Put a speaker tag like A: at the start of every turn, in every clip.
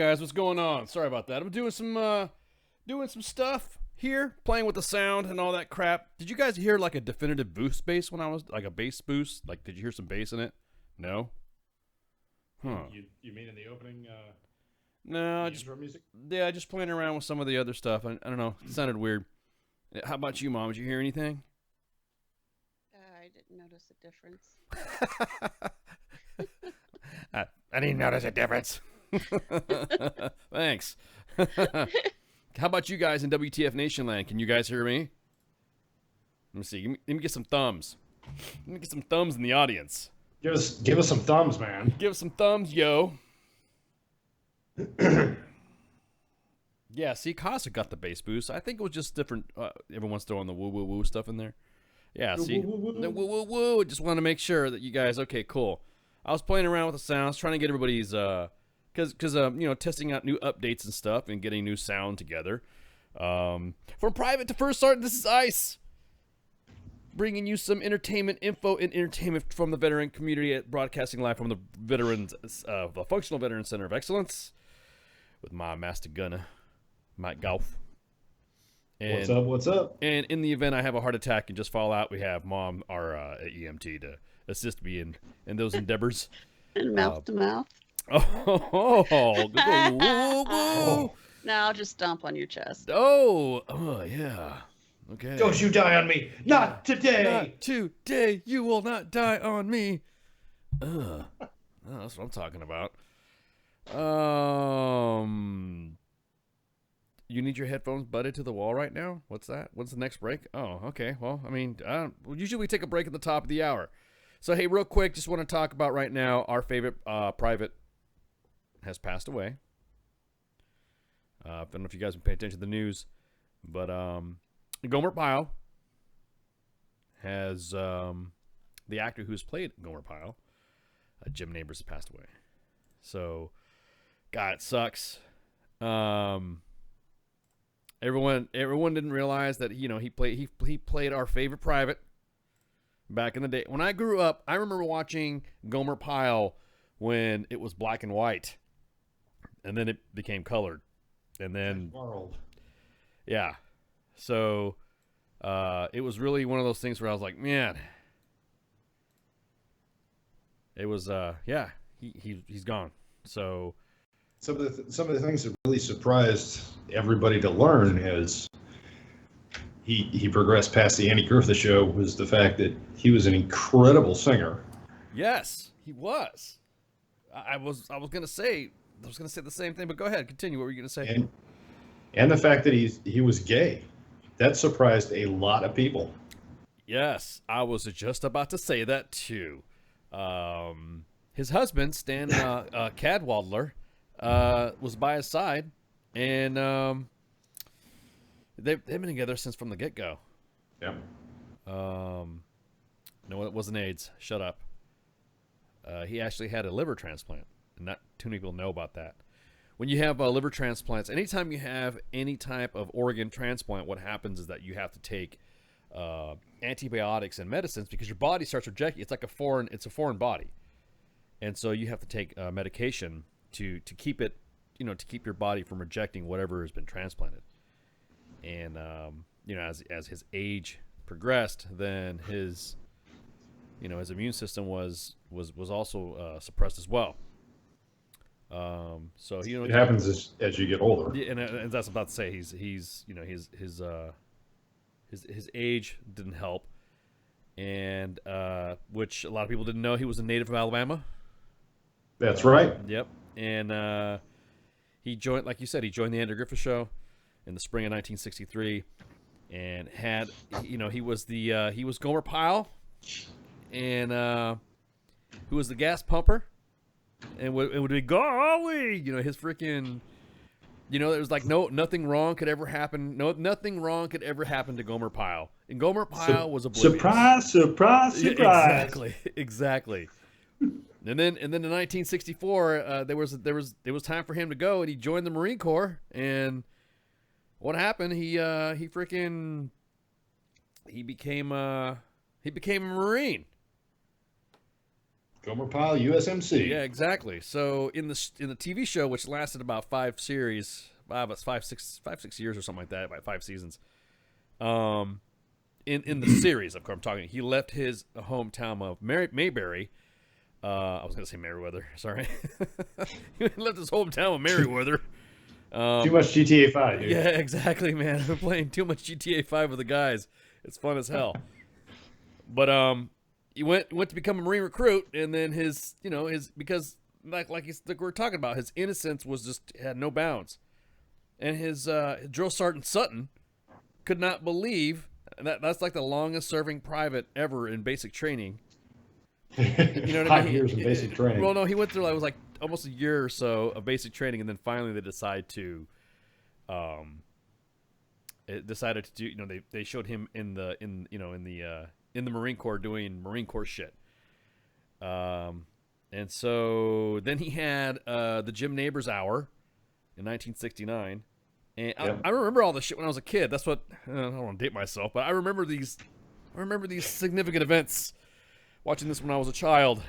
A: guys, what's going on? Sorry about that. I'm doing some stuff here, playing with the sound and all that crap. Did you guys hear like a definitive boost bass when I was like a bass boost? Like, did you hear some bass in it? No. Huh.
B: You mean in the opening?
A: No,
B: the intro music?
A: Yeah, just playing around with some of the other stuff. I don't know. It sounded weird. How about you, Mom? Did you hear anything?
C: I didn't notice a difference.
A: I didn't notice a difference. Thanks. How about you guys in WTF Nation land? Can you guys hear me? Let me see. Let me get some thumbs. Let me get some thumbs in the audience.
B: Give us some thumbs, man.
A: Give us some thumbs, yo. Yeah, see, Casa got the bass boost. I think it was just different. Everyone's throwing the woo woo woo stuff in there. Yeah, see, the woo woo woo. Just want to make sure that you guys. Okay, cool. I was playing around with the sounds, trying to get everybody's because testing out new updates and stuff and getting new sound together. From private to first start, this is Ice, bringing you some entertainment info and entertainment from the veteran community at broadcasting live from the the Functional Veteran Center of Excellence with my master gunner, Mike Golf. And,
B: What's up?
A: And in the event I have a heart attack and just fall out, we have Mom, our EMT, to assist me in those endeavors.
C: And mouth to mouth.
A: Oh.
C: Now I'll just stomp on your chest.
A: Oh, yeah. Okay.
B: Don't you die on me. Not today.
A: Not today. You will not die on me. Oh, that's what I'm talking about. You need your headphones butted to the wall right now? What's that? What's the next break? Oh, okay. Well, I mean, usually we take a break at the top of the hour. So, hey, real quick, just want to talk about right now, our favorite private has passed away. I don't know if you guys have been paying attention to the news, but Gomer Pyle has, the actor who's played Gomer Pyle, Jim Nabors, has passed away. So, God, it sucks. Everyone didn't realize that he played our favorite private back in the day. When I grew up, I remember watching Gomer Pyle when it was black and white, and then it became colored, and then yeah. So it was really one of those things where I was like, man, it was he's gone. So.
B: Some of the things that really surprised everybody to learn is he progressed past the Andy Griffith Show was the fact that he was an incredible singer.
A: Yes, he was. I was gonna say the same thing, but go ahead, continue. What were you gonna say?
B: And the fact that he was gay, that surprised a lot of people.
A: Yes, I was just about to say that too. His husband, Stan Cadwallader, was by his side, and they've been together since from the get-go.
B: Yeah.
A: No, it wasn't AIDS. Shut up. He actually had a liver transplant, and not too many people know about that. When you have liver transplants, anytime you have any type of organ transplant, what happens is that you have to take antibiotics and medicines because your body starts rejecting. It's a foreign body, and so you have to take medication to keep it, to keep your body from rejecting whatever has been transplanted. And as his age progressed, then his immune system was also suppressed as well. So
B: it happens as you get older.
A: Yeah, and that's about to say his age didn't help, and which a lot of people didn't know, he was a native of Alabama.
B: That's right.
A: Yep. And he joined, like you said, the Andy Griffith Show in the spring of 1963, and had, he was Gomer Pyle, and who was the gas pumper, and it would be golly, his freaking, there was like nothing wrong could ever happen. Nothing wrong could ever happen to Gomer Pyle, and Gomer Pyle was oblivious.
B: Surprise!
A: Yeah, exactly. And then in 1964, it was time for him to go, and he joined the Marine Corps. And what happened? He became a Marine.
B: Gomer Pyle, USMC.
A: Yeah, exactly. So in the TV show, which lasted about 5, 6 years or something like that, about 5 seasons. In the series, of course, I'm talking. He left his hometown of Mayberry. I was going to say Merriweather. Sorry, he left his hometown of Merriweather.
B: Too much GTA 5, dude.
A: Yeah, exactly, man. We're playing too much GTA 5 with the guys. It's fun as hell. But he went to become a Marine recruit, and then because like we're talking about, his innocence was just had no bounds, and his drill sergeant Sutton could not believe that's like the longest serving private ever in basic training. You know what I mean?
B: 5 years of basic training.
A: Well, no, he went through it was like almost a year or so of basic training, and then finally they decided to do. They showed him in the Marine Corps doing Marine Corps shit. And so then he had the Jim Neighbors Hour in 1969. And
B: Yep.
A: I remember all this shit when I was a kid. That's what I don't want to date myself, but I remember these significant events. Watching this when I was a child,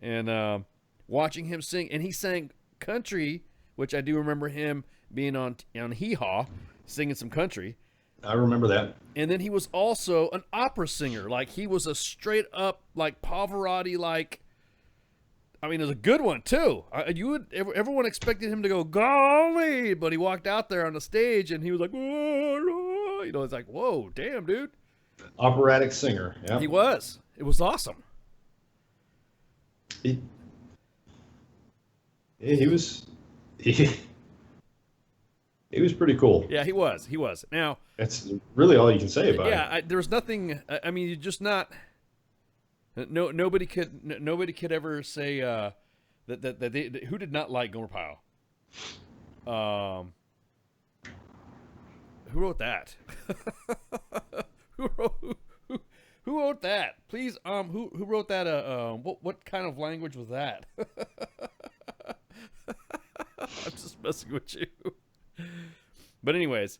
A: and watching him sing, and he sang country, which I do remember him being on Hee Haw, singing some country.
B: I remember that.
A: And then he was also an opera singer. Like, he was a straight up, like, Pavarotti, like, I mean, it was a good one, too. Everyone expected him to go, golly, but he walked out there on the stage, and he was like, it's like, whoa, damn, dude.
B: Operatic singer. Yeah.
A: He was. It was awesome.
B: He was pretty cool.
A: Yeah, he was. Now,
B: That's really all you can say about it.
A: yeah, there was nothing. I mean, you just not. Nobody could ever say that they who did not like Gomer Pyle. Who wrote that? Who wrote that? Please, who wrote that? What kind of language was that? I'm just messing with you. But anyways,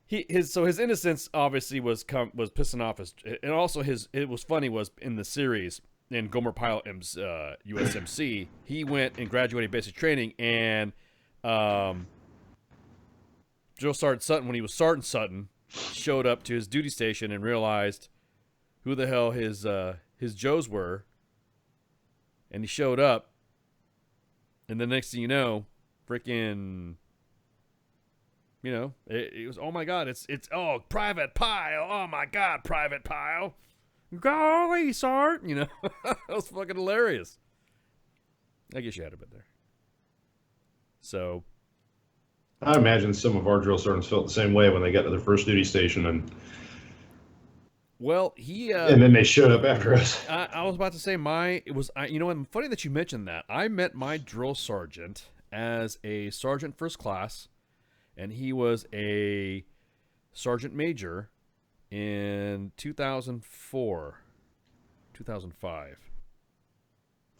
A: his innocence obviously was pissing off and also it was funny was in the series in Gomer Pyle USMC, he went and graduated basic training, and Drill Sergeant Sutton, when he was Sergeant Sutton, showed up to his duty station and realized who the hell his Joes were, and he showed up, and the next thing you know, freaking, it was, oh my God, it's Private Pyle, oh my God, Private Pyle, golly, Sergeant, that was fucking hilarious. I guess you had a bit there. So,
B: I imagine some of our drill sergeants felt the same way when they got to their first duty station, and
A: then
B: they showed up after us.
A: I was about to say and funny that you mentioned that. I met my drill sergeant as a sergeant first class, and he was a sergeant major in 2005.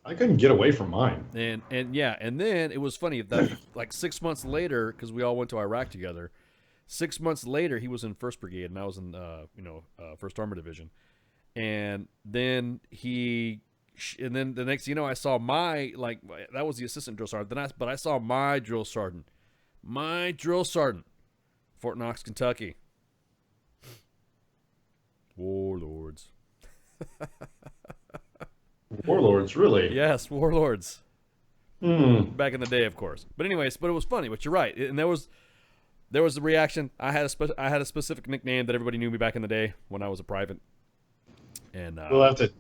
B: I couldn't get away from mine.
A: And then it was funny that like 6 months later, because we all went to Iraq together. 6 months later, he was in 1st Brigade, and I was in 1st Armored Division. And then the next, I saw that was the assistant drill sergeant. But I saw my drill sergeant, Fort Knox, Kentucky. Warlords.
B: Warlords, really?
A: Yes, warlords. Back in the day, of course. But anyways, it was funny. But you're right, and there was the reaction. I had a specific nickname that everybody knew me back in the day when I was a private. And
B: we'll have to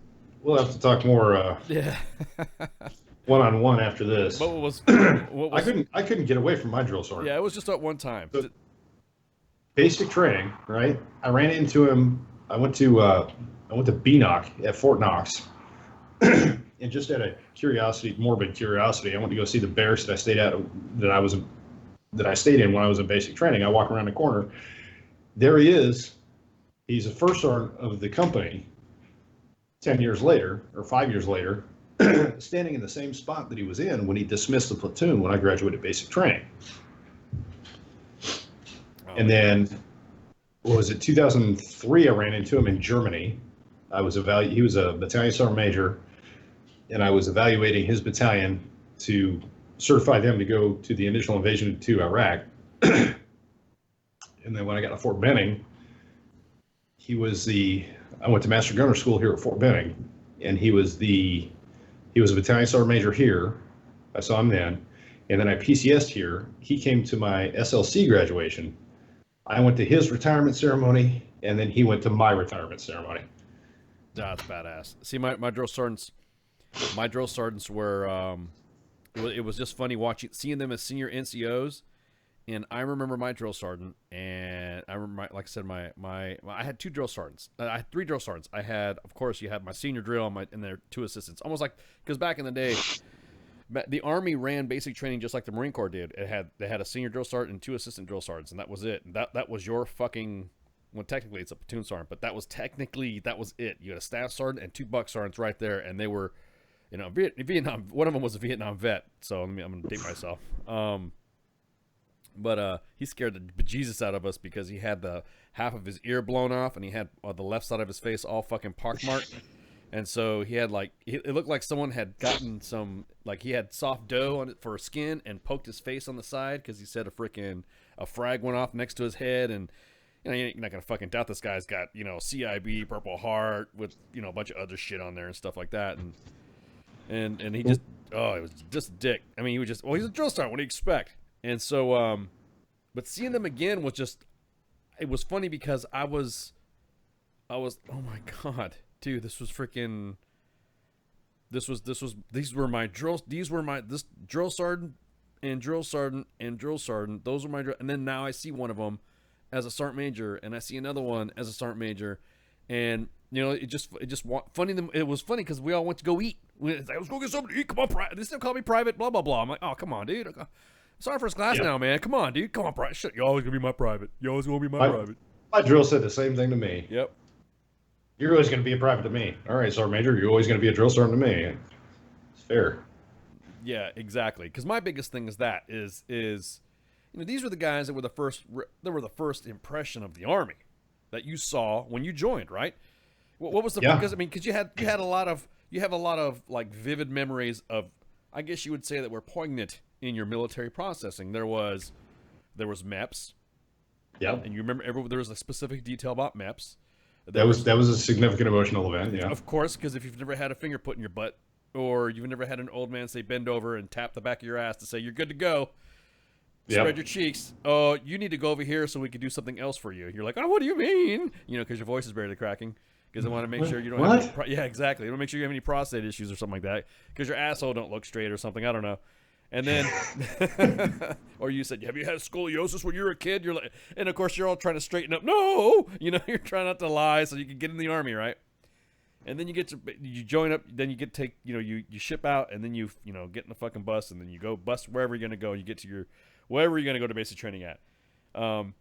B: talk more.
A: Yeah.
B: One-on-one after this.
A: What was
B: I couldn't get away from my drill sergeant.
A: Yeah, it was just at one time.
B: So, basic training, right? I ran into him. I went to BNOC at Fort Knox. And just out of morbid curiosity, I went to go see the barracks that I stayed in when I was in basic training. I walk around the corner. There he is. He's a first sergeant of the company 10 years later, or 5 years later, standing in the same spot that he was in when he dismissed the platoon when I graduated basic training. And then, 2003, I ran into him in Germany. He was a battalion sergeant major. and I was evaluating his battalion to certify them to go to the initial invasion to Iraq. And then when I got to Fort Benning, I went to Master Gunner School here at Fort Benning, and he was a battalion sergeant major here. I saw him then. And then I PCS'd here. He came to my SLC graduation. I went to his retirement ceremony, and then he went to my retirement ceremony.
A: That's badass. See, my drill sergeants were, it was just funny seeing them as senior NCOs. And I remember my drill sergeant, and I remember, like I said, I had two drill sergeants. I had three drill sergeants. I had, of course, you had my senior drill and their two assistants. Almost like, because back in the day, the Army ran basic training just like the Marine Corps did. They had a senior drill sergeant and two assistant drill sergeants, and that was it. And that was your fucking, well, technically it's a platoon sergeant, but that was it. You had a staff sergeant and two buck sergeants right there, and they were, Vietnam. One of them was a Vietnam vet. So I'm gonna date myself. But he scared the bejesus out of us because he had the half of his ear blown off, and he had the left side of his face all fucking pockmarked. And so he had it looked like someone had gotten he had soft dough on it for skin and poked his face on the side because he said a frag went off next to his head. And you're not gonna fucking doubt this guy's got CIB, Purple Heart with a bunch of other shit on there and stuff like that. And he just it was just a dick. I mean, he's a drill sergeant. What do you expect? And so, but seeing them again it was funny because I was, oh my God, dude, these were my drills. This drill sergeant and drill sergeant and drill sergeant. Those were my and then now I see one of them as a sergeant major, and I see another one as a sergeant major, and it was funny because we all went to go eat. Let's go get something to eat. Come on, private. They still call me private. Blah blah blah. I'm like, oh come on, dude. Sorry, first class now, man. Come on, dude. Come on, private. Shit, you're always gonna be my private. You're always gonna be my private.
B: My drill said the same thing to me.
A: Yep.
B: You're always gonna be a private to me. All right, sergeant major. You're always gonna be a drill sergeant to me. It's fair.
A: Yeah, exactly. Because my biggest thing is these were the guys that were the first impression of the Army that you saw when you joined, right? What was the because you have a lot of like vivid memories of, I guess you would say, that were poignant in your military processing. There was MEPS.
B: Yeah.
A: And you remember there was a specific detail about MEPS.
B: That was a significant emotional event, yeah.
A: Of course, because if you've never had a finger put in your butt, or you've never had an old man say bend over and tap the back of your ass to say you're good to go, spread your cheeks. Oh, you need to go over here so we can do something else for you. You're like, oh, what do you mean? Because your voice is barely cracking. Because they want to make sure you don't have any, exactly. They want to make sure you have any prostate issues or something like that. Because your asshole don't look straight or something. I don't know. And then, or you said, have you had scoliosis when you were a kid? You're like, and of course you're all trying to straighten up. No, you're trying not to lie so you can get in the Army, right? And then you join up. Then you you ship out, and then you get in the fucking bus, and then you go bus wherever you're gonna go. You get to wherever you're gonna go to basic training at.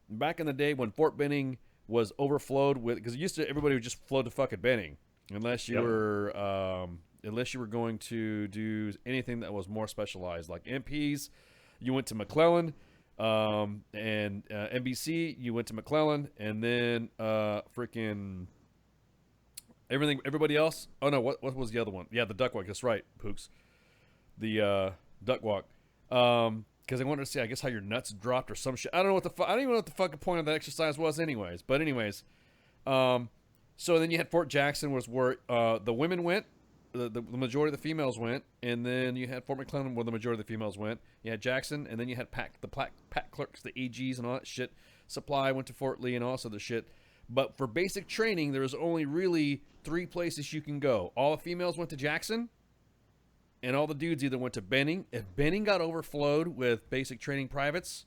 A: Back in the day when Fort Benning was overflowed with, because everybody would just flow to fucking Benning unless you were going to do anything that was more specialized, like MPs. You went to McClellan, and NBC. You went to McClellan, and then freaking everybody else. Oh no, what was the other one? Yeah, the duck walk. That's right, Pooks. The duck walk. Because I wanted to see, I guess, how your nuts dropped or some shit. I don't know I don't even know what the fucking point of that exercise was, anyways. But anyways, so then you had Fort Jackson, was where the women went, the majority of the females went, and then you had Fort McClellan, where the majority of the females went. You had Jackson, and then you had pack clerks, the AGs, and all that shit. Supply went to Fort Lee and all this other shit. But for basic training, there was only really 3 places you can go. All the females went to Jackson, and all the dudes either went to Benning. If Benning got overflowed with basic training privates,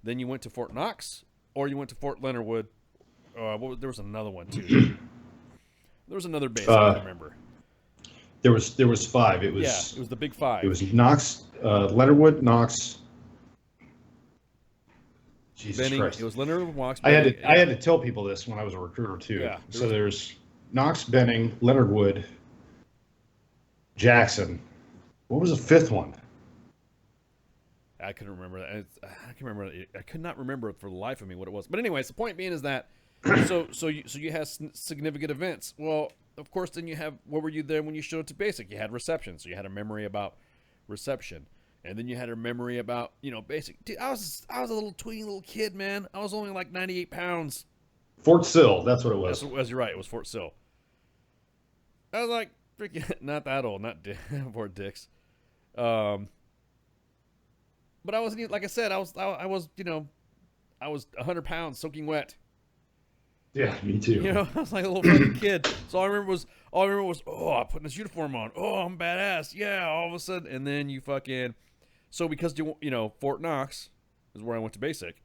A: then you went to Fort Knox, or you went to Fort Leonard Wood. There was another one too. There was another base I don't remember.
B: There was 5. It was
A: the big 5.
B: It was Knox, Leonard Wood, Knox. Jesus
A: Benning,
B: Christ!
A: It was Leonard Wood, Knox.
B: I had to tell people this when I was a recruiter too.
A: Yeah,
B: so there's Knox, Benning, Leonard Wood, Jackson. What was the 5th one?
A: I couldn't remember that. I could not remember it for the life of me what it was. But anyways, the point being is that so you have significant events. Well, of course, then you have, what were you there when you showed up to basic? You had reception, so you had a memory about reception. And then you had a memory about, basic. Dude, I was a little tween little kid, man. I was only like 98 pounds.
B: Fort Sill, that's what it was.
A: You're right. It was Fort Sill. I was like, freaking, not that old, not Fort Dix. But I wasn't, like I said, I was 100 pounds soaking wet.
B: Yeah, me too.
A: I was like a little fucking kid. So all I remember was, oh, I'm putting this uniform on. Oh, I'm badass. Yeah, all of a sudden. And then you fucking, so because, Fort Knox is where I went to basic.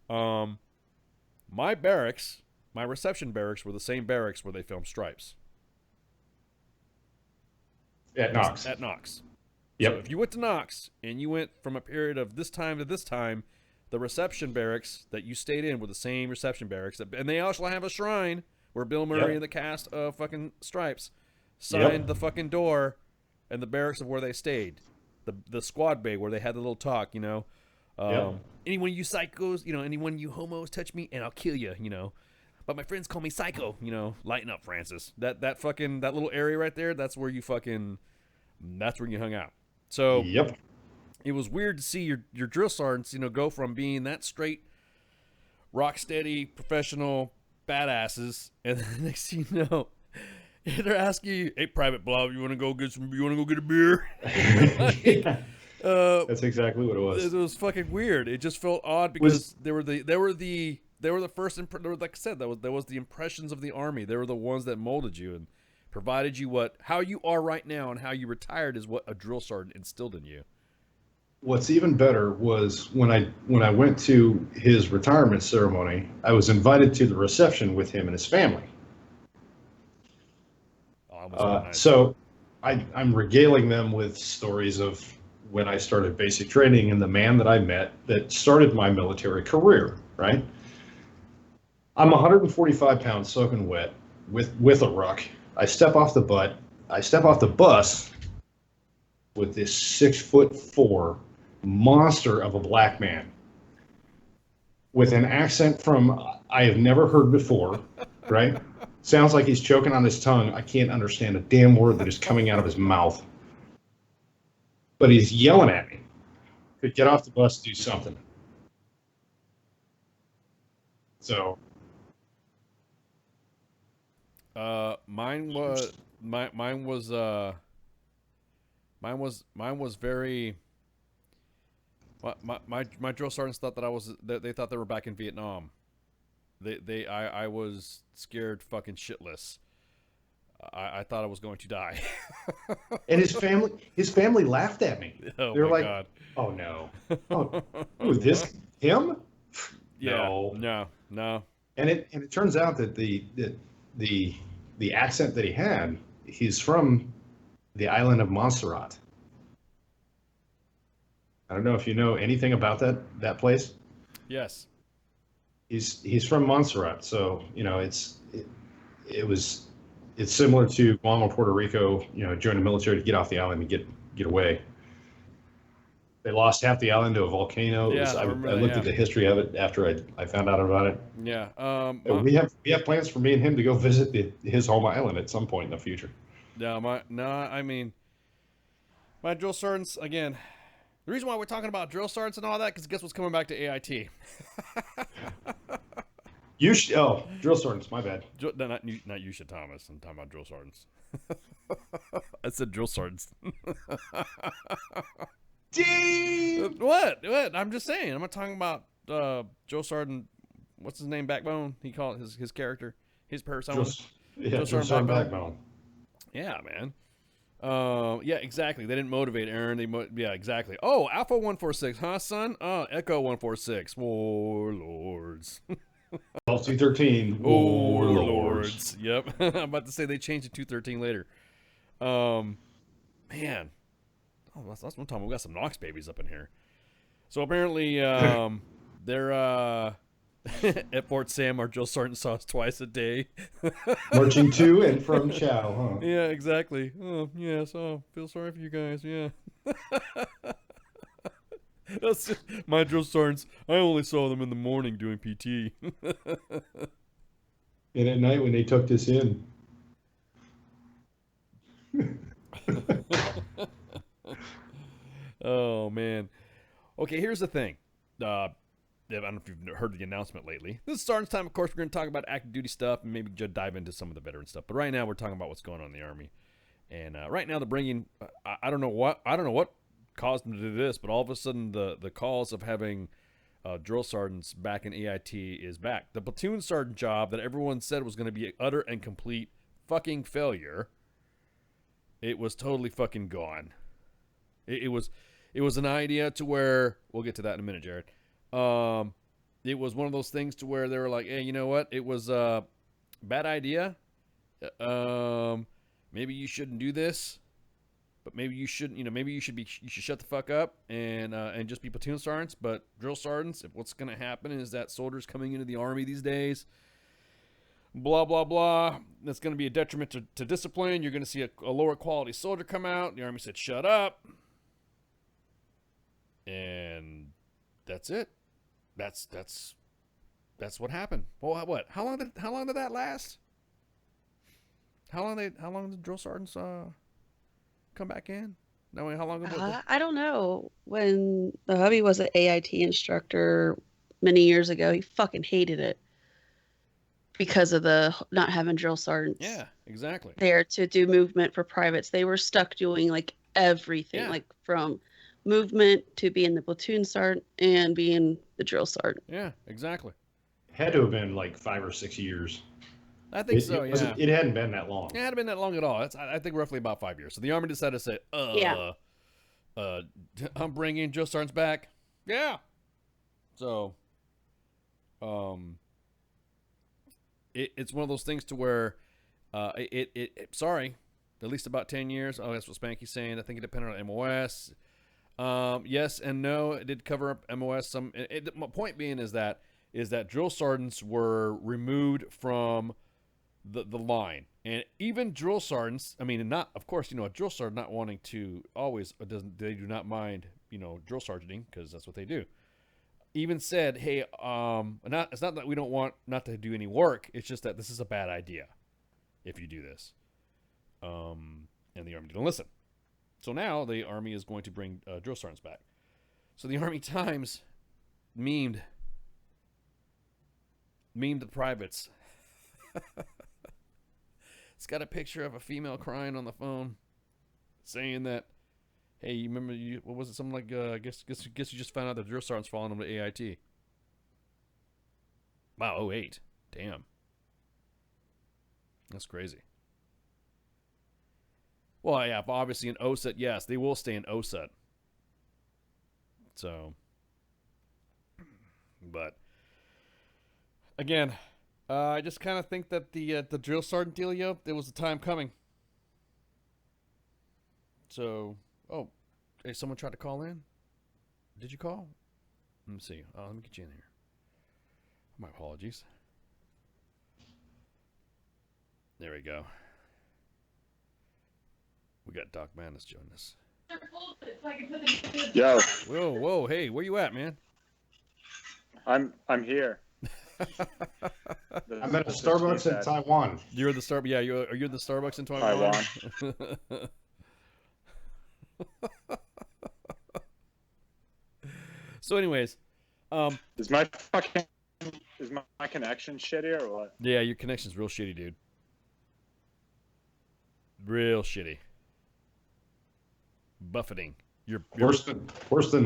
A: My barracks, my reception barracks were the same barracks where they filmed Stripes.
B: At Knox.
A: At Knox.
B: Yep.
A: So if you went to Knox and you went from a period of this time to this time, the reception barracks that you stayed in were the same reception barracks. And they also have a shrine where Bill Murray and the cast of fucking Stripes signed the fucking door and the barracks of where they stayed. The squad bay where they had the little talk, Anyone you psychos, anyone you homos touch me and I'll kill you, But my friends call me Psycho, lighten up, Francis. That little area right there, that's where you hung out. So it was weird to see your drill sergeants, go from being that straight, rock steady, professional badasses, and the next thing you know, they're asking you, "Hey, Private Blob, you want to go get a beer?"
B: That's exactly what it was.
A: It was fucking weird. It just felt odd because they were the first. Like I said, that was the impressions of the Army. They were the ones that molded you and provided you how you are right now, and how you retired is what a drill sergeant instilled in you.
B: What's even better was when I went to his retirement ceremony, I was invited to the reception with him and his family. Nice. So I'm regaling them with stories of when I started basic training and the man that I met that started my military career, right? I'm 145 pounds soaking wet with a ruck. I step off the bus with this 6'4" monster of a black man with an accent from I have never heard before, right? Sounds like he's choking on his tongue. I can't understand a damn word that is coming out of his mouth. But he's yelling at me. Could get off the bus, do something. So
A: mine was very. My drill sergeants thought that they thought they were back in Vietnam. I was scared fucking shitless. I thought I was going to die.
B: And his family laughed at me.
A: Oh,
B: They're like,
A: God.
B: "Oh no, oh, who, this him?"
A: Yeah, no.
B: And it turns out that the accent that he had, he's from the island of Montserrat. I don't know if you know anything about that place.
A: Yes.
B: He's from Montserrat, so it's similar to Guam or Puerto Rico. Join the military to get off the island and get away. They lost half the island to a volcano. I looked at the history of it after I found out about it.
A: Yeah.
B: We have plans for me and him to go visit his home island at some point in the future.
A: Yeah. My drill sergeants again. The reason why we're talking about drill sergeants and all that, because guess what's coming back to AIT?
B: Drill sergeants, my bad.
A: Not you, Thomas. I'm talking about drill sergeants. I said drill sergeants. What? I'm just saying. I'm not talking about Joe Sergeant. What's his name? Backbone. He called his character. His persona.
B: Joe Sergeant Backbone.
A: Yeah, man. Yeah, exactly. They didn't motivate Aaron. Yeah, exactly. Oh, Alpha 146, huh, son? Echo 146. Warlords.
B: 213.
A: Warlords. Yep. I'm about to say they changed it to 213 later. Man. Oh, that's one time we got some Knox babies up in here. So apparently, they're at Fort Sam. Our drill sergeant saw us twice a day.
B: Marching to and from Chow, huh?
A: Yeah, exactly. Oh, yeah. So feel sorry for you guys. Yeah. That's just, my drill sergeants. I only saw them in the morning doing PT.
B: And at night when they took us in.
A: Oh man. Okay, here's the thing. I don't know if you've heard the announcement lately. This is Sergeant's time. Of course, we're going to talk about active duty stuff and maybe just dive into some of the veteran stuff. But right now, we're talking about what's going on in the Army. And right now, they're bringing. I don't know what caused them to do this, but all of a sudden, the calls of having drill sergeants back in AIT is back. The platoon sergeant job that everyone said was going to be an utter and complete fucking failure. It was totally fucking gone. It was an idea to where we'll get to that in a minute, Jared. It was one of those things to where they were like, hey, you know what? It was a bad idea. Maybe you shouldn't do this, but maybe you shouldn't. Maybe you should shut the fuck up and just be platoon sergeants. But drill sergeants, if what's going to happen is that soldiers coming into the Army these days, blah blah blah, that's going to be a detriment to discipline. You're going to see a lower quality soldier come out. The Army said, shut up, and that's it. That's what happened. Well, what? How long did that last? How long did drill sergeants come back in? No, how long ago?
C: I don't know. When the hubby was an AIT instructor many years ago, he fucking hated it because of the not having drill sergeants.
A: Yeah, exactly.
C: There to do movement for privates. They were stuck doing like everything, like from movement to being the platoon sergeant and being the drill sergeant.
A: Yeah, exactly.
B: Had to have been like 5 or 6 years.
A: I think so, yeah.
B: It hadn't been that long.
A: Yeah, it hadn't been that long at all. I think roughly about 5 years. So the Army decided to say, I'm bringing drill sergeants back. Yeah. So, it's one of those things to where, sorry, at least about 10 years. Oh, that's what Spanky's saying. I think it depended on MOS. Yes and no. It did cover up MOS. My point being is that drill sergeants were removed from the line, and even drill sergeants. I mean, not of course, a drill sergeant not wanting to always they do not mind drill sergeanting because that's what they do. Even said, hey, it's not that we don't want not to do any work. It's just that this is a bad idea if you do this. And the Army didn't listen. So now the Army is going to bring drill sergeants back. So the Army Times memed the privates. It's got a picture of a female crying on the phone, saying that, hey, you remember what was it? Something like, I guess you just found out that drill sergeant's falling over to AIT. Wow, 08. Damn. That's crazy. Well, yeah, obviously in OSET, yes, they will stay in OSET. So, but again, I just kind of think that the drill sergeant dealio, there was a time coming. So, hey, someone tried to call in. Did you call? Let me see. Let me get you in here. My apologies. There we go. We got Doc Madness joining us.
D: Yo.
A: Whoa, hey, where you at, man?
D: I'm here.
B: I'm at a Starbucks in Taiwan.
A: You're at the Starbucks. Yeah, you're the Starbucks in Taiwan. So, anyways,
D: is my connection shitty or what?
A: Yeah, your connection's real shitty, dude. Real shitty. Buffeting. You're
B: worse than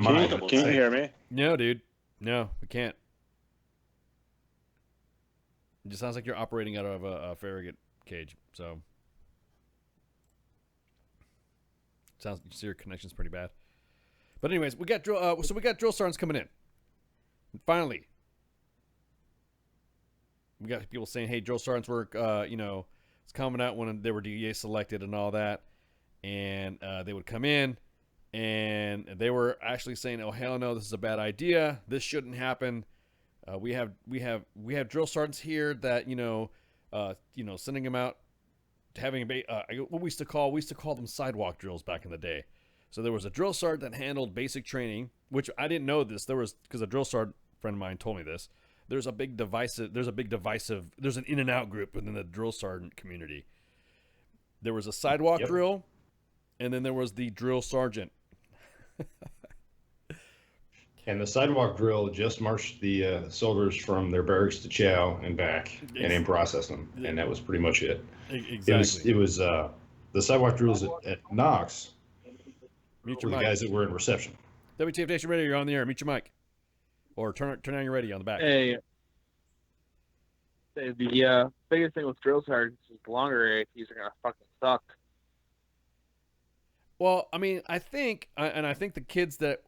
B: mine.
D: Can you hear me?
A: No, dude. No, we can't. It just sounds like you're operating out of a Farragut cage. So, sounds your connection's pretty bad. But anyways, we got drill sergeants coming in. And finally, we got people saying, "Hey, drill sergeants work. It's coming out when they were DEA selected and all that." And they would come in, and they were actually saying, "Oh hell no, this is a bad idea. This shouldn't happen. We have drill sergeants here that sending them out, having what we used to call them sidewalk drills back in the day. So there was a drill sergeant that handled basic training, which I didn't know this. There was because a drill sergeant friend of mine told me this. There's an in and out group within the drill sergeant community. There was a sidewalk drill, And then there was the drill sergeant.
B: And the sidewalk drill just marched the soldiers from their barracks to chow and back, and then processed them, and that was pretty much it.
A: Exactly.
B: It was the sidewalk drills at Knox
A: Mute
B: were
A: your
B: the
A: mic.
B: guys that were in reception.
A: WTF Nation Radio, you're on the air. Mute your mic. Or turn on your radio on the back.
E: Hey, the biggest thing with drill sergeants is the longer AATs are gonna fucking suck.
A: Well, I mean, I think the kids that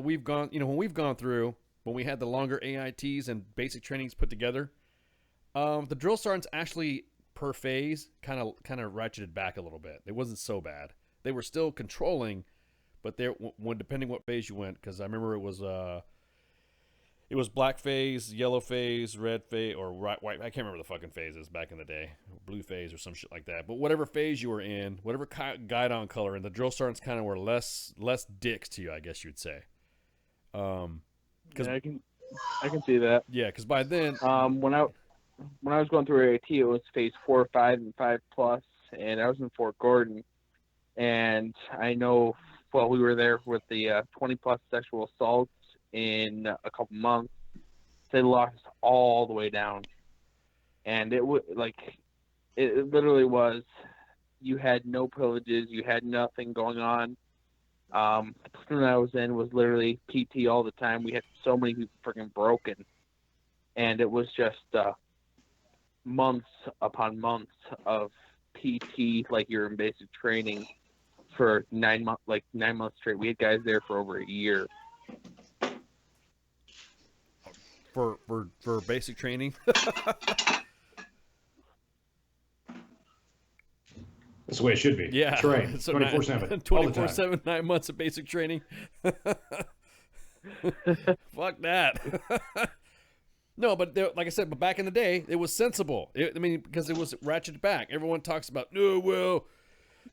A: we've gone, when we've gone through, when we had the longer AITs and basic trainings put together, the drill sergeants actually per phase kind of ratcheted back a little bit. It wasn't so bad. They were still controlling, but when depending what phase you went, because I remember it was black phase, yellow phase, red phase, or white. I can't remember the fucking phases back in the day. Blue phase or some shit like that. But whatever phase you were in, whatever guide-on color, and the drill sergeants kind of were less dicks to you, I guess you'd say.
E: Yeah, I can see that.
A: Yeah, because by then,
E: When I was going through AAT, it was phase 4, 5, and 5+, and I was in Fort Gordon, and I know, well, we were there with the 20+ sexual assaults in a couple months. They locked us all the way down, and it literally was, you had no privileges, you had nothing going on. The platoon I was in was literally PT all the time. We had so many people freaking broken, and it was just months upon months of PT, like you're in basic training for 9 months, 9 months straight. We had guys there for over a year.
A: for basic training,
B: That's the way it should be.
A: yeah,
B: Train
A: so
B: 24/7.
A: 24/7, 9 months of basic training. Fuck that. No, but like I said, but back in the day, it was sensible. Because it was ratcheted back. Everyone talks about, no, well,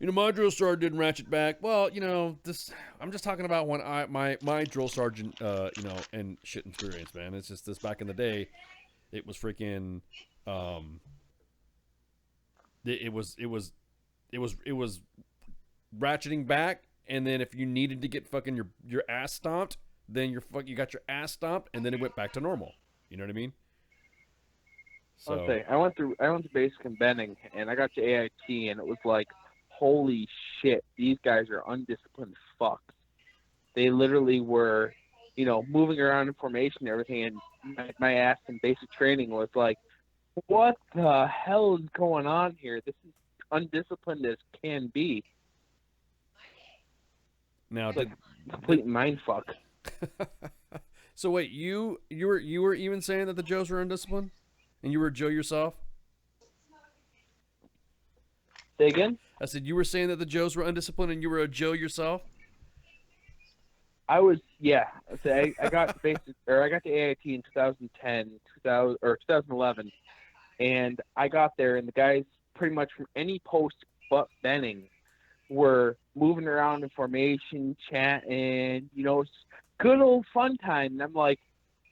A: my drill sergeant didn't ratchet back. Well, this. I'm just talking about when my drill sergeant, and shit experience, man. It's just this back in the day, it was freaking, it was ratcheting back, and then if you needed to get fucking your ass stomped, then you got your ass stomped, and then it went back to normal. You know what I mean? So
E: I went through basic and bending, and I got to AIT, and it was like, holy shit, these guys are undisciplined fucks. They literally were, moving around in formation and everything, and my ass in basic training was like, what the hell is going on here? This is undisciplined as can be.
A: now,
E: It's like complete mind fuck.
A: So wait, you were even saying that the Joes were undisciplined, and you were a Joe yourself?
E: Say again?
A: I said you were saying that the Joes were undisciplined, and you were a Joe yourself.
E: I was, yeah. I got I got to AIT in 2011, and I got there, and the guys pretty much from any post but Benning were moving around in formation, chatting, good old fun time. And I'm like,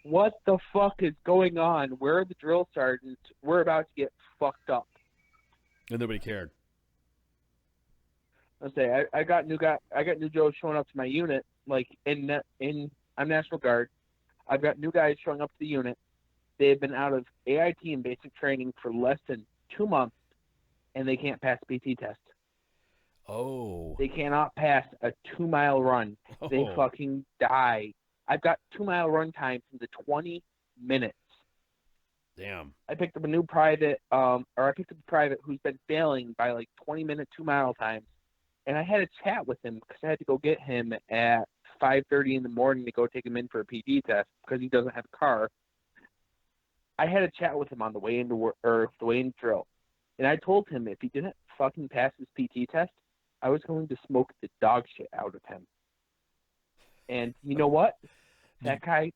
E: what the fuck is going on? Where are the drill sergeants? We're about to get fucked up.
A: And nobody cared.
E: I got new Joes showing up to my unit, like I'm National Guard. I've got new guys showing up to the unit. They've been out of AIT and basic training for less than 2 months, and they can't pass PT test.
A: Oh.
E: They cannot pass a 2-mile run. They fucking die. I've got 2-mile run times into 20 minutes.
A: Damn.
E: I picked up a new private, who's been failing by 20-minute 2-mile times. And I had a chat with him because I had to go get him at 5:30 in the morning to go take him in for a PT test because he doesn't have a car. I had a chat with him on the way into work, or the way into drill. And I told him if he didn't fucking pass his PT test, I was going to smoke the dog shit out of him. And you know what? That guy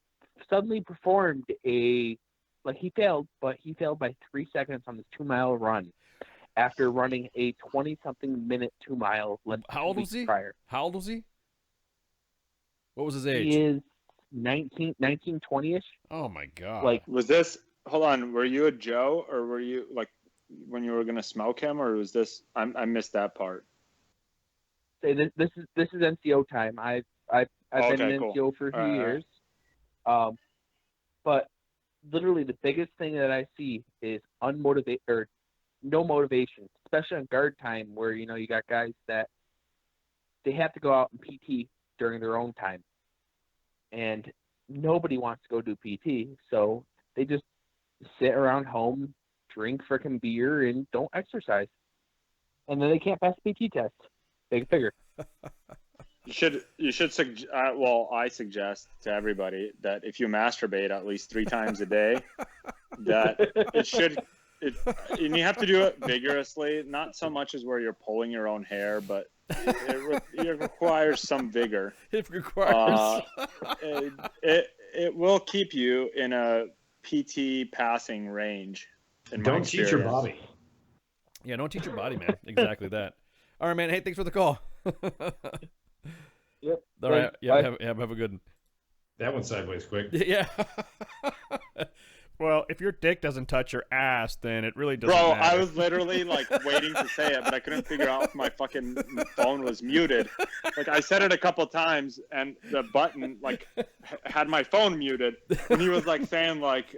E: suddenly performed he failed, but he failed by 3 seconds on this 2-mile run after running a 20-something minute 2-mile.
A: How old was he?
E: Prior.
A: How old was he? What was his age?
E: He is 19, 20-ish.
A: Oh my God.
D: Was this, hold on, were you a Joe, or were you when you were going to smoke him, or was this, I missed that part.
E: say this is NCO time. I've been
D: Okay,
E: in
D: cool.
E: NCO for a few
D: All right.
E: years. But literally the biggest thing that I see is unmotivated or no motivation, especially on guard time where you got guys that they have to go out and PT during their own time, and nobody wants to go do PT, so they just sit around home, drink frickin' beer, and don't exercise, and then they can't pass the PT test. They can figure.
D: You should I suggest to everybody that if you masturbate at least 3 times a day, that and you have to do it vigorously, not so much as where you're pulling your own hair, but it requires some vigor.
A: It requires.
D: It will keep you in a PT passing range.
B: Don't teach your body.
A: Yeah, don't teach your body, man. Exactly that. All right, man. Hey, thanks for the call.
E: Yep.
A: All right.
E: Thanks.
A: Yeah.
E: Bye.
A: Have a good one.
B: That went sideways quick.
A: Yeah. Well, if your dick doesn't touch your ass, then it really doesn't
D: Bro,
A: matter.
D: I was literally like waiting to say it, but I couldn't figure out if my fucking phone was muted. Like I said it a couple times, and the button like had my phone muted. And he was like saying like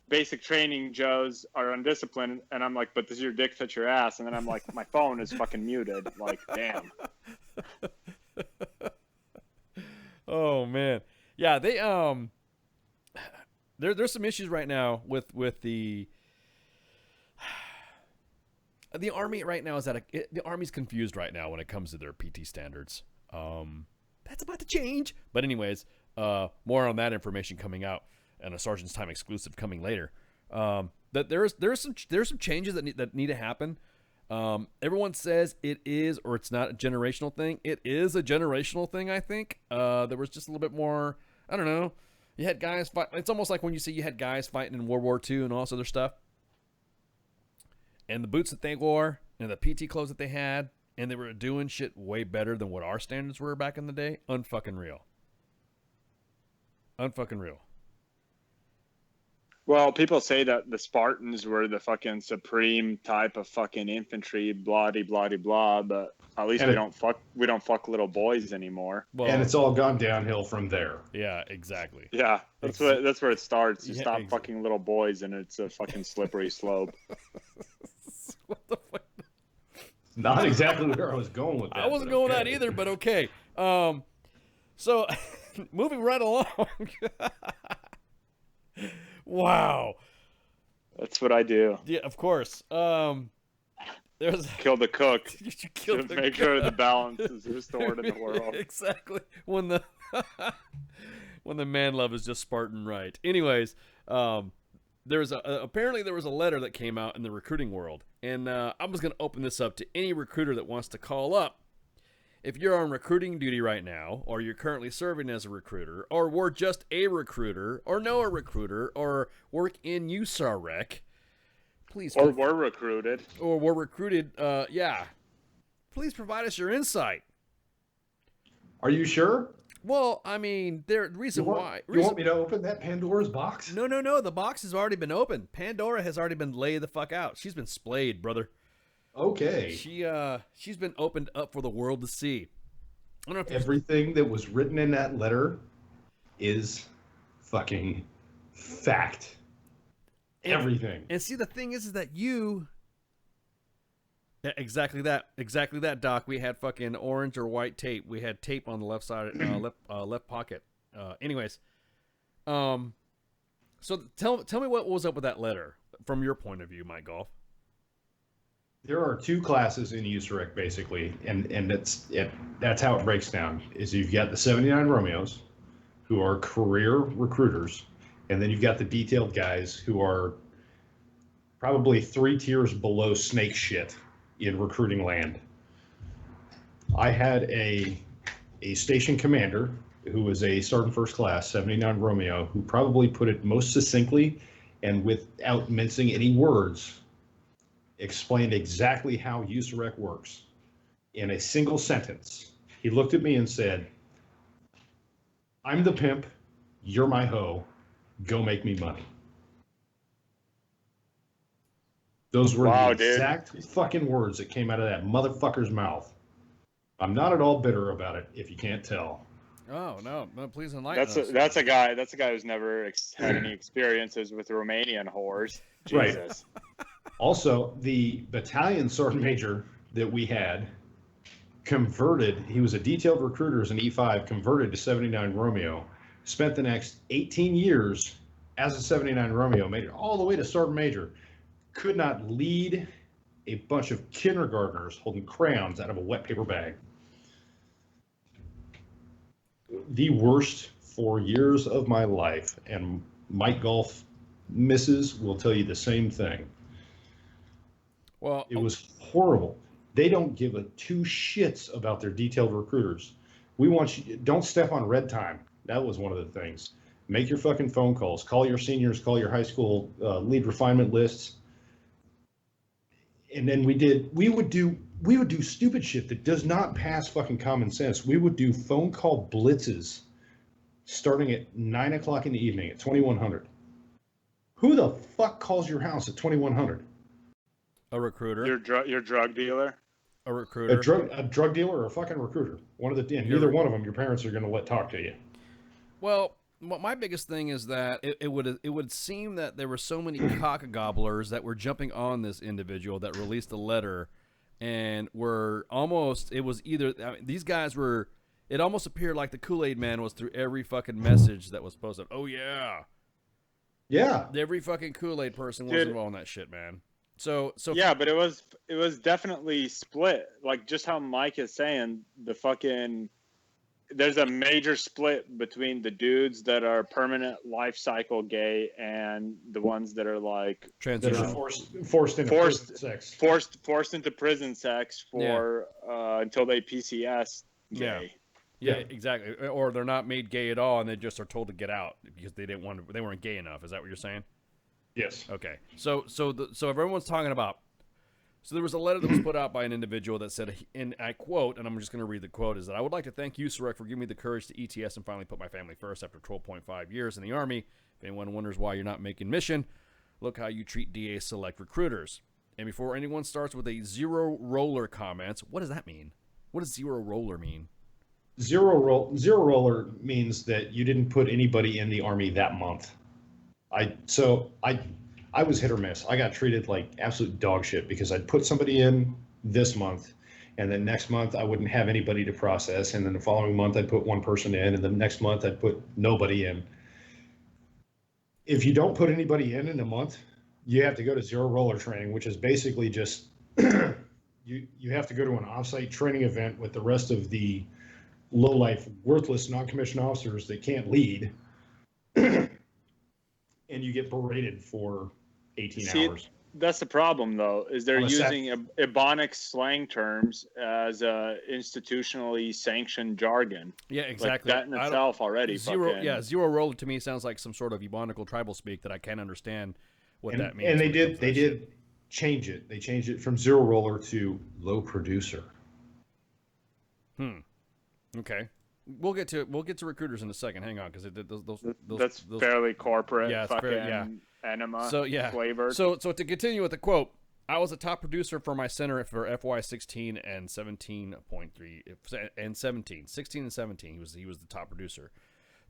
D: basic training Joes are undisciplined, and I'm like, but does your dick touch your ass? And then I'm like, my phone is fucking muted. Like, damn.
A: Oh man, yeah. They there's some issues right now with the Army right now. The Army's confused right now when it comes to their PT standards. That's about to change. But anyways, more on that information coming out, and a Sergeant's Time exclusive coming later. That there's some changes that need to happen. Everyone says it is or it's not a generational thing. It is a generational thing, I think. There was just a little bit more, I don't know. You had guys fight. It's almost like when you see you had guys fighting in World War II and all this other stuff. And the boots that they wore and the PT clothes that they had, and they were doing shit way better than what our standards were back in the day. Unfucking real. Unfucking real.
D: Well, people say that the Spartans were the fucking supreme type of fucking infantry, blah blah blah, but at least we don't fuck little boys anymore.
A: Well,
B: And it's all gone downhill from there.
A: Yeah, exactly.
D: Yeah, that's where it starts. You stop
A: exactly.
D: fucking little boys, and it's a fucking slippery slope.
A: What the fuck?
B: Not exactly where I was going with that.
A: I wasn't
B: but
A: going
B: okay.
A: that either, but okay. So moving right along. Wow.
D: That's what I do.
A: Yeah, of course. There's
D: Kill the cook.
A: you killed
D: To
A: the
D: make sure the balance is restored in the world.
A: Exactly. When the when the man love is just Spartan right. Anyways, apparently there was a letter that came out in the recruiting world, and I was going to open this up to any recruiter that wants to call up. If you're on recruiting duty right now, or you're currently serving as a recruiter, or were just a recruiter, or know a recruiter, or work in USAREC, please.
D: Or were recruited.
A: Or were recruited, yeah. Please provide us your insight.
B: Are you sure?
A: Well, I mean, the reason why.
B: You want me to open that Pandora's box?
A: No. The box has already been opened. Pandora has already been laid the fuck out. She's been splayed, brother.
B: Okay.
A: She's been opened up for the world to see. I don't know if
B: Everything that was written in that letter is fucking fact. Everything.
A: And see, the thing is that you. Yeah, exactly that, Doc. We had fucking orange or white tape. We had tape on the left side, left pocket. Anyways, so tell me what was up with that letter from your point of view, Mike Golf.
B: There are two classes in USAREC basically, and that's how it breaks down. Is you've got the 79 Romeos, who are career recruiters, and then you've got the detailed guys who are probably 3 tiers below snake shit in recruiting land. I had a station commander who was a sergeant first class, 79 Romeo, who probably put it most succinctly and without mincing any words, explained exactly how USAREC works in a single sentence. He looked at me and said, "I'm the pimp, you're my hoe, go make me money." Those were the exact fucking words that came out of that motherfucker's mouth. I'm not at all bitter about it, if you can't tell.
A: Oh no, please enlighten us.
D: That's a guy who's never had any experiences with Romanian whores.
B: Right.
D: Jesus.
B: Also, the battalion sergeant major that we had converted. He was a detailed recruiter as an E5, converted to 79 Romeo. Spent the next 18 years as a 79 Romeo, made it all the way to sergeant major. Could not lead a bunch of kindergartners holding crayons out of a wet paper bag. The worst 4 years of my life, and Mike Golf misses will tell you the same thing.
A: Well,
B: it was horrible. They don't give a two shits about their detailed recruiters. We want you, don't step on red time. That was one of the things. Make your fucking phone calls. Call your seniors. Call your high school lead refinement lists. And then we would do stupid shit that does not pass fucking common sense. We would do phone call blitzes starting at 9 o'clock in the evening at 2100. Who the fuck calls your house at 2100?
A: a recruiter.
D: Your drug dealer.
A: A recruiter.
B: A drug dealer or a fucking recruiter. One of the and neither one of them your parents are going to let talk to you.
A: Well, my biggest thing is that it would seem that there were so many cock gobblers that were jumping on this individual that released a letter, and were almost, it was either, I mean, these guys were, it almost appeared like the Kool-Aid Man was through every fucking message that was posted. Oh yeah,
B: yeah.
A: Every fucking Kool-Aid person was involved in that shit, man. So
D: yeah, but it was definitely split. Like just how Mike is saying, the fucking. There's a major split between the dudes that are permanent life cycle gay and the ones that are like
A: transition,
B: forced into prison sex,
D: forced into prison sex for until they PCS gay.
A: Yeah, exactly. Or they're not made gay at all, and they just are told to get out because they weren't gay enough. Is that what you're saying?
B: Yes.
A: Okay. So everyone's talking about. So there was a letter that was put out by an individual that said, and I quote, and I'm just going to read the quote, is that I would like to thank you, Surek, for giving me the courage to ETS and finally put my family first after 12.5 years in the Army. If anyone wonders why you're not making mission, look how you treat DA select recruiters. And before anyone starts with a zero roller comments, what does that mean? What does zero roller mean?
B: Zero roller means that you didn't put anybody in the Army that month. I was hit or miss. I got treated like absolute dog shit because I'd put somebody in this month, and then next month I wouldn't have anybody to process, and then the following month I'd put one person in, and the next month I'd put nobody in. If you don't put anybody in a month, you have to go to zero roller training, which is basically just you have to go to an offsite training event with the rest of the low-life, worthless, non-commissioned officers that can't lead, and you get berated for 18 hours.
D: That's the problem, though, is they're using Ebonics slang terms as institutionally sanctioned jargon.
A: Yeah, exactly.
D: Like that in itself already.
A: Zero roller to me sounds like some sort of Ebonical tribal speak that I can't understand what that means.
B: And they did change it. They changed it from zero roller to low producer.
A: Okay. We'll get to recruiters in a second. Hang on, because
D: that's fairly corporate.
A: Yeah, it's
D: fucking enema.
A: So flavored. So to continue with the quote, I was a top producer for my center for FY 16 and 17.3 and 17, 16 and 17. He was the top producer.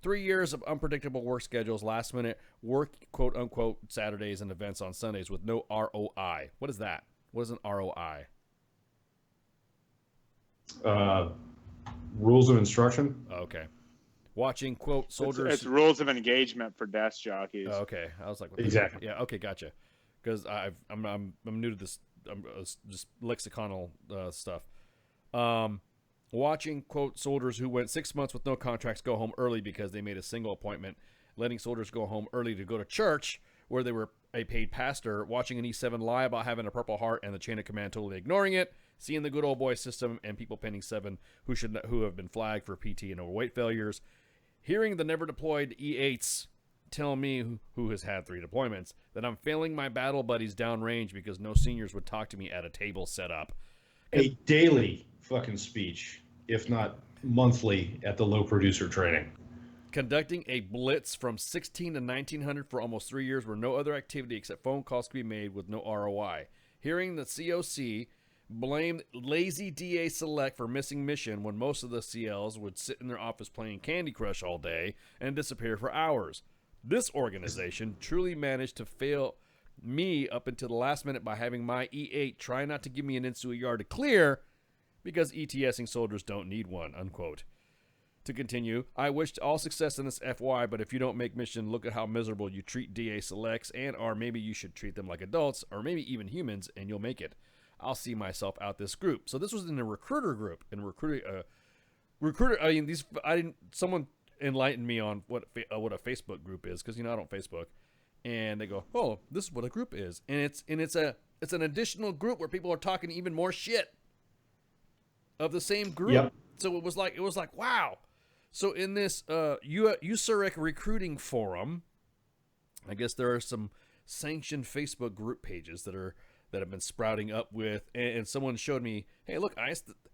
A: 3 years of unpredictable work schedules, last minute work, quote unquote, Saturdays and events on Sundays with no ROI. What is that? What is an ROI?
B: Rules of instruction.
A: Okay. Watching, quote, soldiers.
D: It's rules of engagement for desk jockeys.
A: Oh, okay. I was like, what
B: exactly.
A: Yeah. Okay. Gotcha. Because I'm new to this, just lexiconnal stuff. Watching, quote, soldiers who went 6 months with no contracts go home early because they made a single appointment. Letting soldiers go home early to go to church where they were a paid pastor. Watching an E7 lie about having a Purple Heart and the chain of command totally ignoring it. Seeing the good old boy system and people pending 7 who have been flagged for PT and overweight failures. Hearing the never deployed E8s tell me, who has had 3 deployments, that I'm failing my battle buddies downrange because no seniors would talk to me at a table set up.
B: A daily fucking speech, if not monthly, at the low producer training.
A: Conducting a blitz from 16 to 1900 for almost 3 years where no other activity except phone calls could be made with no ROI. Hearing the COC blamed lazy DA Select for missing mission when most of the CLs would sit in their office playing Candy Crush all day and disappear for hours. This organization truly managed to fail me up until the last minute by having my E8 try not to give me an instant yard to clear because ETSing soldiers don't need one, unquote. To continue, I wish all success in this FY, but if you don't make mission, look at how miserable you treat DA Selects, and or maybe you should treat them like adults, or maybe even humans, and you'll make it. I'll see myself out this group. So this was in a recruiter group, and recruiter. I mean, someone enlightened me on what a Facebook group is, because I don't Facebook, and they go, oh, this is what a group is, and it's an additional group where people are talking even more shit of the same group.
B: Yep.
A: So it was like wow. So in this USEREC recruiting forum, I guess there are some sanctioned Facebook group pages that have been sprouting up with, and someone showed me, hey, look,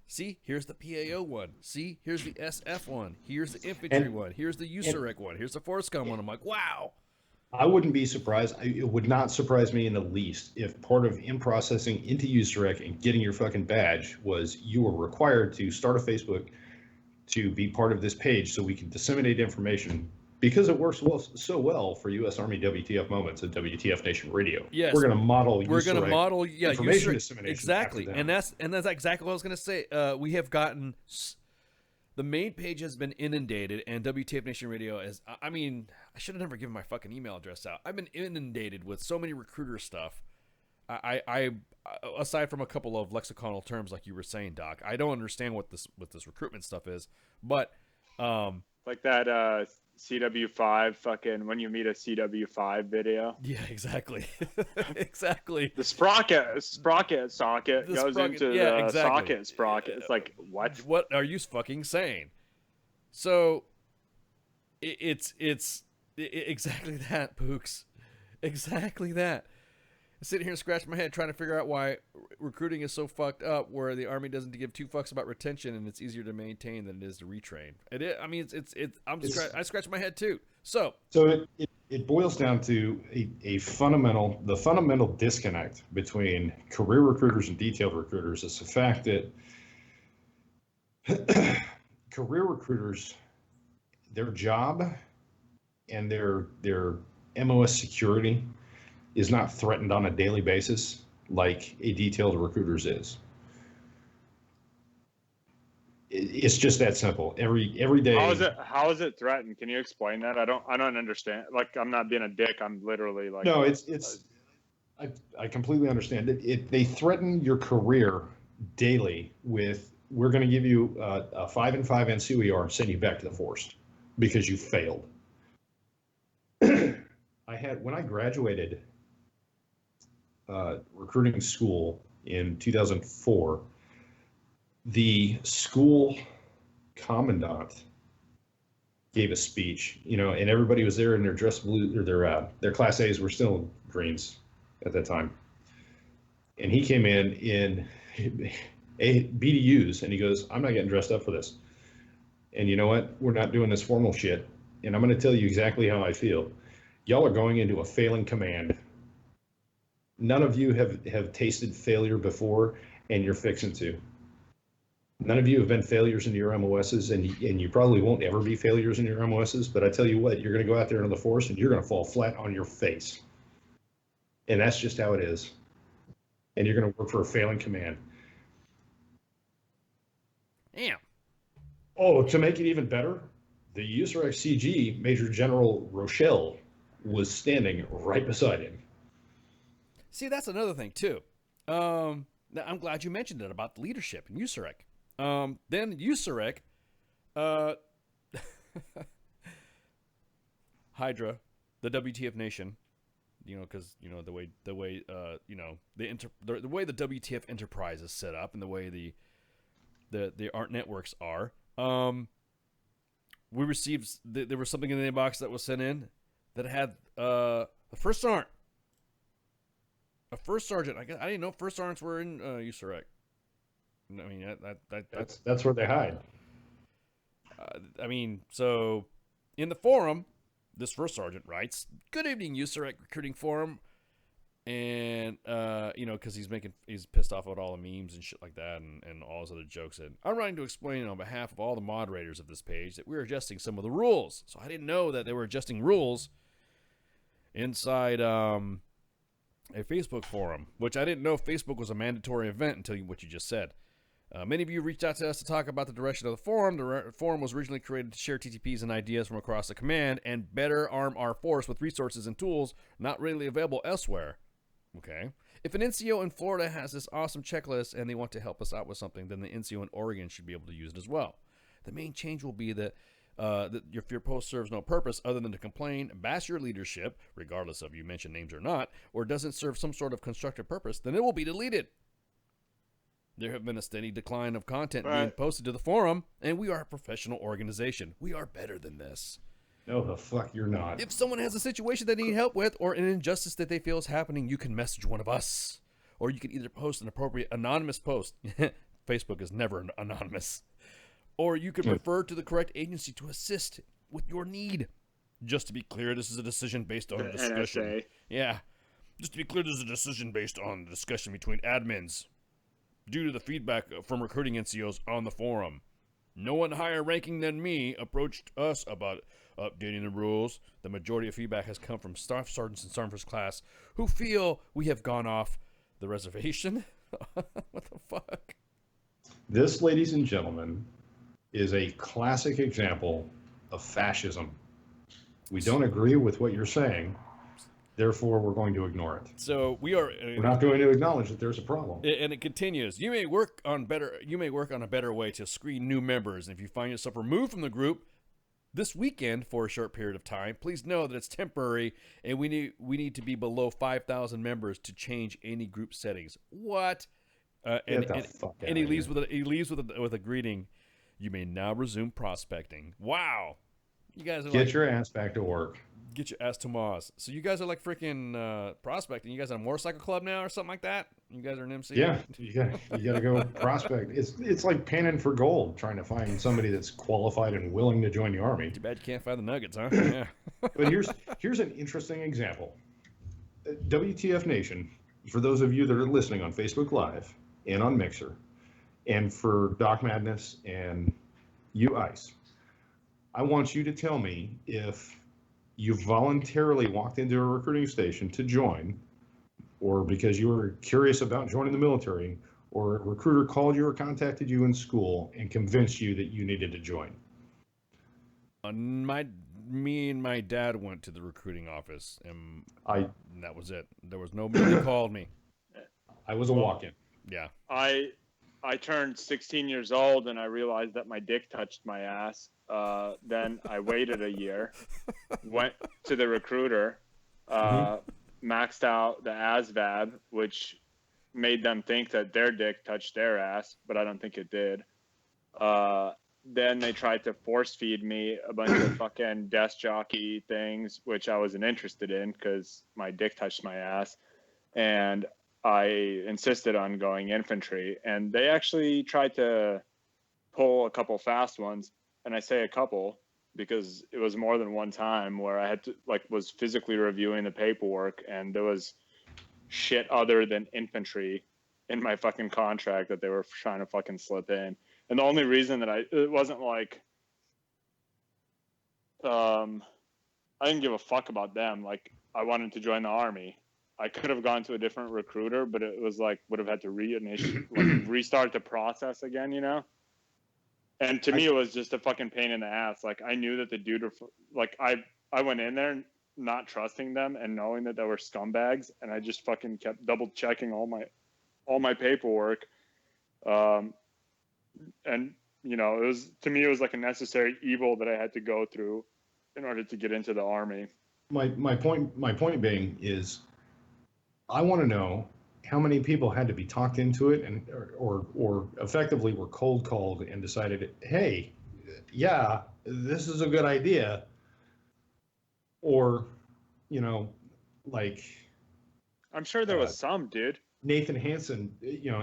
A: see, here's the PAO one. See, here's the SF one. Here's the infantry one. Here's the USEREC one. Here's the FORSCOM one. I'm like, wow.
B: I wouldn't be surprised. It would not surprise me in the least if part of in-processing into USEREC and getting your fucking badge was you were required to start a Facebook to be part of this page so we can disseminate information, because it works so well for U.S. Army WTF moments at WTF Nation Radio.
A: Yes,
B: we're going to model
A: information
B: dissemination
A: exactly, and that's exactly what I was going to say. We have gotten the main page has been inundated, and WTF Nation Radio is. I mean, I should have never given my fucking email address out. I've been inundated with so many recruiter stuff. I aside from a couple of lexiconal terms like you were saying, Doc, I don't understand what this recruitment stuff is. But
D: like that CW5 fucking when you meet a CW5 video.
A: Yeah, exactly. Exactly.
D: The sprocket socket goes into the socket sprocket. It's like, what?
A: What are you fucking saying? So it's exactly that, Pooks. Exactly that. I'm sitting here and scratching my head trying to figure out why recruiting is so fucked up, where the Army doesn't give two fucks about retention, and it's easier to maintain than it is to retrain. I scratch my head too. So
B: it boils down to the fundamental disconnect between career recruiters and detailed recruiters is the fact that career recruiters, their job and their MOS security is not threatened on a daily basis like a detailed recruiter's is. It's just that simple. Every day.
D: How is it threatened? Can you explain that? I don't understand. Like, I'm not being a dick. I'm literally like.
B: No, I completely understand it. They threaten your career daily with, we're going to give you a 5 and 5 NCOER and send you back to the force because you failed. When I graduated recruiting school in 2004, the school commandant gave a speech, and everybody was there in their dress blue, or their class A's were still greens at that time. And he came in BDUs, and he goes, I'm not getting dressed up for this. And you know what? We're not doing this formal shit. And I'm going to tell you exactly how I feel. Y'all are going into a failing command. None of you have tasted failure before, and you're fixing to. None of you have been failures in your MOSs, and you probably won't ever be failures in your MOSs, but I tell you what, you're going to go out there into the force, and you're going to fall flat on your face. And that's just how it is. And you're going to work for a failing command.
A: Damn.
B: Oh, to make it even better, the USEREC CG, Major General Rochelle, was standing right beside him.
A: See, that's another thing too. Now, I'm glad you mentioned it about the leadership in USEREC. Then USEREC, Hydra, the WTF Nation, because the way the way the WTF enterprise is set up and the way the ART networks are. We received there was something in the inbox that was sent in that had the first sergeant. A first sergeant. I didn't know first sergeants were in USEREC. I mean,
B: that's where they hide.
A: So in the forum, this first sergeant writes, "Good evening, USEREC recruiting forum. And because he's pissed off about all the memes and shit like that, and all his other jokes. And I'm writing to explain on behalf of all the moderators of this page that we're adjusting some of the rules. So I didn't know that they were adjusting rules inside a Facebook forum, which I didn't know Facebook was a mandatory event until what you just said. Many of you reached out to us to talk about the direction of the forum. The forum was originally created to share TTPs and ideas from across the command and better arm our force with resources and tools not readily available elsewhere. Okay. If an NCO in Florida has this awesome checklist and they want to help us out with something, then the NCO in Oregon should be able to use it as well. The main change will be that if your post serves no purpose other than to complain, bash your leadership, regardless of you mention names or not, or doesn't serve some sort of constructive purpose, then it will be deleted. There have been a steady decline of content being posted to the forum, and we are a professional organization. We are better than this.
B: No, the fuck you're not.
A: If someone has a situation they need help with or an injustice that they feel is happening, you can message one of us. Or you can either post an appropriate anonymous post. Facebook is never anonymous. Or you can refer to the correct agency to assist with your need. Just to be clear, this is a decision based on discussion.
D: NSA.
A: Yeah. Just to be clear, this is a decision based on the discussion between admins due to the feedback from recruiting NCOs on the forum. No one higher ranking than me approached us about updating the rules. The majority of feedback has come from staff sergeants and sergeant first class who feel we have gone off the reservation. What the fuck?
B: This, ladies and gentlemen, is a classic example of fascism. We don't agree with what you're saying, therefore we're going to ignore it.
A: So we're
B: not going to acknowledge that there's a problem.
A: And it continues. You may work on a better way to screen new members. And if you find yourself removed from the group this weekend for a short period of time, please know that it's temporary, and we need to be below 5,000 members to change any group settings. What? And he leaves with a greeting. You may now resume prospecting. Wow, you guys are
B: get your ass back to work.
A: Get your ass to Moz. So you guys are like freaking prospecting. You guys are a motorcycle club now or something like that? You guys are an MC?
B: Yeah, you gotta go prospect. It's like panning for gold, trying to find somebody that's qualified and willing to join the army.
A: Too bad you can't find the nuggets, huh? Yeah.
B: But here's an interesting example. WTF Nation, for those of you that are listening on Facebook Live and on Mixer, and for Doc Madness and you Ice, I want you to tell me if you voluntarily walked into a recruiting station to join, or because you were curious about joining the military, or a recruiter called you or contacted you in school and convinced you that you needed to join.
A: Me and my dad went to the recruiting office, and that was it. There was nobody that called me.
B: I was a walk-in.
A: Yeah.
D: I turned 16 years old and I realized that my dick touched my ass. Then I waited a year, went to the recruiter, maxed out the ASVAB, which made them think that their dick touched their ass, but I don't think it did. Then they tried to force feed me a bunch of fucking desk jockey things, which I wasn't interested in because my dick touched my ass. And I insisted on going infantry, and they actually tried to pull a couple fast ones. And I say a couple because it was more than one time where I had to was physically reviewing the paperwork, and there was shit other than infantry in my fucking contract that they were trying to fucking slip in. And the only reason that it wasn't like, I didn't give a fuck about them. Like, I wanted to join the army. I could have gone to a different recruiter, but it was would have had to restart the process again, you know? And to me, it was just a fucking pain in the ass. Like, I knew that the dude, I went in there not trusting them and knowing that they were scumbags, and I just fucking kept double checking all my paperwork. And you know, to me it was like a necessary evil that I had to go through in order to get into the army.
B: My point being is, I want to know how many people had to be talked into it, and or effectively were cold called and decided, hey, yeah, this is a good idea. Or, you know, like,
D: I'm sure there was some, dude.
B: Nathan Hansen, you know,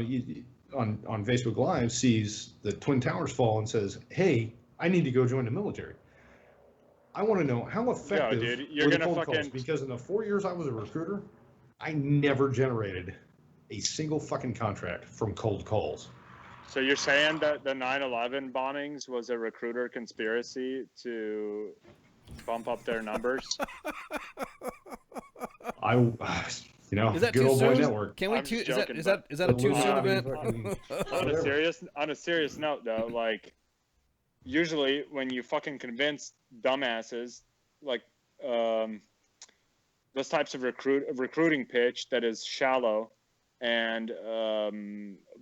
B: on Facebook Live sees the Twin Towers fall and says, hey, I need to go join the military. I want to know how effective
D: dude, you're
B: were the
D: gonna
B: cold
D: fucking
B: calls, because in the 4 years I was a recruiter, I never generated a single fucking contract from cold calls.
D: So you're saying that the 9/11 bombings was a recruiter conspiracy to bump up their numbers?
A: Is that
B: good
A: too
B: old boy
A: soon?
B: network.
A: Can we
D: I'm
A: too?
D: just
A: Is that
D: joking,
A: is that is that a too soon event?
D: On a serious note, though, like usually when you fucking convince dumbasses, like those types of recruiting pitch that is shallow and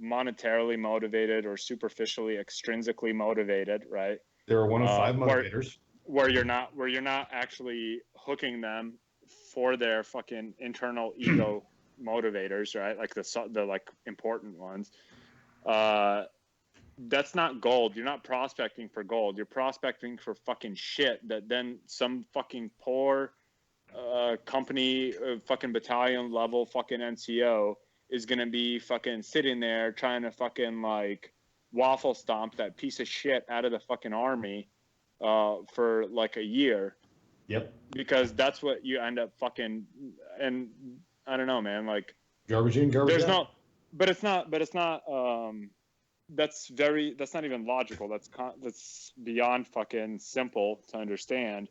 D: monetarily motivated or superficially extrinsically motivated, right?
B: There are one of 5 motivators.
D: Where you're not actually hooking them for their fucking internal ego motivators, right? Like the like important ones. That's not gold. You're not prospecting for gold. You're prospecting for fucking shit that then some fucking poor company, fucking battalion level fucking NCO is gonna be fucking sitting there trying to fucking like waffle stomp that piece of shit out of the fucking army for like a year.
B: Yep.
D: Because that's what you end up fucking, and I don't know, man. Like
B: garbage in, garbage
D: there's
B: out.
D: But it's not. That's not even logical. That's beyond fucking simple to understand.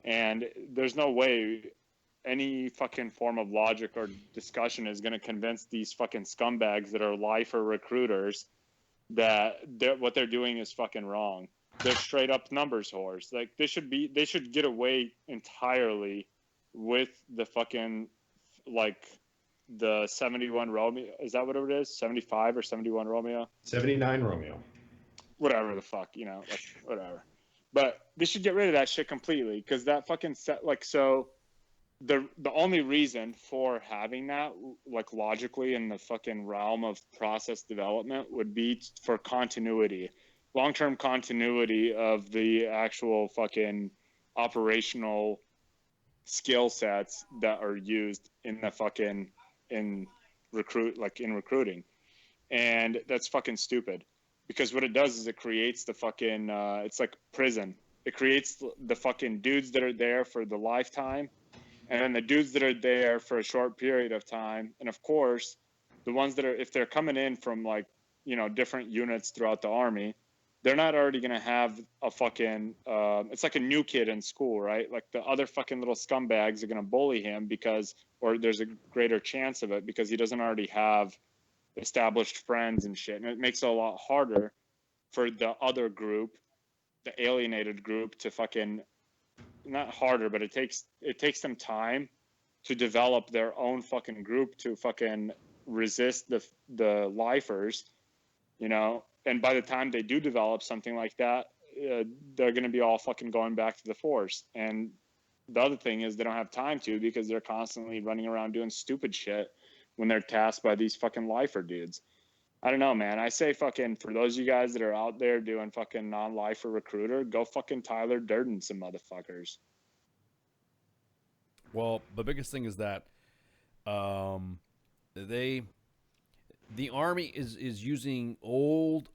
D: And there's no way any fucking form of logic or discussion is going to convince these fucking scumbags that are lifer recruiters that what they're doing is fucking wrong. They're straight up numbers whores. Like they should get away entirely with the fucking like the 71 Romeo. Is that what it is? 75 or 71 Romeo?
B: 79 Romeo.
D: Whatever the fuck, like whatever. But they should get rid of that shit completely because that fucking set like so. The only reason for having that, like logically in the fucking realm of process development, would be for continuity. Long-term continuity of the actual fucking operational skill sets that are used in the fucking in recruiting, and that's fucking stupid because what it does is it creates the fucking it's like prison. It creates the fucking dudes that are there for the lifetime, and then the dudes that are there for a short period of time, and of course the ones that are, if they're coming in from like different units throughout the army, they're not already going to have a fucking, it's like a new kid in school, right? Like the other fucking little scumbags are going to bully him or there's a greater chance of it because he doesn't already have established friends and shit. And it makes it a lot harder for the other group, the alienated group, to fucking, not harder, but it takes them time to develop their own fucking group to fucking resist the lifers, and by the time they do develop something like that, they're going to be all fucking going back to the force. And the other thing is they don't have time to because they're constantly running around doing stupid shit when they're tasked by these fucking lifer dudes. I don't know, man. I say fucking, for those of you guys that are out there doing fucking non-lifer recruiter, go fucking Tyler Durden some motherfuckers.
A: Well, the biggest thing is that the Army is using old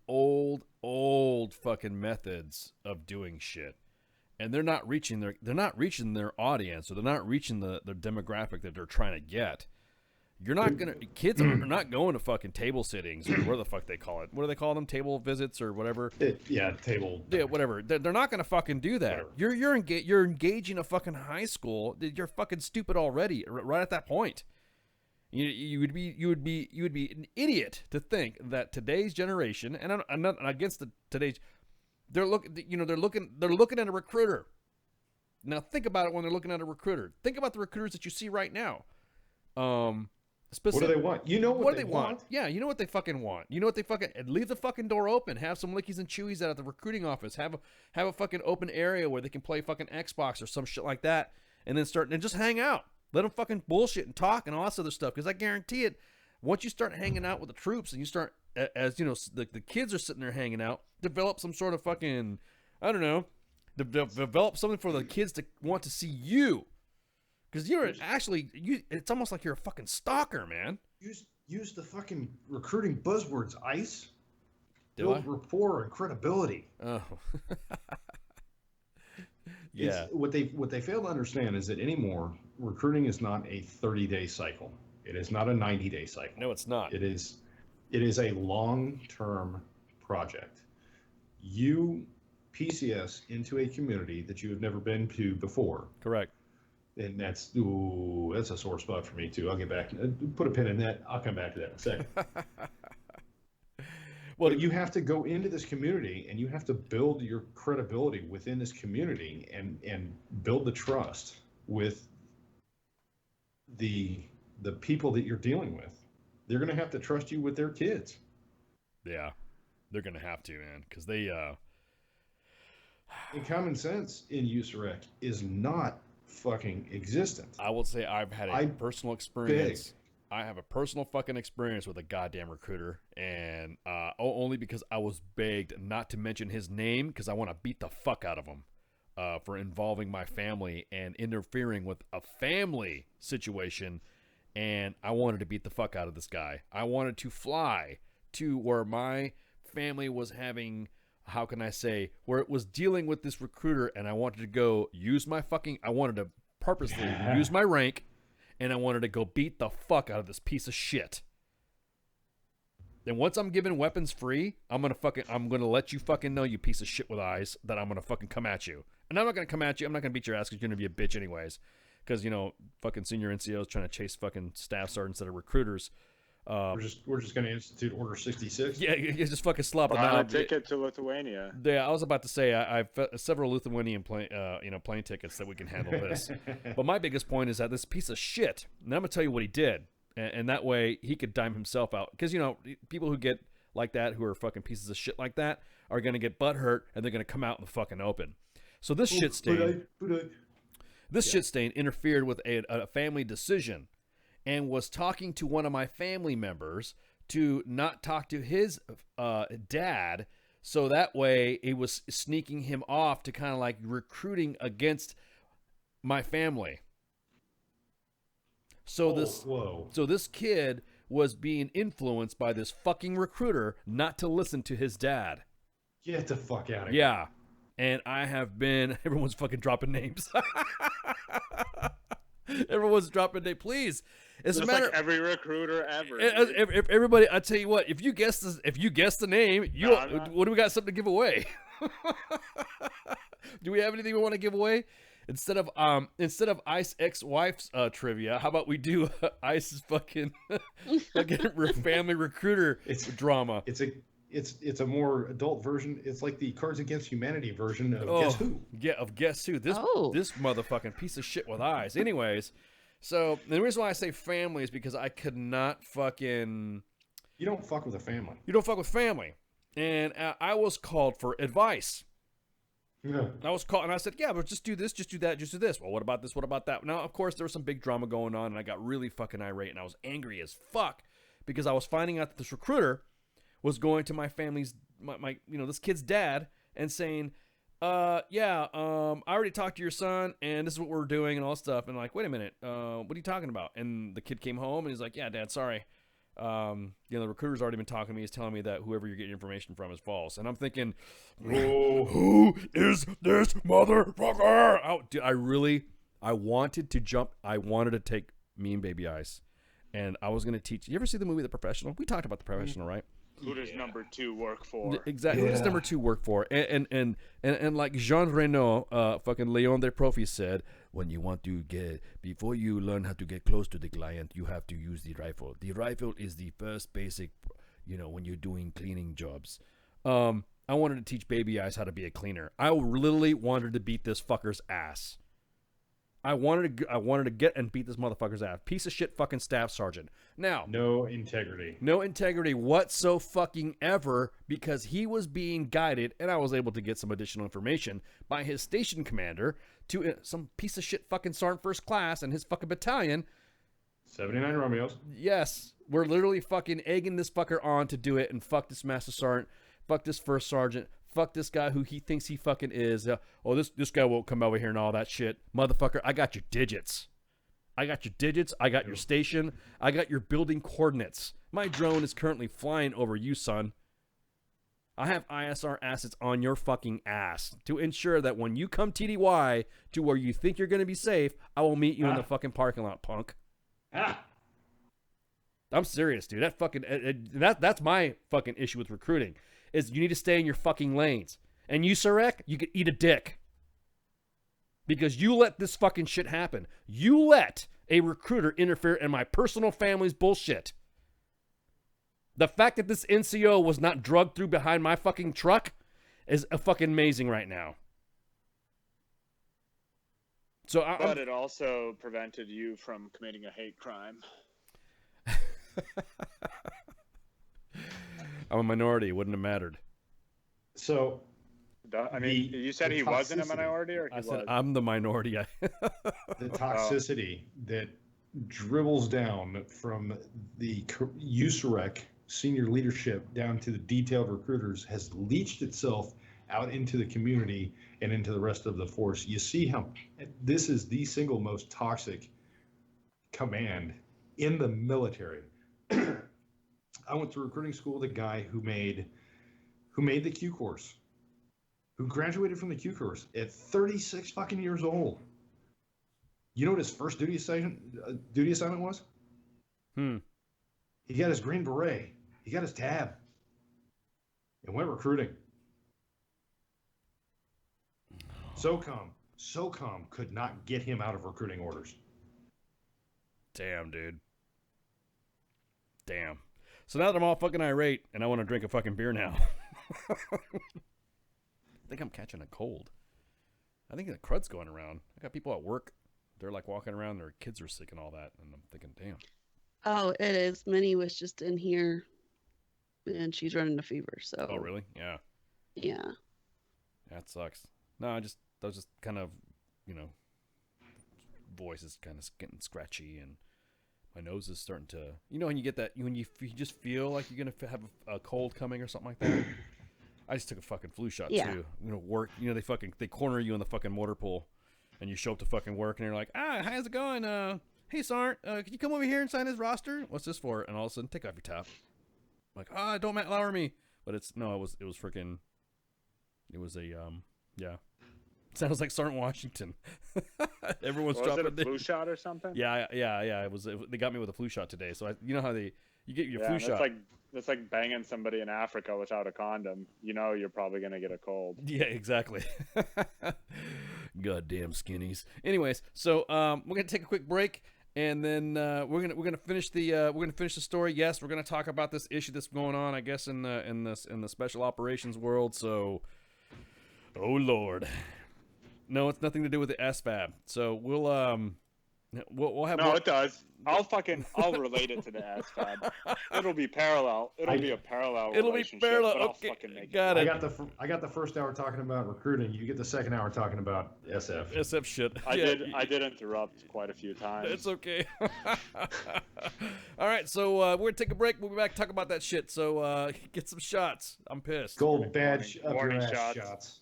A: fucking methods of doing shit, and they're not reaching their audience, or they're not reaching the demographic that they're trying to get. Kids are not going to fucking table sittings or whatever the fuck they call it. What do they call them? Table visits or whatever.
B: Table.
A: Yeah, whatever. They're not going to fucking do that.
B: Whatever.
A: You're engaging a fucking high school. You're fucking stupid already. Right at that point. You would be an idiot to think that today's generation, and I'm not against today's. They're looking at a recruiter. Now think about it when they're looking at a recruiter. Think about the recruiters that you see right now.
B: What do they want? You know what they want?
A: Yeah, you know what they fucking want. You know what they fucking, leave the fucking door open. Have some lickies and chewies out at the recruiting office. Have a fucking open area where they can play fucking Xbox or some shit like that, and then just hang out. Let them fucking bullshit and talk and all this other stuff. Because I guarantee it, once you start hanging out with the troops and you start, as you know, the kids are sitting there hanging out, develop some sort of fucking, I don't know, develop something for the kids to want to see you. Because you're actually, it's almost like you're a fucking stalker, man.
B: Use the fucking recruiting buzzwords, ICE.
A: Build
B: rapport and credibility.
A: Oh. Yeah.
B: What they fail to understand is that anymore, recruiting is not a 30-day cycle. It is not a 90-day cycle.
A: No, it's not.
B: It is a long-term project. You PCS into a community that you have never been to before.
A: Correct.
B: And that's a sore spot for me too. I'll get back. Put a pin in that. I'll come back to that in a second.
A: Well,
B: but you have to go into this community and you have to build your credibility within this community and build the trust with the people that you're dealing with. They're going to have to trust you with their kids.
A: Yeah, they're going to have to, man, because they.
B: And common sense in USAREC is not fucking existent.
A: I will say I've had a personal experience. I have a personal fucking experience with a goddamn recruiter, and only because I was begged not to mention his name because I want to beat the fuck out of him for involving my family and interfering with a family situation, and I wanted to beat the fuck out of this guy. I wanted to fly to where my family was having, how can I say, where it was dealing with this recruiter, and I wanted to go use my fucking, I wanted to purposely use my rank, and I wanted to go beat the fuck out of this piece of shit. Then once I'm given weapons free, I'm gonna let you fucking know, you piece of shit with eyes, that I'm gonna fucking come at you. And I'm not gonna come at you. I'm not gonna beat your ass because you're gonna be a bitch anyways. Because, you know, fucking senior NCOs trying to chase fucking staff sergeants instead of recruiters.
B: We're just gonna institute Order 66.
A: Yeah, you just fucking slop it
D: On
A: down.
D: a ticket to Lithuania.
A: Yeah, I was about to say I've several Lithuanian plane tickets that we can handle this. But my biggest point is that this piece of shit. And I'm gonna tell you what he did, and that way he could dime himself out. Because, you know, people who get like that, who are fucking pieces of shit like that, are gonna get butthurt and they're gonna come out in the fucking open. So this shit stain, shit stain interfered with a family decision, and was talking to one of my family members to not talk to his dad, so that way it was sneaking him off to kind of like recruiting against my family. So this kid was being influenced by this fucking recruiter not to listen to his dad.
B: Get the fuck out of here.
A: Yeah. And I have been, everyone's fucking dropping names. Everyone's dropping names. Please. It's a matter,
D: like every recruiter ever.
A: If everybody, I tell you what, if you guess the name, what do we got something to give away? Do we have anything we want to give away? Instead of Ice ex-wife's trivia, how about we do Ice's fucking family recruiter drama?
B: It's a more adult version. It's like the Cards Against Humanity version of Guess Who.
A: Yeah, of Guess Who. This motherfucking piece of shit with eyes. Anyways, so the reason why I say family is because I could not fucking.
B: You don't fuck with a family.
A: You don't fuck with family, and I was called for advice.
B: Yeah.
A: I was called, and I said, yeah, but just do this, just do that, just do this. Well, what about this? What about that? Now, of course, there was some big drama going on, and I got really fucking irate, and I was angry as fuck because I was finding out that this recruiter was going to my family's, my this kid's dad and saying, I already talked to your son, and this is what we're doing and all stuff. And like, wait a minute, what are you talking about? And the kid came home, and he's like, yeah, Dad, sorry. The recruiter's already been talking to me. He's telling me that whoever you're getting information from is false. And I'm thinking, who is this motherfucker? Dude, I wanted to jump. I wanted to take me and Baby Ice, and I was going to teach. You ever see the movie The Professional? We talked about The Professional, right?
D: Who does number 2 work for?
A: Exactly. Yeah. Who does number 2 work for? And like Jean Reno, fucking Leon de Profi said, when you want to before you learn how to get close to the client, you have to use the rifle. The rifle is the first basic, when you're doing cleaning jobs. I wanted to teach Baby Ice how to be a cleaner. I literally wanted to beat this fucker's ass. I wanted to get and beat this motherfucker's ass. Piece of shit fucking staff sergeant. Now,
B: no integrity
A: whatsoever, because he was being guided, and I was able to get some additional information by his station commander to some piece of shit fucking sergeant first class and his fucking battalion.
B: 79 Romeos.
A: Yes, we're literally fucking egging this fucker on to do it, and fuck this master sergeant, fuck this first sergeant. Fuck this guy who he thinks he fucking is. This guy won't come over here and all that shit. Motherfucker, I got your digits. I got your station. I got your building coordinates. My drone is currently flying over you, son. I have ISR assets on your fucking ass to ensure that when you come TDY to where you think you're going to be safe, I will meet you in the fucking parking lot, punk. I'm serious, dude. That fucking that's my fucking issue with recruiting is you need to stay in your fucking lanes. And you, Sarek, you could eat a dick. Because you let this fucking shit happen. You let a recruiter interfere in my personal family's bullshit. The fact that this NCO was not drugged through behind my fucking truck is fucking amazing right now. So
D: but it also prevented you from committing a hate crime.
A: I'm a minority. It wouldn't have mattered.
B: So,
D: I mean, you said he wasn't a minority, or he was?
A: I said I'm the minority.
B: The toxicity that dribbles down from the USREC senior leadership down to the detailed recruiters has leached itself out into the community and into the rest of the force. You see how this is the single most toxic command in the military. I went to recruiting school with a guy who made the Q course, who graduated from the Q course at 36 fucking years old. You know what his first duty assignment was? He got his Green Beret. He got his tab. And went recruiting. SOCOM could not get him out of recruiting orders.
A: Damn, dude. Damn. So now that I'm all fucking irate and I want to drink a fucking beer now. I think I'm catching a cold. I think the crud's going around. I got people at work. They're like walking around. Their kids are sick and all that. And I'm thinking, damn.
C: Oh, it is. Minnie was just in here and she's running a fever. So.
A: Oh, really? Yeah.
C: Yeah.
A: That sucks. No, I was just kind of, voice is kind of getting scratchy and my nose is starting to, when you get that, when you just feel like you're going to have a cold coming or something like that. I just took a fucking flu shot too. Work, they corner you in the fucking water pool and you show up to fucking work and they're like, how's it going? Hey, Sarnt, can you come over here and sign his roster? What's this for? And all of a sudden, take off your top. I'm like, don't Matt Lauer me. But it was freaking, it was a, yeah. Sounds like Sergeant Washington. Everyone's dropping.
D: Was it a flu shot or something?
A: Yeah. They got me with a flu shot today. So you know how you get your flu shot.
D: That's like banging somebody in Africa without a condom. You're probably gonna get a cold.
A: Yeah, exactly. Goddamn skinnies. Anyways, so we're gonna take a quick break, and then we're gonna finish the story. Yes, we're gonna talk about this issue that's going on, I guess, in the special operations world. So, oh Lord. No, it's nothing to do with the SFAB. So we'll have.
D: No, it does. I'll relate it to the SFAB. It'll be parallel. It'll be a parallel.
A: It'll be parallel. Okay,
D: I'll fucking make
A: got it.
B: I got the first hour talking about recruiting. You get the second hour talking about SF.
A: SF shit.
D: I did interrupt quite a few times.
A: It's okay. All right, so we're gonna take a break. We'll be back to talk about that shit. So get some shots. I'm pissed.
B: Gold badge up
D: warning
B: your ass
D: shots.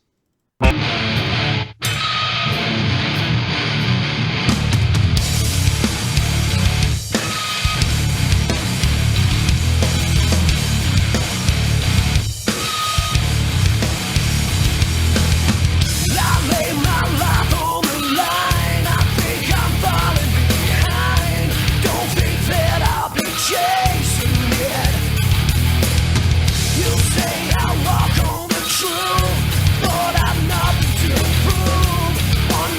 F: But I've nothing to prove on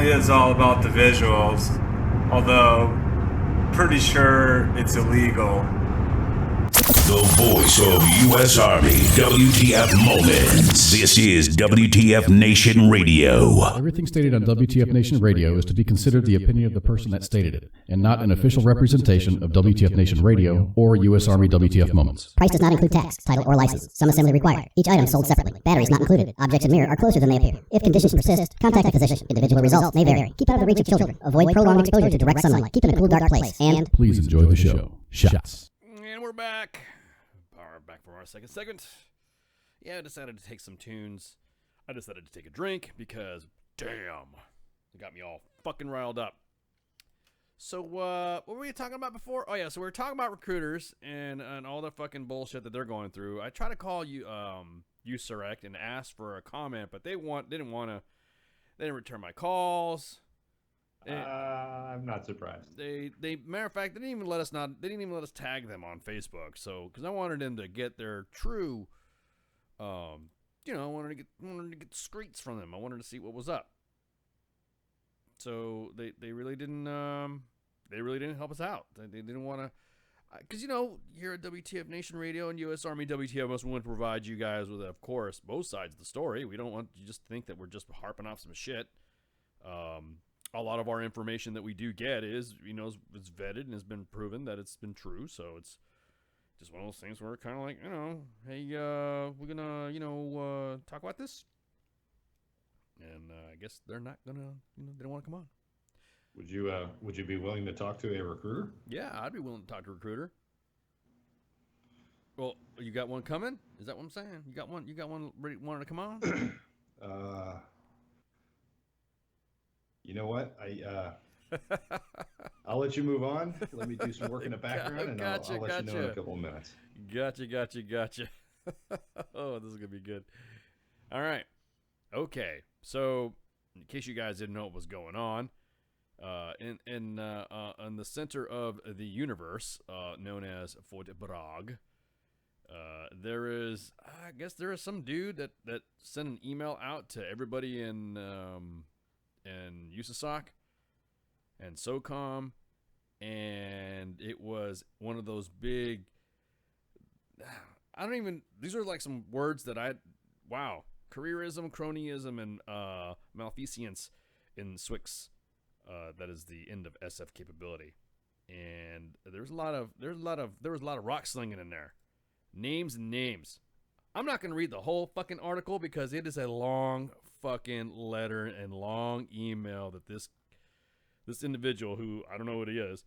F: apparently is all about the visuals, although pretty sure it's illegal.
G: The voice of U.S. Army, WTF Moments. This is WTF Nation Radio.
H: Everything stated on WTF Nation Radio is to be considered the opinion of the person that stated it, and not an official representation of WTF Nation Radio or U.S. Army WTF Moments.
I: Price does not include tax, title, or license. Some assembly required. Each item sold separately. Batteries not included. Objects in mirror are closer than they appear. If conditions persist, contact a physician. Individual results may vary. Keep out of the reach of children. Avoid prolonged exposure to direct sunlight. Keep in a cool, dark place. And
H: please enjoy the show. Shots.
A: And we're back. Back from our second segment. Yeah, I decided to take some tunes. I decided to take a drink because, damn, it got me all fucking riled up. So, what were we talking about before? Oh, yeah, so we were talking about recruiters and all the fucking bullshit that they're going through. I tried to call you, USERECT and ask for a comment, but they didn't return my calls.
B: I'm not surprised.
A: They matter of fact, they didn't even let us tag them on Facebook. So, because I wanted them to get their true, I wanted to get the streets from them. I wanted to see what was up. So they really didn't help us out. They didn't want to, because here at WTF Nation Radio and U.S. Army WTF must want to provide you guys with, of course, both sides of the story. We don't want you just to think that we're just harping off some shit. A lot of our information that we do get is vetted and has been proven that it's been true. So it's just one of those things where we're kind of like, hey, we're gonna, talk about this. And I guess they're not gonna, they don't want to come on.
B: Would you be willing to talk to a recruiter?
A: Yeah, I'd be willing to talk to a recruiter. Well, you got one coming? Is that what I'm saying? You got one ready, wanting to come on?
B: You know what? I'll let you move on. Let me do some work in the background, and I'll let you know in a couple of minutes.
A: Gotcha. Oh, this is gonna be good. All right. Okay. So, in case you guys didn't know what was going on, in the center of the universe, known as Fort Bragg, there is some dude that sent an email out to everybody in USASOC and SOCOM, and it was one of those big, these are like some words that careerism, cronyism, and malfeasance in SWIX, that is the end of SF capability. And there was a lot of rock slinging in there. Names. I'm not going to read the whole fucking article because it is a long fucking letter and long email that this individual, who I don't know what he is,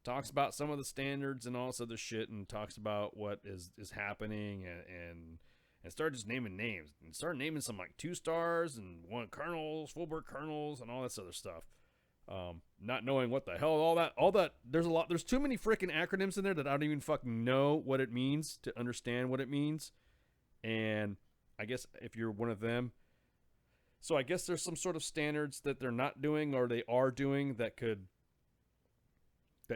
A: talks about some of the standards and all this other shit, and talks about what is happening, and started just naming names, and started naming some like 2 stars and 1 colonels, full-bird colonels, and all this other stuff. Not knowing what the hell all that there's too many freaking acronyms in there that I don't even fucking know what it means to understand what it means. And I guess if you're one of them, so I guess there's some sort of standards that they're not doing or they are doing that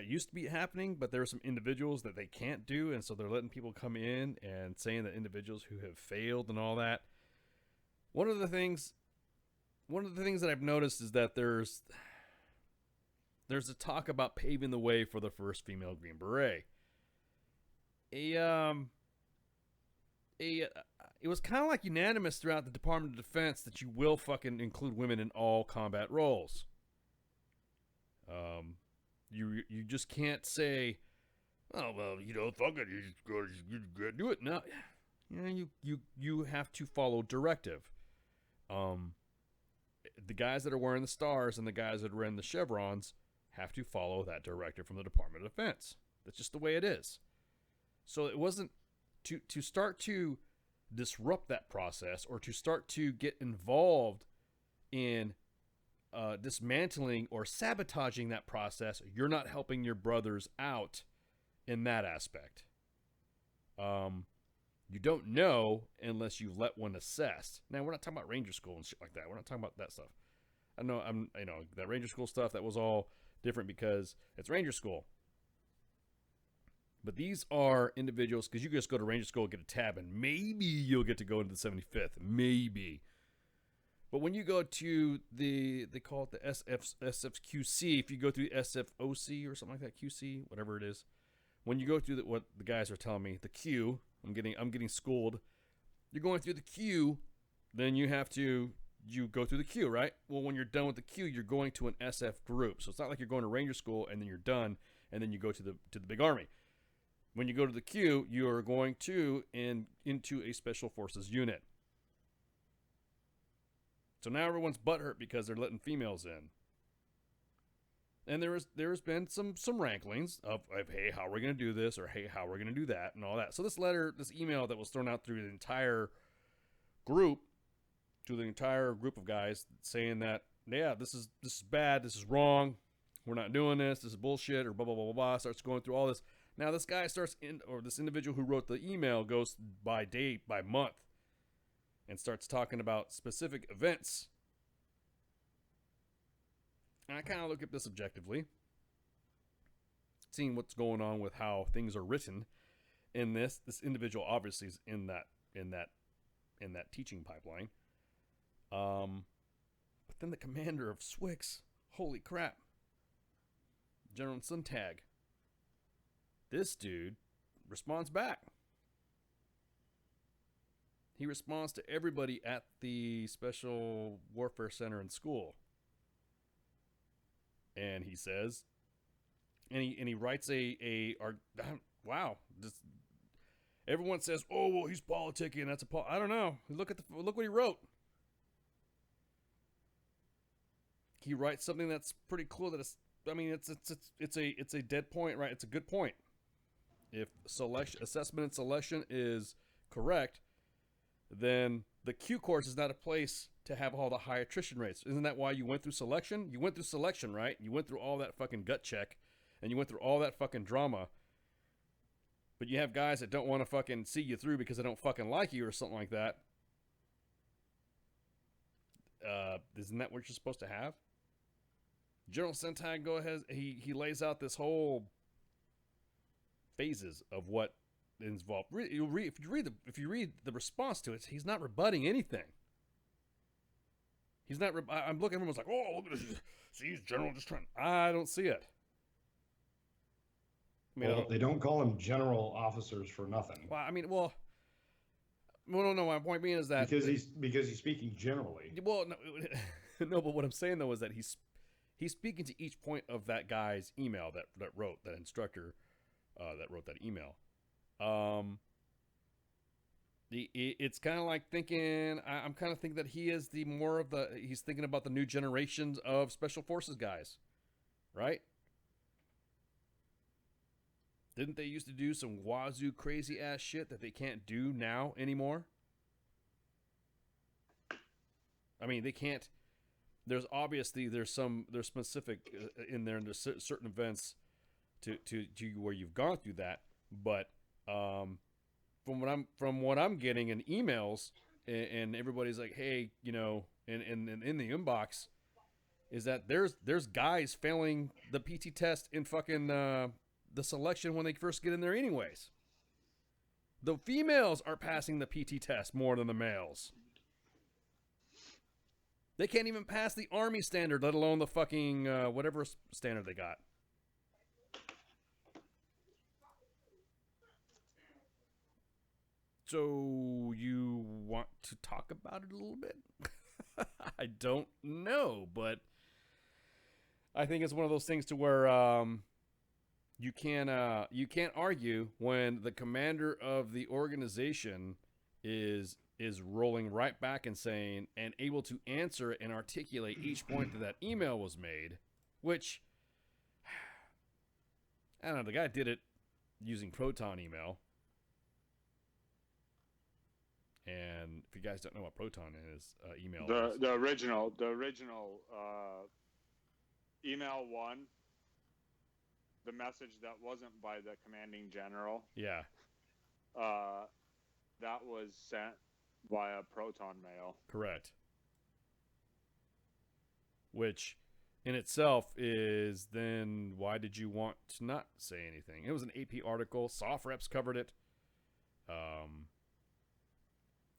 A: used to be happening, but there are some individuals that they can't do, and so they're letting people come in and saying that individuals who have failed and all that. One of the things that I've noticed is that there's a talk about paving the way for the first female Green Beret. It was kind of like unanimous throughout the Department of Defense that you will fucking include women in all combat roles. You just can't say, oh well, fuck it, you just go do it. No, you have to follow directive. The guys that are wearing the stars and the guys that are wearing the chevrons have to follow that directive from the Department of Defense. That's just the way it is. So it wasn't to start to disrupt that process or to start to get involved in dismantling or sabotaging that process. You're not helping your brothers out in that aspect. You don't know unless you let one assess. Now, we're not talking about Ranger School and shit like that. We're not talking about that stuff. I know that Ranger School stuff, that was all different because it's Ranger School. But these are individuals, because you just go to Ranger School and get a tab, and maybe you'll get to go into the 75th. Maybe. But when you go to they call it the SFQC, if you go through SFOC or something like that, QC, whatever it is, when you go through what the guys are telling me, the Q, I'm getting schooled. You're going through the Q, then you go through the Q, right? Well, when you're done with the Q, you're going to an SF group. So it's not like you're going to Ranger School and then you're done, and then you go to the big Army. When you go to the Q, you are going into a Special Forces unit. So now everyone's butthurt because they're letting females in. And there's been some ranklings of hey, how are we going to do this, or hey, how are we going to do that, and all that. So this email that was thrown out through the entire group, to the entire group of guys, saying that, yeah, this is bad, this is wrong, we're not doing this is bullshit, or blah blah blah blah blah. Starts going through all this. Now this guy this individual who wrote the email goes by date, by month, and starts talking about specific events. And I kind of look at this objectively, seeing what's going on with how things are written in this. This individual obviously is in that teaching pipeline. But then the commander of SWIX, holy crap, General Suntag, this dude responds back. He responds to everybody at the Special Warfare Center in school. And he says, and he writes wow, everyone says, oh, well, he's politicking, that's I don't know. Look what he wrote. He writes something that's pretty cool. It's a dead point, right? It's a good point. If assessment and selection is correct, then the Q course is not a place to have all the high attrition rates. Isn't that why you went through selection? You went through selection, right? You went through all that fucking gut check, and you went through all that fucking drama. But you have guys that don't want to fucking see you through because they don't fucking like you or something like that. Isn't that what you're supposed to have? General Sentag go ahead. He lays out this whole phases of what is involved. If you read the response to it, he's not rebutting anything. He's not. I'm looking. Everyone's like, "Oh, look at this. See, he's general just trying." I don't see it. I mean,
B: they don't call them general officers for nothing.
A: Well, I mean, no. My point being is that
B: because he's speaking generally.
A: Well, no, but what I'm saying though is that he's speaking to each point of that guy's email that instructor that wrote that email. It's kind of like thinking. I'm kind of thinking that he is he's thinking about the new generations of Special Forces guys, right? Didn't they used to do some wazoo crazy ass shit that they can't do now anymore? I mean, they can't. There's specific in there, and there's certain events to where you've gone through that, but from what I'm getting in emails, and everybody's like, hey, in the inbox, is that there's guys failing the PT test in fucking the selection when they first get in there anyways. The females are passing the PT test more than the males. They can't even pass the Army standard, let alone the fucking whatever standard they got. So you want to talk about it a little bit? I don't know, but I think it's one of those things to where you can't argue when the commander of the organization is rolling right back and saying and able to answer and articulate each point that email was made, which I don't know. The guy did it using Proton email. And if you guys don't know what Proton is, email.
D: The original email one, the message that wasn't by the commanding general.
A: Yeah.
D: That was sent via Proton mail.
A: Correct. Which in itself is then why did you want to not say anything? It was an AP article. Soft Reps covered it.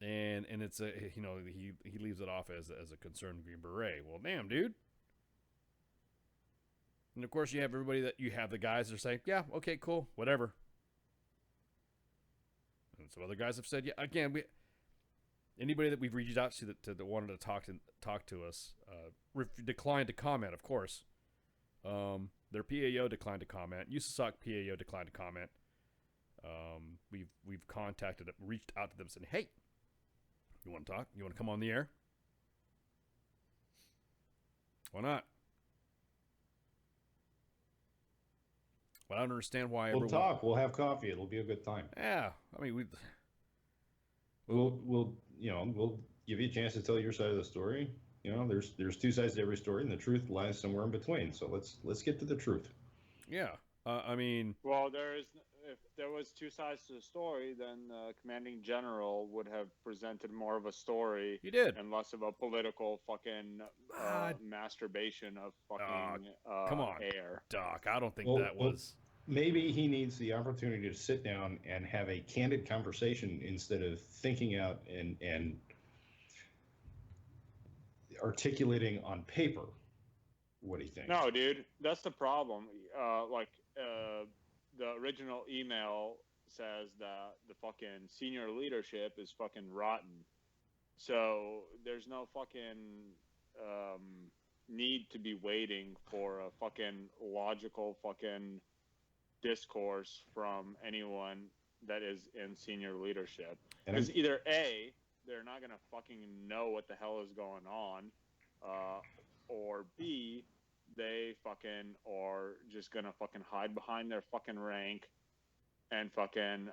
A: and it's a he leaves it off as a concerned Green Beret. Well, damn, dude. And of course, you have the guys that are saying, yeah, okay, cool, whatever. And some other guys have said, yeah. Again, anybody that we've reached out to that wanted to talk to us declined to comment. Of course, their PAO declined to comment. USASOC PAO declined to comment. We've contacted them, reached out to them, saying, hey, you want to talk? You want to come on the air? Why not? But I don't understand why
B: we'll talk. We'll have coffee. It'll be a good time.
A: Yeah, I mean
B: we'll give you a chance to tell your side of the story. There's two sides to every story, and the truth lies somewhere in between. So let's get to the truth.
A: Yeah, I mean.
D: Well, if there was two sides to the story, then the commanding general would have presented more of a story.
A: He did,
D: and less of a political fucking masturbation of fucking
A: come on,
D: air.
A: Doc, I don't think that was.
B: Maybe he needs the opportunity to sit down and have a candid conversation instead of thinking out and articulating on paper what he thinks.
D: No, dude, that's the problem. The original email says that the fucking senior leadership is fucking rotten. So there's no fucking need to be waiting for a fucking logical fucking discourse from anyone that is in senior leadership. Because either A, they're not going to fucking know what the hell is going on, or B, they fucking are just gonna fucking hide behind their fucking rank and fucking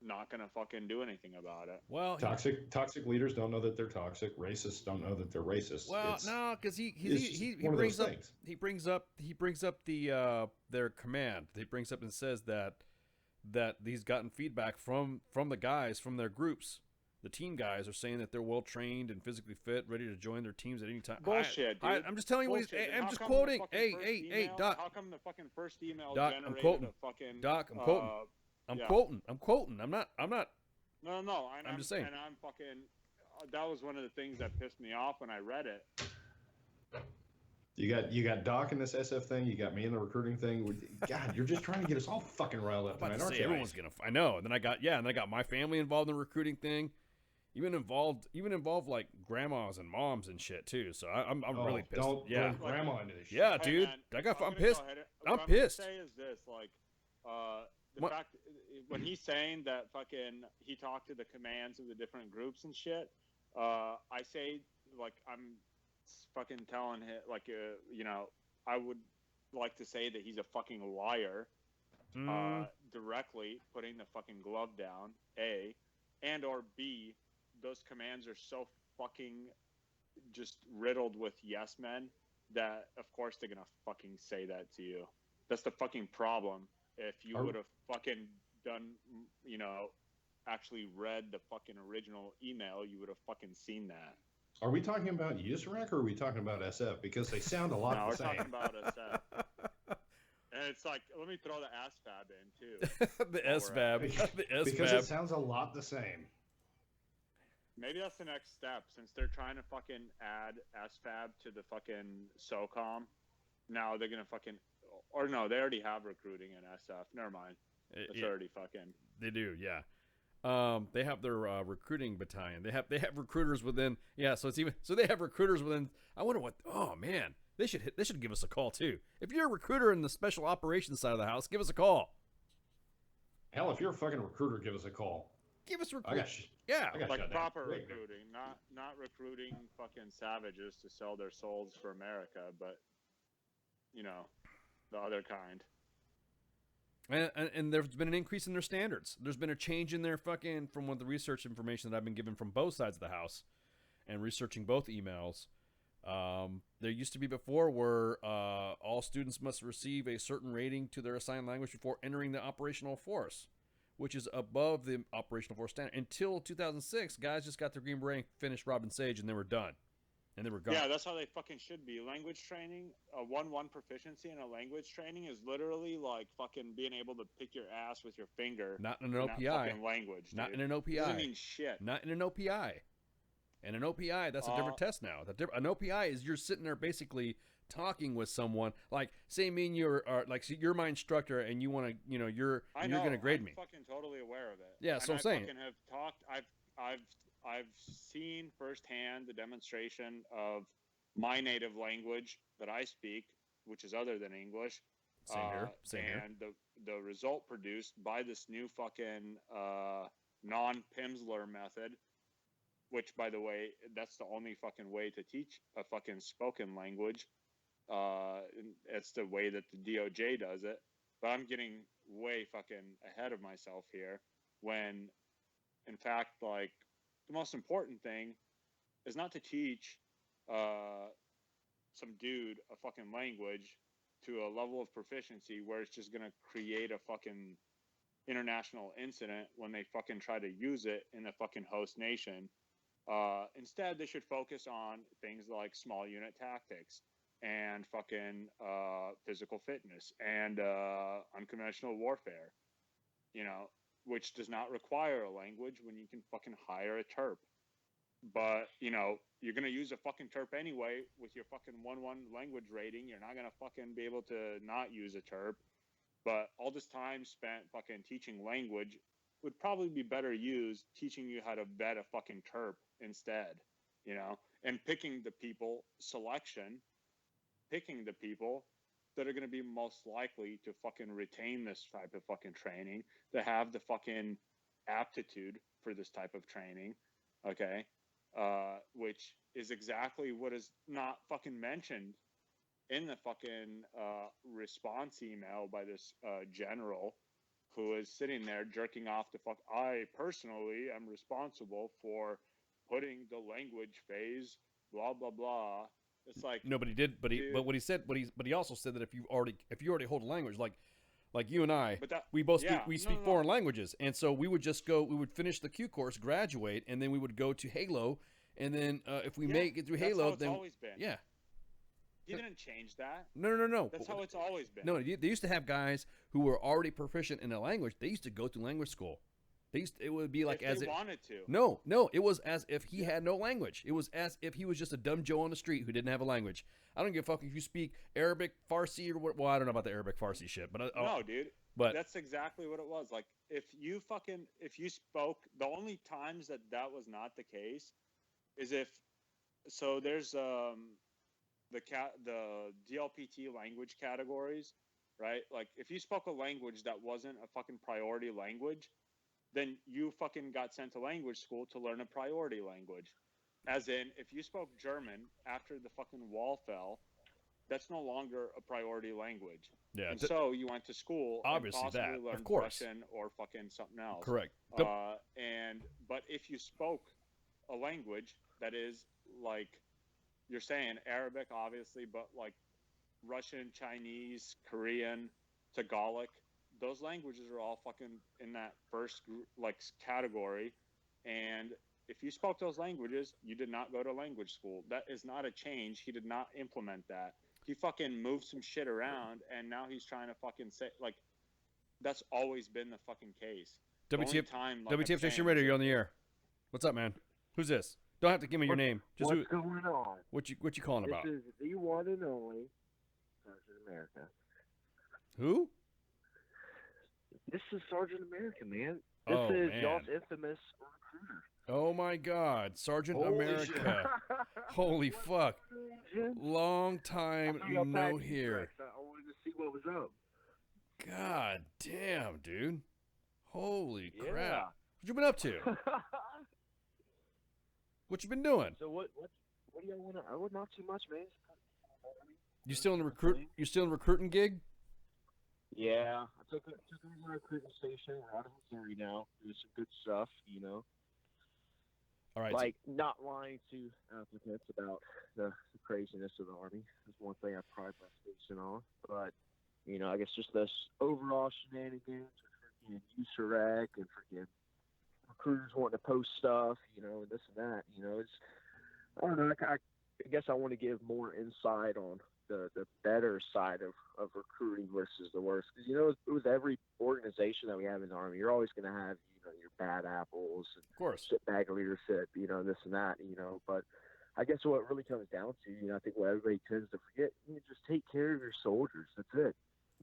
D: not gonna fucking do anything about it.
A: Well,
B: toxic leaders don't know that they're toxic. Racists don't know that they're racist.
A: Well, no, because he brings up the their command. He brings up and says that he's gotten feedback from the guys from their groups. The team guys are saying that they're well trained and physically fit, ready to join their teams at any time.
D: Bullshit, dude.
A: I'm just telling you what I'm just quoting. Hey, Doc.
D: How come the fucking first email
A: Doc,
D: generated
A: I'm quoting.
D: a fucking...
A: Doc, I'm quoting. I'm quoting. I'm not.
D: No.
A: I'm just saying.
D: And I'm fucking... that was one of the things that pissed me off when I read it.
B: You got Doc in this SF thing. You got me in the recruiting thing. God, you're just trying to get us all fucking riled up tonight, aren't you?
A: Everyone's gonna. I know. And then I got my family involved in the recruiting thing. Even involved like grandmas and moms and shit too. So I'm really pissed.
B: Don't bring grandma into this shit.
A: Yeah, dude.
D: Man,
A: I'm pissed.
D: I'm pissed. What I'm gonna say is this, the fact when he's saying that fucking he talked to the commands of the different groups and shit, I say I'm fucking telling him I would like to say that he's a fucking liar, directly putting the fucking glove down, A, and or B, those commands are so fucking just riddled with yes men that of course they're gonna fucking say that to you. That's the fucking problem. If you would have fucking done, actually read the fucking original email, you would have fucking seen that.
B: Are we talking about USRAC or are we talking about SF? Because they sound a lot the same.
D: No, we're talking about SF. And it's like, let me throw the ASFAB in too.
A: The SFAB. The SFAB.
B: Because it sounds a lot the same.
D: Maybe that's the next step, since they're trying to fucking add SFAB to the fucking SOCOM. Now they're gonna fucking, or no, they already have recruiting in SF. Never mind. It's already fucking.
A: They do, yeah. They have their recruiting battalion. They have recruiters within. Yeah, so they have recruiters within. I wonder what. Oh man, they should give us a call too. If you're a recruiter in the special operations side of the house, give us a call.
B: Hell, if you're a fucking recruiter, give us a call.
A: Give us
B: recruiting.
A: Yeah,
D: like proper recruiting, not recruiting fucking savages to sell their souls for America, but the other kind.
A: And there's been an increase in their standards. There's been a change in their fucking, from what the research information that I've been given from both sides of the house and researching both emails. There used to be before where all students must receive a certain rating to their assigned language before entering the operational force, which is above the operational force standard. Until 2006, guys just got their Green Beret, finished Robin Sage, and they were done. And they were gone.
D: Yeah, that's how they fucking should be. Language training, a 1-1 proficiency in a language training is literally like fucking being able to pick your ass with your finger.
A: Not in an OPI.
D: That fucking language,
A: Not
D: dude.
A: in an OPI.
D: It doesn't mean shit.
A: Not in an OPI. And an OPI, that's a different test now. An OPI is you're sitting there basically talking with someone. Like, say me and you are like, so you're my instructor, and you want to, you know, you're going to grade me.
D: I'm fucking totally aware of it.
A: Yeah, so I'm saying.
D: I fucking have talked. I've seen firsthand the demonstration of my native language that I speak, which is other than English.
A: Same here.
D: And the result produced by this new fucking non-Pimsleur method, which, by the way, that's the only fucking way to teach a fucking spoken language. It's the way that the DOJ does it. But I'm getting way fucking ahead of myself here when, in fact, like, the most important thing is not to teach some dude a fucking language to a level of proficiency where it's just going to create a fucking international incident when they fucking try to use it in the fucking host nation. Instead, they should focus on things like small unit tactics and fucking physical fitness and unconventional warfare, you know, which does not require a language when you can fucking hire a terp. But, you know, you're going to use a fucking terp anyway with your fucking 1-1 language rating. You're not going to fucking be able to not use a terp. But all this time spent fucking teaching language would probably be better used teaching you how to vet a fucking terp instead, you know, and picking the people that are going to be most likely to fucking retain this type of fucking training, to have the fucking aptitude for this type of training, okay, which is exactly what is not fucking mentioned in the fucking response email by this general who is sitting there jerking off the fuck. I personally am responsible for putting the language phase, blah blah blah. It's like
A: no, but he did. But he also said that if you already hold a language, like you and I, we speak foreign languages, and so we would finish the Q course, graduate, and then we would go to Halo, and then if we make it through Halo, then
D: always been.
A: Yeah.
D: He didn't change that.
A: No.
D: That's how it's always been.
A: No, they used to have guys who were already proficient in a language. They used to go through language school. It would be like
D: if they wanted to.
A: No, it was as if he had no language. It was as if he was just a dumb Joe on the street who didn't have a language. I don't give a fuck if you speak Arabic, Farsi, or what. Well, I don't know about the Arabic, Farsi shit, but
D: no, dude.
A: But
D: that's exactly what it was. Like if you spoke, the only times that was not the case is if. So there's the DLPT language categories, right? Like if you spoke a language that wasn't a fucking priority language, then you fucking got sent to language school to learn a priority language. As in, if you spoke German after the fucking wall fell, that's no longer a priority language.
A: Yeah.
D: And so you went to school
A: obviously
D: and possibly
A: that,
D: learned
A: of course,
D: Russian or fucking something else.
A: Correct.
D: But if you spoke a language that is like, you're saying Arabic, obviously, but like Russian, Chinese, Korean, Tagalog, those languages are all fucking in that first like category. And if you spoke those languages, you did not go to language school. That is not a change. He did not implement that. He fucking moved some shit around, and now he's trying to fucking say, like, that's always been the fucking case.
A: WTF Nation Radio, you're on the air. What's up, man? Who's this? Don't have to give me your name. Just
J: what's going on?
A: What you calling about?
J: This is the one and only Sergeant America.
A: Who?
J: This is Sergeant America, man. This is y'all's infamous recruiter.
A: Oh my God, Sergeant America! Holy fuck! Long time no hear.
J: I wanted to see what was up.
A: God damn, dude! Holy crap! What you been up to? What you been doing?
J: So what do y'all want to? I would not too much, man.
A: You still in the recruiting gig?
J: Yeah, I took over my recruiting station. We're out of Missouri now. Doing some good stuff, you know.
A: All right.
J: Like not lying to applicants about the craziness of the Army. That's one thing I pride my station on. But you know, I guess just this overall shenanigans with freaking USAREC and freaking recruiters wanting to post stuff, you know, and this and that. You know, it's I don't know. I guess I want to give more insight on the better side of recruiting versus the worst. Because, you know, with every organization that we have in the Army, you're always going to have, you know, your bad apples and
A: Of course.
J: shitbag leadership, you know, this and that, you know. But I guess what it really comes down to, you know, I think what everybody tends to forget, you know, just take care of your soldiers. That's it.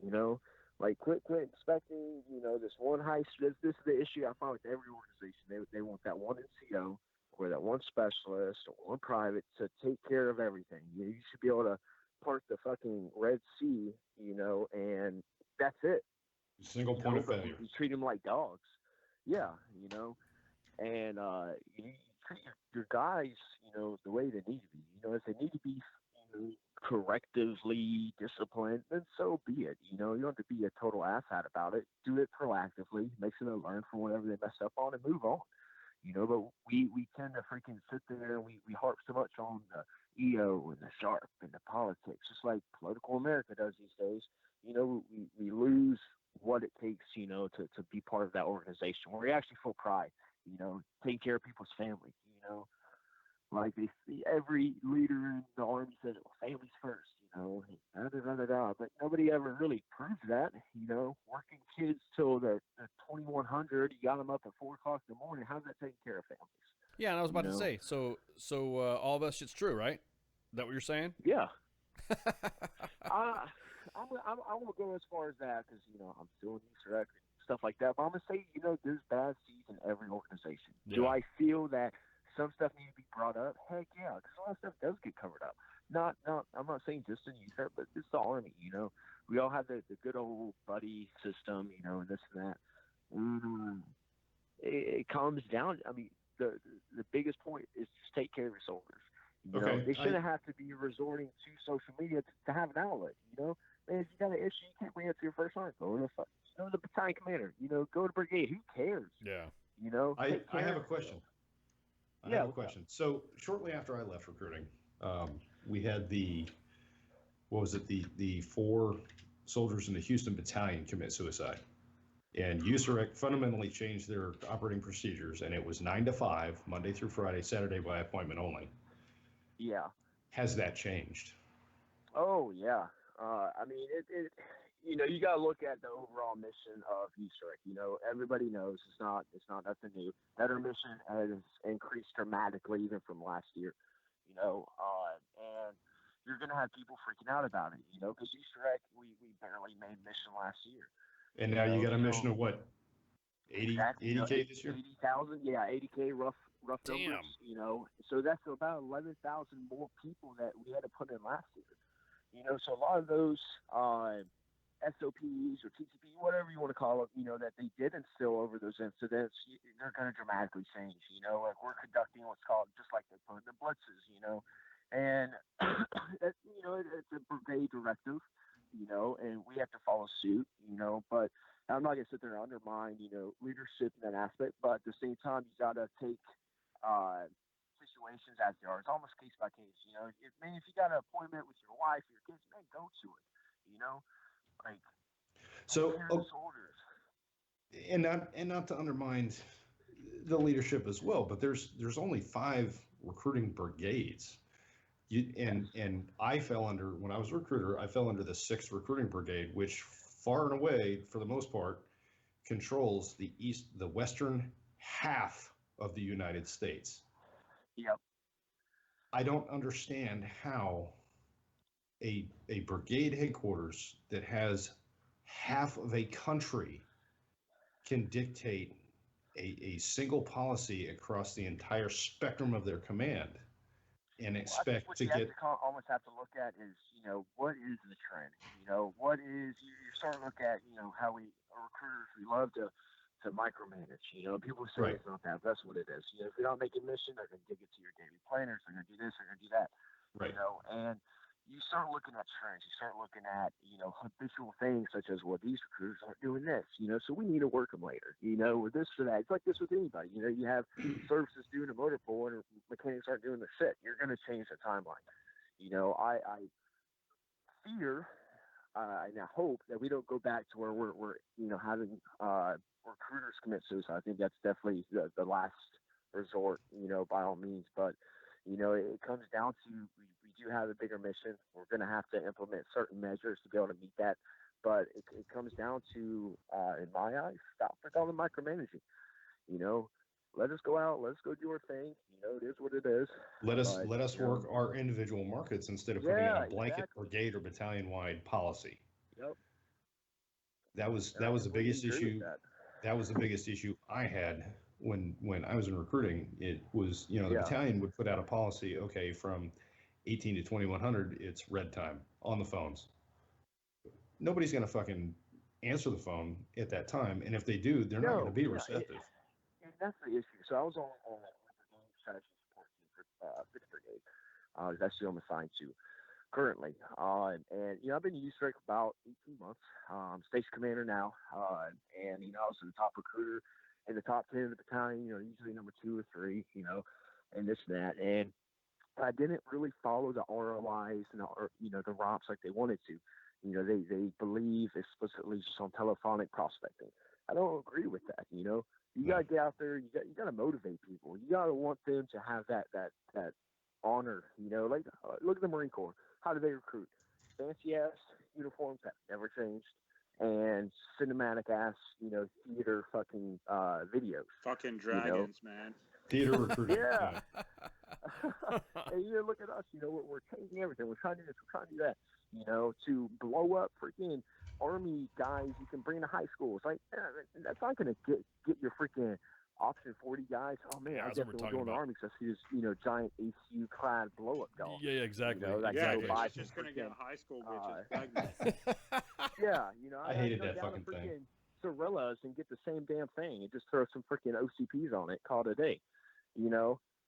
J: You know, like quit expecting, you know, this one high. This is the issue I find with every organization. They want that one NCO or that one specialist or one private to take care of everything. You should be able to part the fucking Red Sea, you know, and that's it.
B: Single point of failure.
J: You treat them like dogs. Yeah, you know, and you treat your guys, you know, the way they need to be. You know, if they need to be, you know, correctively disciplined, then so be it. You know, you don't have to be a total asshat about it. Do it proactively, make sure they learn from whatever they mess up on and move on. You know, but we tend to freaking sit there and we harp so much on the EO and the sharp and the politics, just like political America does these days. You know, we lose what it takes, you know, to be part of that organization where we actually feel pride, you know, taking care of people's families, you know. Like they see every leader in the Army says, well, families first, you know, but nobody ever really proves that, you know. Working kids till the 2100, you got them up at 4 o'clock in the morning. How's that taking care of families?
A: Yeah, and I was about to say, so all that shit's true, right? Is that what you're saying?
J: Yeah. I won't go as far as that because, you know, I'm still in Easter egg and stuff like that. But I'm going to say, you know, there's bad seeds in every organization. Yeah. Do I feel that some stuff needs to be brought up? Heck yeah, because a lot of stuff does get covered up. I'm not saying just in Utah, but it's the Army, you know. We all have the good old buddy system, you know, and this and that. It comes down, I mean, the biggest point is just take care of your soldiers. You know, they shouldn't have to be resorting to social media to have an outlet, you know. Man, if you got an issue, you can't bring it to your first line. Go to the battalion commander, you know, go to brigade. Who cares?
A: Yeah.
J: You know,
B: I have a question. I have a question. So shortly after I left recruiting, we had the 4 soldiers in the Houston battalion commit suicide. And USAREC fundamentally changed their operating procedures, and it was 9 to 5, Monday through Friday, Saturday by appointment only.
J: Yeah.
B: Has that changed?
J: Oh, yeah. I mean, it you know, you got to look at the overall mission of USAREC. You know, everybody knows it's not nothing new. That our mission has increased dramatically even from last year, you know, and you're going to have people freaking out about it, you know, because USAREC, we barely made mission last year.
B: And now you got a mission of what? 80K this year?
J: 80,000, yeah, 80K rough
A: Damn.
J: numbers, you know. So that's about 11,000 more people that we had to put in last year. You know, so a lot of those SOPs or TCP, whatever you want to call it, you know, that they did instill over those incidents, they're going to dramatically change. You know, like we're conducting what's called, just like they put the blitzes, you know, and you know, it's a brigade directive, you know, and we have to follow suit, you know. But I'm not going to sit there and undermine, you know, leadership in that aspect. But at the same time, you got to take situations as they are. It's almost case by case, you know. If you got an appointment with your wife or your kids, man, go to it, you know. Like,
B: so, and not to undermine the leadership as well, but there's only 5 recruiting brigades. And I fell under, when I was a recruiter, I fell under the 6th recruiting brigade, which far and away, for the most part, controls the western half of the United States.
J: Yep.
B: I don't understand how a brigade headquarters that has half of a country can dictate a single policy across the entire spectrum of their command and expect to get.
J: Almost have to look at is, you know, what is the trend? You know, what is you start to look at, you know, how recruiters, we love to micromanage. You know, people say it's not that. That's what it is. You know, if you're not making mission, they're going to dig it to your daily planners. They're going to do this. They're going to do that.
B: Right.
J: You know, and you start looking at trends. You start looking at, you know, habitual things such as, well, these recruiters aren't doing this, you know, so we need to work them later, you know, or this or that. It's like this with anybody. You know, you have services doing a motor pool and mechanics aren't doing the shit. You're going to change the timeline. You know, I fear and I hope that we don't go back to where we're you know, having recruiters commit suicide. I think that's definitely the last resort, you know, by all means. But, You know, it comes down to we do have a bigger mission. We're going to have to implement certain measures to be able to meet that. But it comes down to, in my eyes, stop with all the micromanaging. You know, let us go out, let us go do our thing. You know, it is what it is.
B: Let us work our individual markets instead of putting in a blanket brigade or battalion wide policy.
J: Yep.
B: That was the biggest issue. That was the biggest issue I had when I was in recruiting. It was, the battalion would put out a policy, okay, from 18 to 2100, it's red time on the phones. Nobody's going to fucking answer the phone at that time, and if they do, they're not going to be receptive.
J: That's the issue. So I was on the strategy support team for 5th Brigade. That's who I'm assigned to currently. And I've been used for about 18 months. I'm station commander now. And I was the top recruiter in the top 10 of the battalion, usually number 2 or 3, and this and that. And I didn't really follow the ROIs and the ROPs like they wanted to. They believe explicitly just on telephonic prospecting. I don't agree with that. You got to get out there. You got to motivate people. You got to want them to have that honor. Like look at the Marine Corps. How do they recruit? Fancy ass uniforms that never changed, and cinematic ass theater fucking videos.
D: Fucking dragons, man.
B: Theater recruiting.
J: Yeah. And look at us. We're changing everything. We're trying to do this. We're trying to do that. To blow up freaking Army guys you can bring to high schools. Like, that's not going to get your freaking option 40 guys. Oh, man, I guess we'll go in the Army because he's, giant ACU clad blow up doll.
A: Yeah, exactly.
D: Exactly. It's just going to get high school bitches pregnant.
J: Yeah,
B: I hated that fucking thing.
J: Sorellas and get the same damn thing and just throw some freaking OCPs on it, call it a day.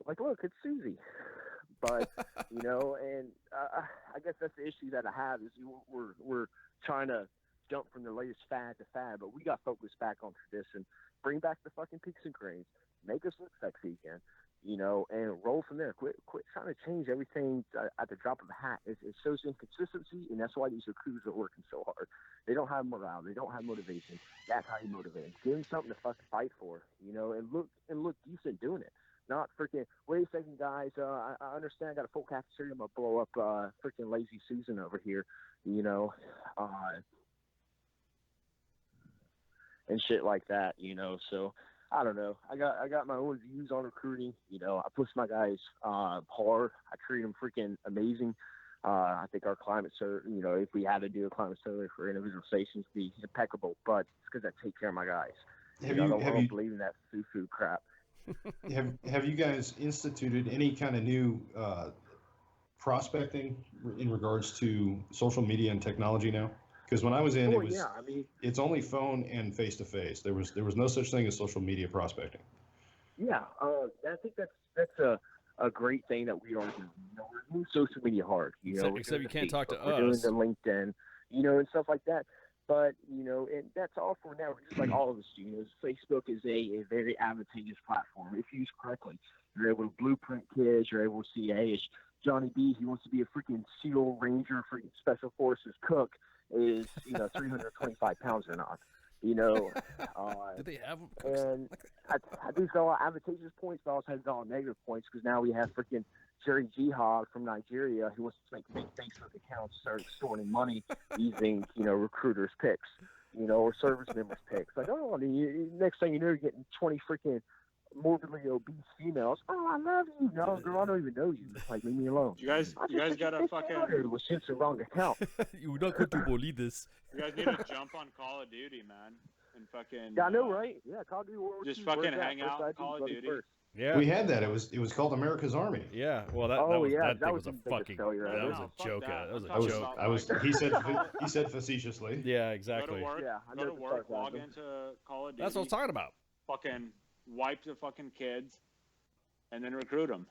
J: Like, look, it's Susie. But, and I guess that's the issue that I have is we're trying to jump from the latest fad to fad, but we got focused back on tradition. Bring back the fucking peaks and cranes. Make us look sexy again, and roll from there. Quit trying to change everything at the drop of a hat. It shows inconsistency, and that's why these recruiters are working so hard. They don't have morale. They don't have motivation. That's how you motivate them. Give them something to fucking fight for, and look decent doing it. Not freaking, wait a second, guys. I understand I got a full cafeteria. I'm going to blow up freaking Lazy Susan over here, and shit like that, So, I don't know. I got my own views on recruiting. I push my guys hard. I treat them freaking amazing. I think our climate survey, if we had to do a climate survey for individual stations, would be impeccable. But it's because I take care of my guys. I don't believe in that foo-foo crap.
B: Have you guys instituted any kind of new prospecting in regards to social media and technology now? Because when I was in, it's only phone and face to face. There was no such thing as social media prospecting.
J: Yeah, I think that's a great thing that we are doing. We're doing social media hard.
A: Except you can't talk to
J: we're
A: us.
J: Doing the LinkedIn, and stuff like that. But, and that's all for now. Just like all of us do. Facebook is a very advantageous platform. If used correctly, you're able to blueprint kids. You're able to see, hey, it's Johnny B. He wants to be a freaking SEAL Ranger, freaking Special Forces cook. Is 325 pounds or not?
A: Did they have them?
J: And I do sell advantageous points, but I also have all negative points because now we have freaking Jerry Jihad from Nigeria who wants to make fake Facebook accounts, start storing money using recruiters' picks, or service members' picks. Like, oh, next thing you know, you're getting 20 freaking morbidly obese females. Oh, I love you. No, girl, I don't even know you. Like, leave me alone.
D: You guys got to fucking.
J: It was since the wrong account.
A: You're not going to believe this.
D: You guys need to jump on Call of Duty, man, and fucking.
J: Yeah, I know, right? Yeah, Call of Duty World War
D: Just
J: II.
D: fucking hang out on Call of Duty.
A: Yeah,
B: we had that. It was called America's Army.
A: Yeah, well, that was a fucking
J: failure.
A: That was a joke. That was a joke.
B: He said facetiously.
A: Yeah, exactly.
D: Go to work, log into Call of Duty.
A: That's what I was talking about.
D: Fucking wipe the fucking kids, and then recruit them.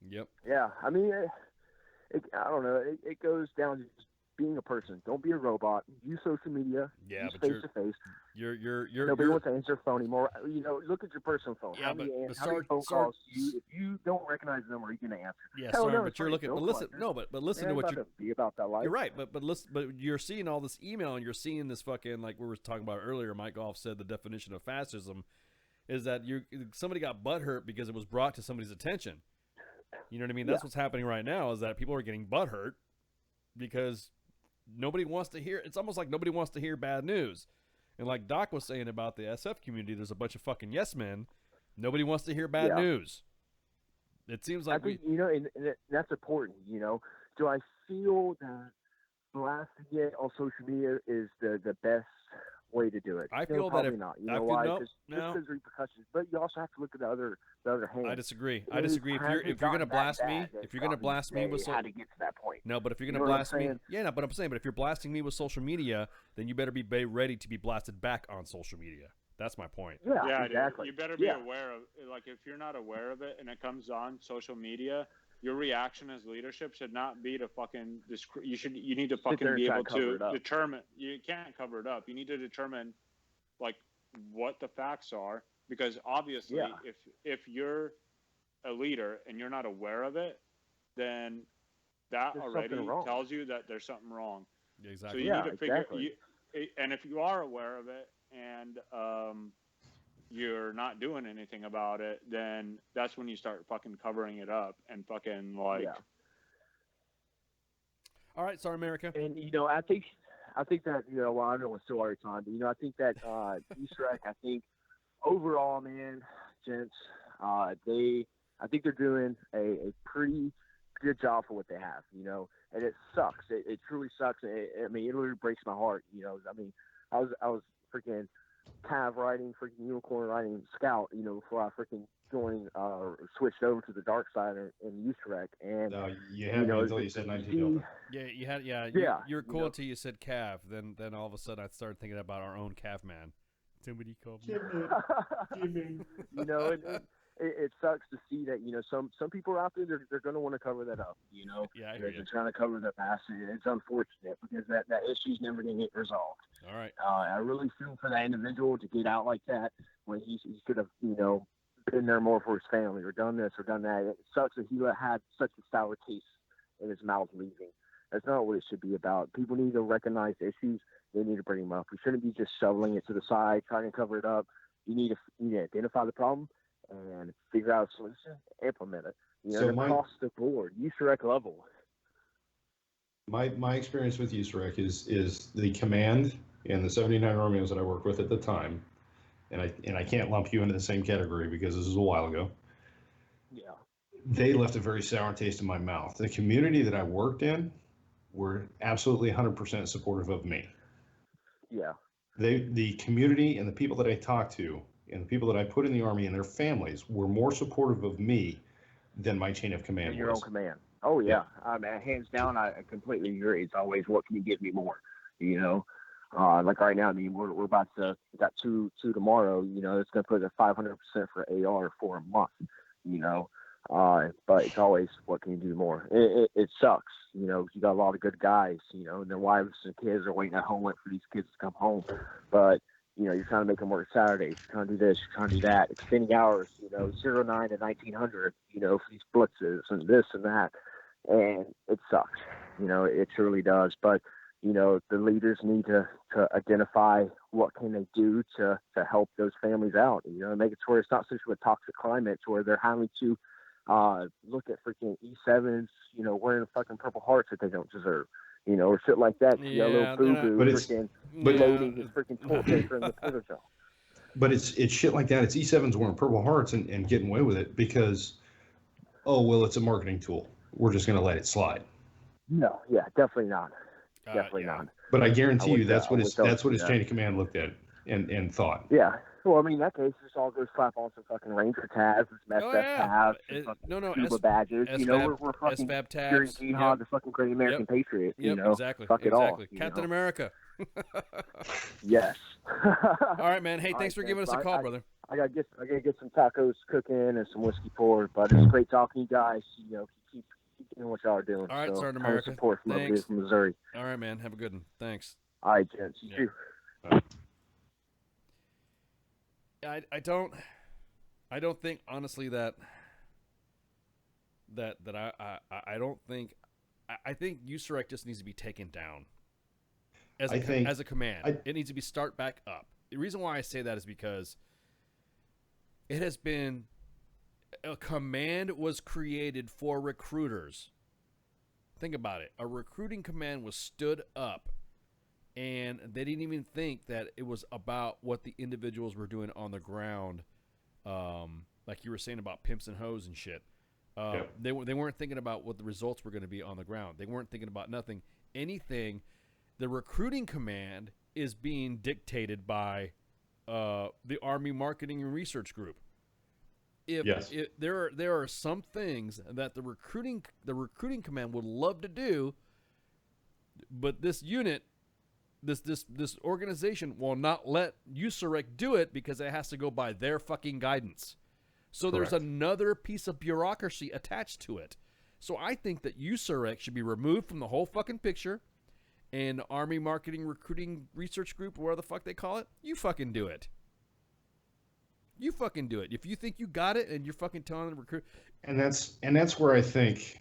A: Yep.
J: Yeah, I mean, I don't know. It goes down to just being a person. Don't be a robot. Use social media.
A: Yeah,
J: use
A: but
J: face to face.
A: You're
J: nobody wants to answer phone anymore. Look at your personal phone.
A: Yeah,
J: how many phone calls if you don't recognize them, are you going to answer?
A: Yeah, sorry, but you're looking. But listen, but listen to what
J: you're. Be about that life.
A: You're right, but listen, but you're seeing all this email and you're seeing this fucking, like we were talking about earlier. Mike Goff said the definition of fascism is that somebody got butthurt because it was brought to somebody's attention. You know what I mean? That's what's happening right now, is that people are getting butthurt because nobody wants to hear. It's almost like nobody wants to hear bad news. And like Doc was saying about the SF community, there's a bunch of fucking yes men. Nobody wants to hear bad news. It seems like
J: I think, and that's important, Do I feel that blasting it on social media is the best way to do it?
A: I feel that
J: probably not. You know why? Because there's repercussions, but you also have to look at the other hand.
A: I disagree. If you're gonna blast me, with
J: how to get to that point.
A: No, but if you're gonna blast me, but I'm saying, but if you're blasting me with social media, then you better be ready to be blasted back on social media. That's my point.
J: Yeah, exactly.
D: You better be aware of, like, if you're not aware of it and it comes on social media, your reaction as leadership should not be to fucking you need to fucking be able to determine. You can't cover it up. You need to determine like what the facts are, because obviously if you're a leader and you're not aware of it, then that there's already tells you that there's something wrong.
A: Exactly.
D: So you need to figure and if you are aware of it and you're not doing anything about it, then that's when you start fucking covering it up and fucking like.
J: Yeah.
A: All right, sorry, America.
J: And I think that well, I know it's still already time, but I think that Easter egg. I think overall, man, gents, I think they're doing a pretty good job for what they have, and it sucks. It truly sucks. It literally breaks my heart. I was freaking Cav riding, freaking unicorn riding scout, before I freaking joined, switched over to the dark side in Ustrek. And
B: no, you had me until you said 19.
A: Yeah, you had, you were cool until you said Cav. Then all of a sudden I started thinking about our own Cav man. Somebody called me.
J: Jimmy. It sucks to see that, some people out there, they're going to want to cover that up,
A: Yeah, I hear you.
J: They're trying to cover their past. It's unfortunate because that issue's never going to get resolved.
A: All right.
J: I really feel for that individual to get out like that when he could have, been there more for his family or done this or done that. It sucks that he had such a sour taste in his mouth leaving. That's not what it should be about. People need to recognize issues. They need to bring them up. We shouldn't be just shoveling it to the side, trying to cover it up. You need to identify the problem and figure out a solution, implement it. Across the board, USEREC level.
B: My experience with USEREC is the command and the 79 Romeos that I worked with at the time, and I can't lump you into the same category because this is a while ago.
J: Yeah.
B: They left a very sour taste in my mouth. The community that I worked in were absolutely 100% supportive of me.
J: Yeah.
B: The community and the people that I talked to and the people that I put in the Army and their families were more supportive of me than my chain of command was.
J: Your own command. Oh, yeah. Hands down, I completely agree. It's always, what can you give me more? Like right now, we're about to, we got two tomorrow, it's going to put a 500% for AR for a month, but it's always, what can you do more? It sucks. You got a lot of good guys, and their wives and kids are waiting at home waiting for these kids to come home. But, you're trying to make them work Saturdays, you're trying to do this, you're trying to do that, extending hours, 09 to 1900, for these blitzes and this and that. And it sucks, it truly does. But, the leaders need to identify what can they do to help those families out, make it to where it's not such a toxic climate to where they're having to look at freaking E7s, wearing fucking Purple Hearts that they don't deserve, or shit like that. Yellow boo-boo freaking loading his freaking toilet paper in the porta john.
B: But it's shit like that. It's E7s wearing Purple Hearts and getting away with it because, it's a marketing tool. We're just going to let it slide.
J: No, yeah, definitely not. Definitely not.
B: But I guarantee you that's what his chain of command looked at and thought.
J: Yeah. Well, in that case, just all go slap on some fucking Ranger tabs, some SF tabs, Cuba badges. We're fucking
A: tabs.
J: Jihad, the fucking great American patriot.
A: Exactly.
J: Fuck it all.
A: Captain America.
J: Yes.
A: All right, man. Hey, thanks for giving us a call, brother.
J: I gotta get some tacos cooking and some whiskey poured, but it's great talking to you guys. Keep doing what y'all are doing.
A: All right, Sergeant America.
J: Support from over here from Missouri.
A: All right, man. Have a good one. Thanks.
J: All right, gents. You too.
A: I don't think honestly that I don't think I think USEREC just needs to be taken down as a command. It needs to be start back up. The reason why I say that is because it has been A command was created for recruiters. Think about it. A recruiting command was stood up, and they didn't even think that it was about what the individuals were doing on the ground, like you were saying about pimps and hoes and shit.
B: Yep.
A: They weren't thinking about what the results were going to be on the ground. They weren't thinking about nothing. Anything. The recruiting command is being dictated by the Army Marketing and Research Group. If there are some things that the recruiting command would love to do, but this unit, this organization will not let USAREC do it because it has to go by their fucking guidance. So
B: Correct.
A: There's another piece of bureaucracy attached to it. So I think that USAREC should be removed from the whole fucking picture, and Army Marketing Recruiting Research Group, or whatever the fuck they call it, you fucking do it. You fucking do it. If you think you got it and you're fucking telling the recruit.
B: And that's where I think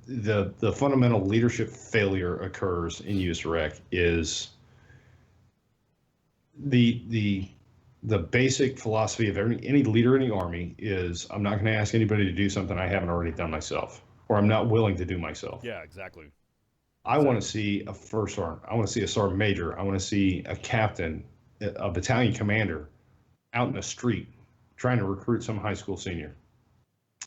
B: the fundamental leadership failure occurs in USAREC is the basic philosophy of any leader in the Army is, I'm not going to ask anybody to do something I haven't already done myself, or I'm not willing to do myself.
A: Yeah, exactly.
B: I want to see a first sergeant. I want to see a sergeant major. I want to see a captain, a battalion commander out in the street trying to recruit some high school senior,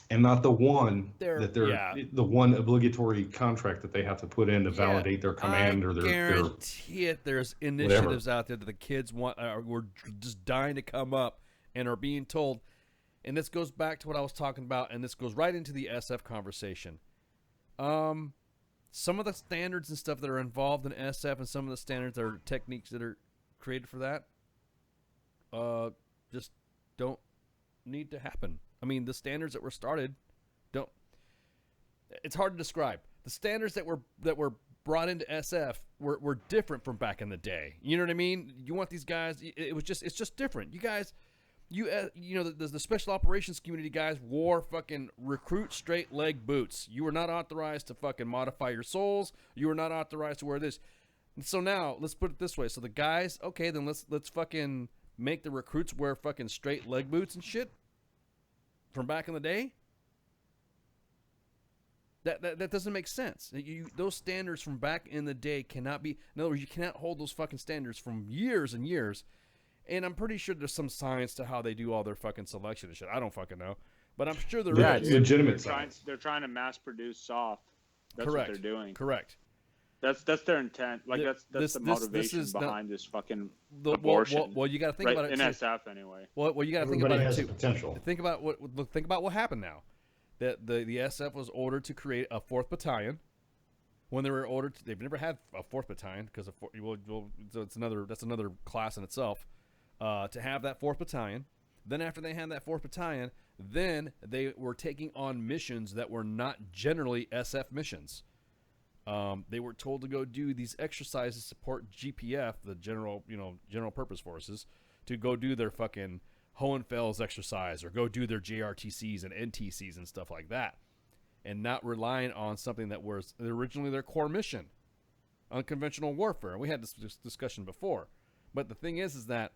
B: and not the one the one obligatory contract that they have to put in to validate their command or their
A: guarantee it. There's initiatives out there that the kids want, were just dying to come up and are being told. And this goes back to what I was talking about, and this goes right into the SF conversation. Some of the standards and stuff that are involved in SF, and some of the standards or techniques that are created for that, just don't need to happen. I mean, the standards that were started don't. It's hard to describe. The standards that were brought into SF were different from back in the day. You know what I mean? You want these guys? It's just different. You guys, you know, the special operations community guys wore fucking recruit straight leg boots. You were not authorized to fucking modify your soles. You were not authorized to wear this. And so now let's put it this way. So the guys, okay, then let's fucking make the recruits wear fucking straight leg boots and shit from back in the day. That doesn't make sense. Those standards from back in the day cannot be. In other words, you cannot hold those fucking standards from years and years. And I'm pretty sure there's some science to how they do all their fucking selection and shit. I don't fucking know, but I'm sure there is.
B: Legitimate
D: science. They're trying to mass produce soft. That's
A: Correct.
D: what they're doing.
A: Correct.
D: That's their intent. Like that's the motivation behind this fucking abortion.
A: Well, you got to think about it
D: in
A: too.
D: SF anyway.
A: Well, you got to think
B: Everybody
A: about
B: has
A: it too.
B: potential.
A: Think about what happened now. That the SF was ordered to create a 4th battalion. When they were ordered, they've never had a 4th battalion because so that's another class in itself. To have that 4th battalion, then after they had that 4th battalion, then they were taking on missions that were not generally SF missions. They were told to go do these exercises, support GPF, the general purpose forces, to go do their fucking Hohenfels exercise or go do their JRTCs and NTCs and stuff like that, and not relying on something that was originally their core mission, unconventional warfare. And we had this discussion before, but the thing is that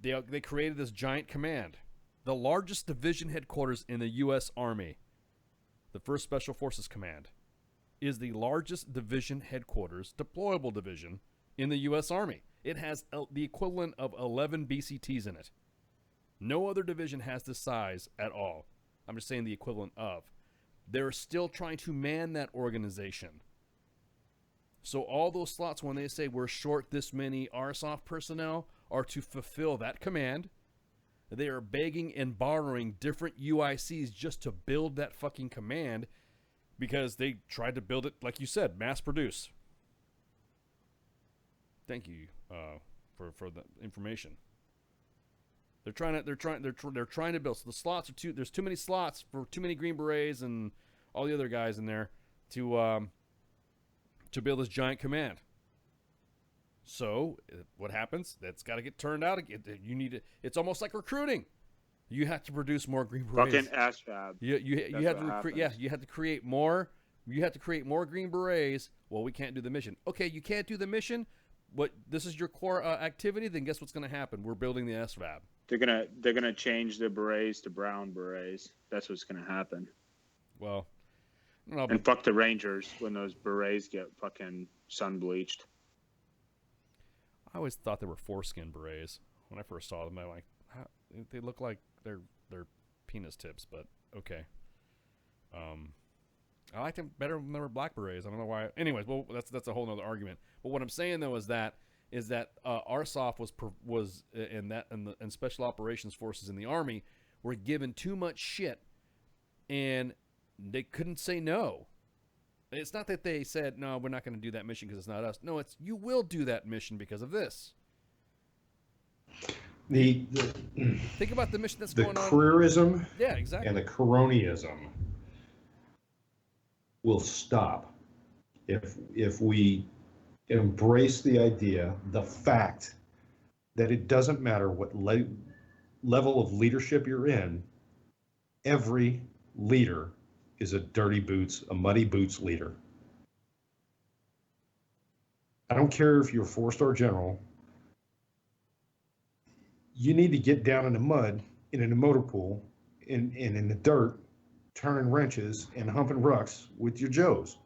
A: they created this giant command, the largest division headquarters in the U.S. Army. The 1st Special Forces Command is the largest division headquarters, deployable division, in the U.S. Army. It has the equivalent of 11 BCTs in it. No other division has this size at all. I'm just saying the equivalent of. They're still trying to man that organization. So all those slots, when they say we're short this many RSOF personnel, are to fulfill that command. They are begging and borrowing different UICs just to build that fucking command because they tried to build it, like you said, mass produce. Thank you for the information. They're trying to build. So the slots are there's too many slots for too many Green Berets and all the other guys in there to build this giant command. So what happens? That's got to get turned out. You need it. It's almost like recruiting. You have to produce more Green Berets.
D: Fucking ASVAB.
A: You have to recruit. Yeah, you have to create more. You have to create more Green Berets. Well, we can't do the mission. Okay, you can't do the mission. This is your core activity. Then guess what's going to happen? We're building the SVAB.
D: They're gonna change the berets to brown berets. That's what's gonna happen.
A: Well, no,
D: and fuck the Rangers when those berets get fucking sun bleached.
A: I always thought they were foreskin berets. When I first saw them, I'm like, they look like they're penis tips, but okay. I liked them better when they were black berets. I don't know why. Anyways, well, that's a whole nother argument. But what I'm saying though is that RSOF and Special Operations Forces in the Army were given too much shit, and they couldn't say no. It's not that they said, no, we're not going to do that mission because it's not us. No, it's you will do that mission because of this. Think about the mission that's going on.
B: The careerism,
A: yeah, exactly,
B: and the cronyism will stop if we embrace the idea, the fact that it doesn't matter what level of leadership you're in, every leader is a dirty boots, a muddy boots leader. I don't care if you're a 4-star general. You need to get down in the mud, in a motor pool, in the dirt, turning wrenches and humping rucks with your Joes.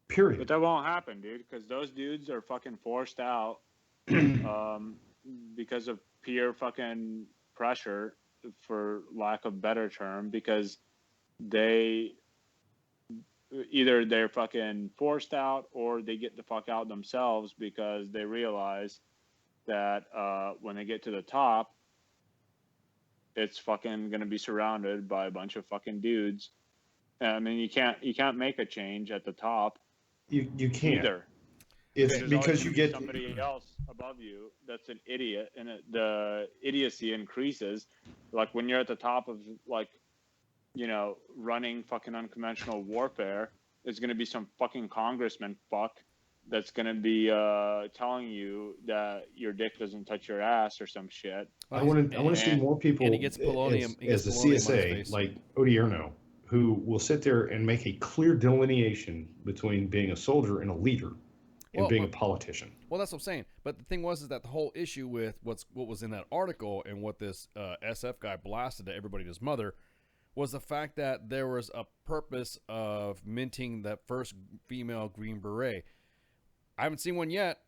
B: Period.
D: But that won't happen, dude, because those dudes are fucking forced out because of peer fucking pressure, for lack of better term, because they're fucking forced out or they get the fuck out themselves because they realize that when they get to the top, it's fucking going to be surrounded by a bunch of fucking dudes. I mean, you can't make a change at the top.
B: You can't.
D: Either.
B: It's because you get
D: somebody else above you that's an idiot, and the idiocy increases. Like when you're at the top of, like, you know, running fucking unconventional warfare, there's going to be some fucking congressman fuck that's going to be telling you that your dick doesn't touch your ass or some shit.
B: I want to see more people
A: and he gets polonium,
B: as the CSA, like Odierno, who will sit there and make a clear delineation between being a soldier and a leader and being a politician.
A: Well, that's what I'm saying. But the thing is that the whole issue with what was in that article and what this SF guy blasted to everybody and his mother was the fact that there was a purpose of minting that first female Green Beret. I haven't seen one yet.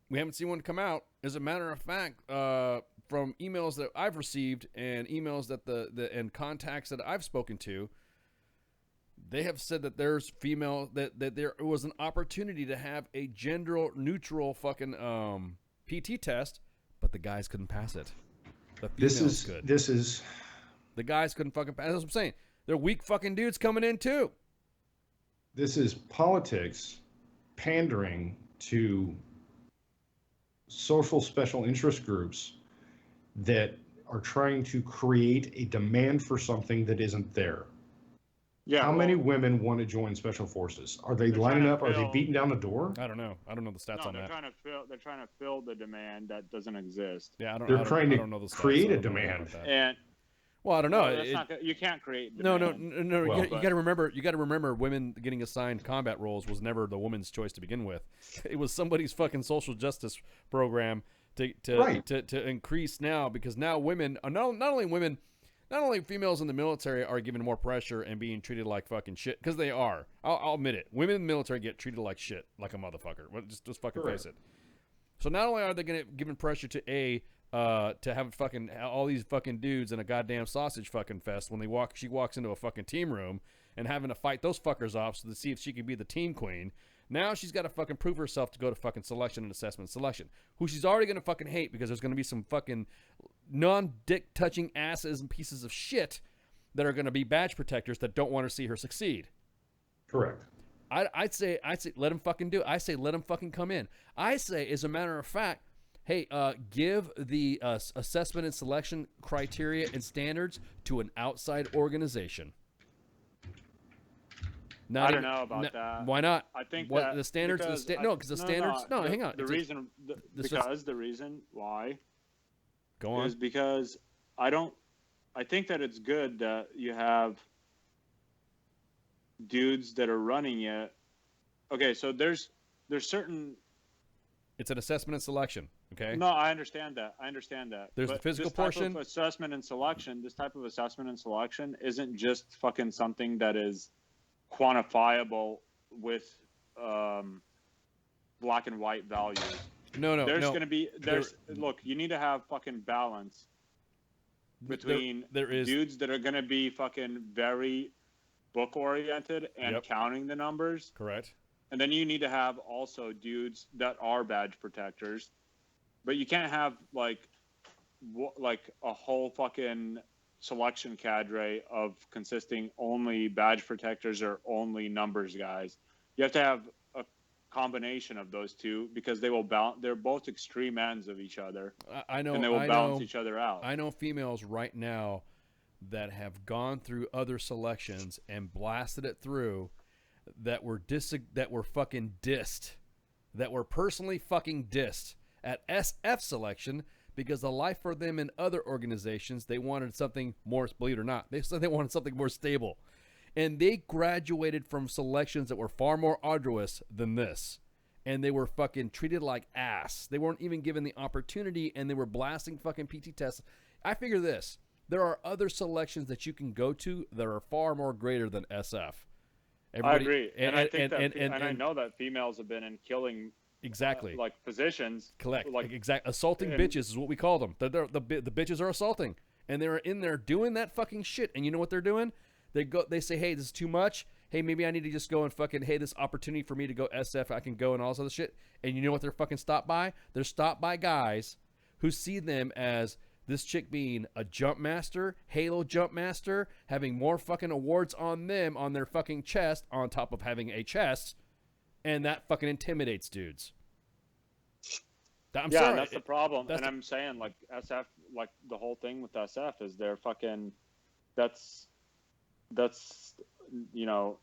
A: We haven't seen one come out. As a matter of fact, from emails that I've received and emails that and contacts that I've spoken to, they have said that there's female that there was an opportunity to have a gender neutral fucking PT test, but the guys couldn't pass it. The females could. The guys couldn't fucking pass. That's what I'm saying. They're weak fucking dudes coming in too.
B: This is politics pandering to social special interest groups that are trying to create a demand for something that isn't there. Yeah. How many women want to join special forces? Are they lining up? Are they beating down the door?
A: I don't know. I don't know the stats on that.
D: They're trying to fill the demand that doesn't exist.
A: Yeah,
B: they're trying to create a demand.
D: And
A: well, I don't know.
D: You can't create
A: demand. No. Well, you got to remember. You got to remember, women getting assigned combat roles was never the woman's choice to begin with. It was somebody's fucking social justice program to increase now, because now women, not only females in the military are given more pressure and being treated like fucking shit, because they are. I'll admit it. Women in the military get treated like shit, like a motherfucker. Just fucking face it. So not only are they given pressure to have fucking all these fucking dudes in a goddamn sausage fucking fest when she walks into a fucking team room and having to fight those fuckers off to see if she can be the team queen. Now she's got to fucking prove herself to go to fucking selection and assessment selection, who she's already going to fucking hate because there's going to be some fucking non-dick touching asses and pieces of shit that are going to be badge protectors that don't want to see her succeed.
B: Correct.
A: I'd say let him fucking do it. I say let him fucking come in. I say, as a matter of fact, hey, give the assessment and selection criteria and standards to an outside organization.
D: I don't know about that.
A: Why not?
D: I think
A: the standards. Hang on.
D: The reason why.
A: Go on.
D: Is because I think that it's good that you have dudes that are running it. Okay, so there's certain.
A: It's an assessment and selection. Okay.
D: No, I understand that.
A: There's the physical portion.
D: This type of assessment and selection isn't just fucking something that is quantifiable with black and white values.
A: No.
D: Look, you need to have fucking balance between
A: there is
D: dudes that are going to be fucking very book oriented and counting the numbers.
A: Correct.
D: And then you need to have also dudes that are badge protectors. But you can't have like a whole fucking selection cadre of consisting only badge protectors or only numbers guys. You have to have a combination of those two because they will balance. They're both extreme ends of each other.
A: I know,
D: and they will balance each other out.
A: I know females right now that have gone through other selections and blasted it through that were fucking dissed, that were personally fucking dissed at SF selection because the life for them in other organizations, they wanted something more, believe it or not, they said they wanted something more stable. And they graduated from selections that were far more arduous than this. And they were fucking treated like ass. They weren't even given the opportunity, and they were blasting fucking PT tests. I figure this. There are other selections that you can go to that are far more greater than SF.
D: I agree. And I think I know that females have been in killing
A: exactly
D: like positions.
A: Correct.
D: Like
A: assaulting bitches is what we call them. The bitches are assaulting, and they're in there doing that fucking shit. And you know what they're doing? They say, hey, this is too much. Hey, maybe I need to just go and fucking, hey, this opportunity for me to go SF, I can go and all this other shit. And you know what they're fucking stopped by? They're stopped by guys who see them as this chick being a jump master, Halo jump master, having more fucking awards on them on their fucking chest on top of having a chest, and that fucking intimidates dudes. I'm sorry.
D: That's the problem. And I'm saying, like, SF, like, the whole thing with SF is they're fucking, that's, you know,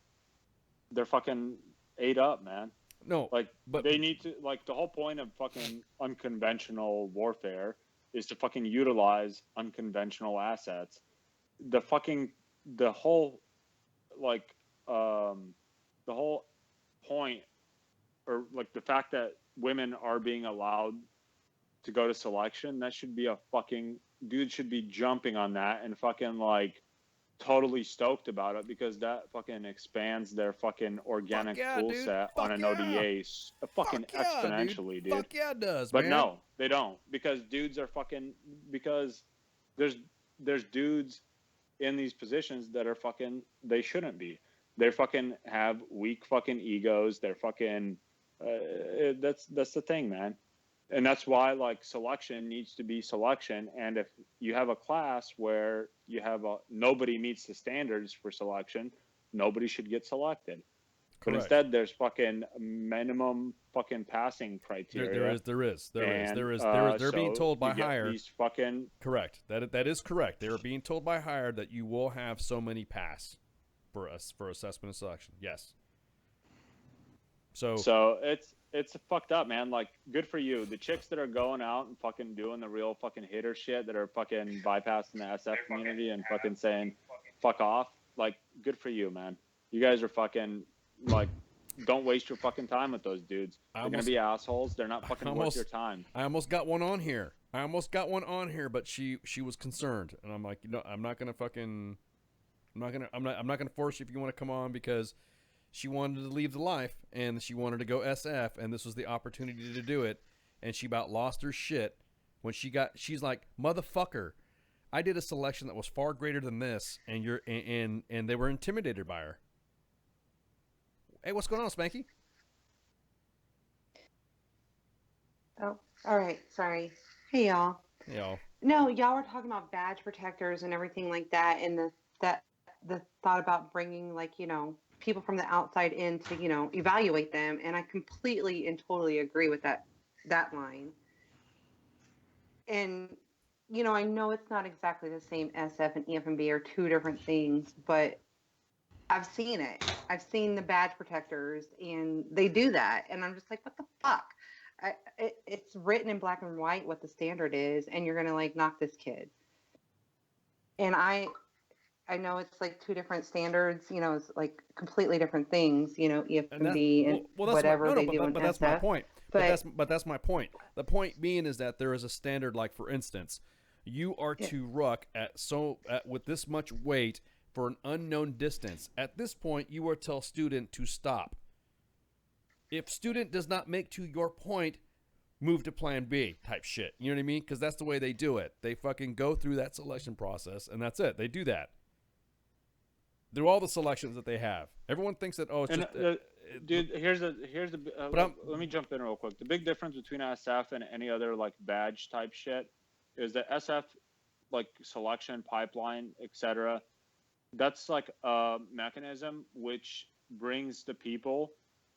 D: they're fucking ate up, man.
A: No.
D: Like, but they need to, like, the whole point of fucking unconventional warfare is to fucking utilize unconventional assets. The whole point, or like the fact that women are being allowed to go to selection, that should be a fucking, dude should be jumping on that and fucking like totally stoked about it because that fucking expands their fucking organic tool set on an ODA fucking exponentially, dude.
A: Fuck yeah, it does,
D: but
A: man.
D: no, they don't, because dudes are fucking, because there's dudes in these positions that are fucking, they shouldn't be. They fucking have weak fucking egos. They're fucking, that's the thing, man. And that's why, like, selection needs to be selection. And if you have a class where you have nobody meets the standards for selection, nobody should get selected. Correct. But instead, there's fucking minimum fucking passing criteria.
A: There is. They're being told by hire.
D: These fucking
A: correct. That is correct. They are being told by hire that you will have so many pass for assessment and selection. Yes.
D: So it's fucked up, man. Like, good for you. The chicks that are going out and fucking doing the real fucking hitter shit, that are fucking bypassing the SF community and fucking saying fuck off. Like, good for you, man. You guys are fucking, like, don't waste your fucking time with those dudes. They're gonna be assholes. They're not fucking worth your time.
A: I almost got one on here. But she was concerned, and I'm like, you know, I'm not gonna force you if you want to come on, because she wanted to leave the life and she wanted to go SF, and this was the opportunity to do it, and she about lost her shit when she's like, motherfucker, I did a selection that was far greater than this, and and they were intimidated by her. Hey, what's going on, Spanky?
K: Oh, all right. Sorry. Hey, y'all.
A: Hey, y'all.
K: No, y'all were talking about badge protectors and everything like that, and the thought about bringing, like, you know, people from the outside in to, you know, evaluate them. And I completely and totally agree with that line. And, you know, I know it's not exactly the same. SF and EFMB are two different things, but I've seen it. I've seen the badge protectors, and they do that. And I'm just like, what the fuck? It's written in black and white what the standard is, and you're going to, like, knock this kid. And I know it's like two different standards, you know, it's like completely different things, you know, EFMB and whatever they do in SF.
A: But that's my point. But that's my point. The point being is that there is a standard. Like for instance, you are to ruck with this much weight for an unknown distance. At this point, you will tell student to stop. If student does not make to your point, move to plan B type shit. You know what I mean? Because that's the way they do it. They fucking go through that selection process, and that's it. They do that. Through all the selections that they have. Everyone thinks that, oh, it's just...
D: dude, here's the let me jump in real quick. The big difference between SF and any other, like, badge type shit is that SF, like, selection, pipeline, etc., that's like a mechanism which brings the people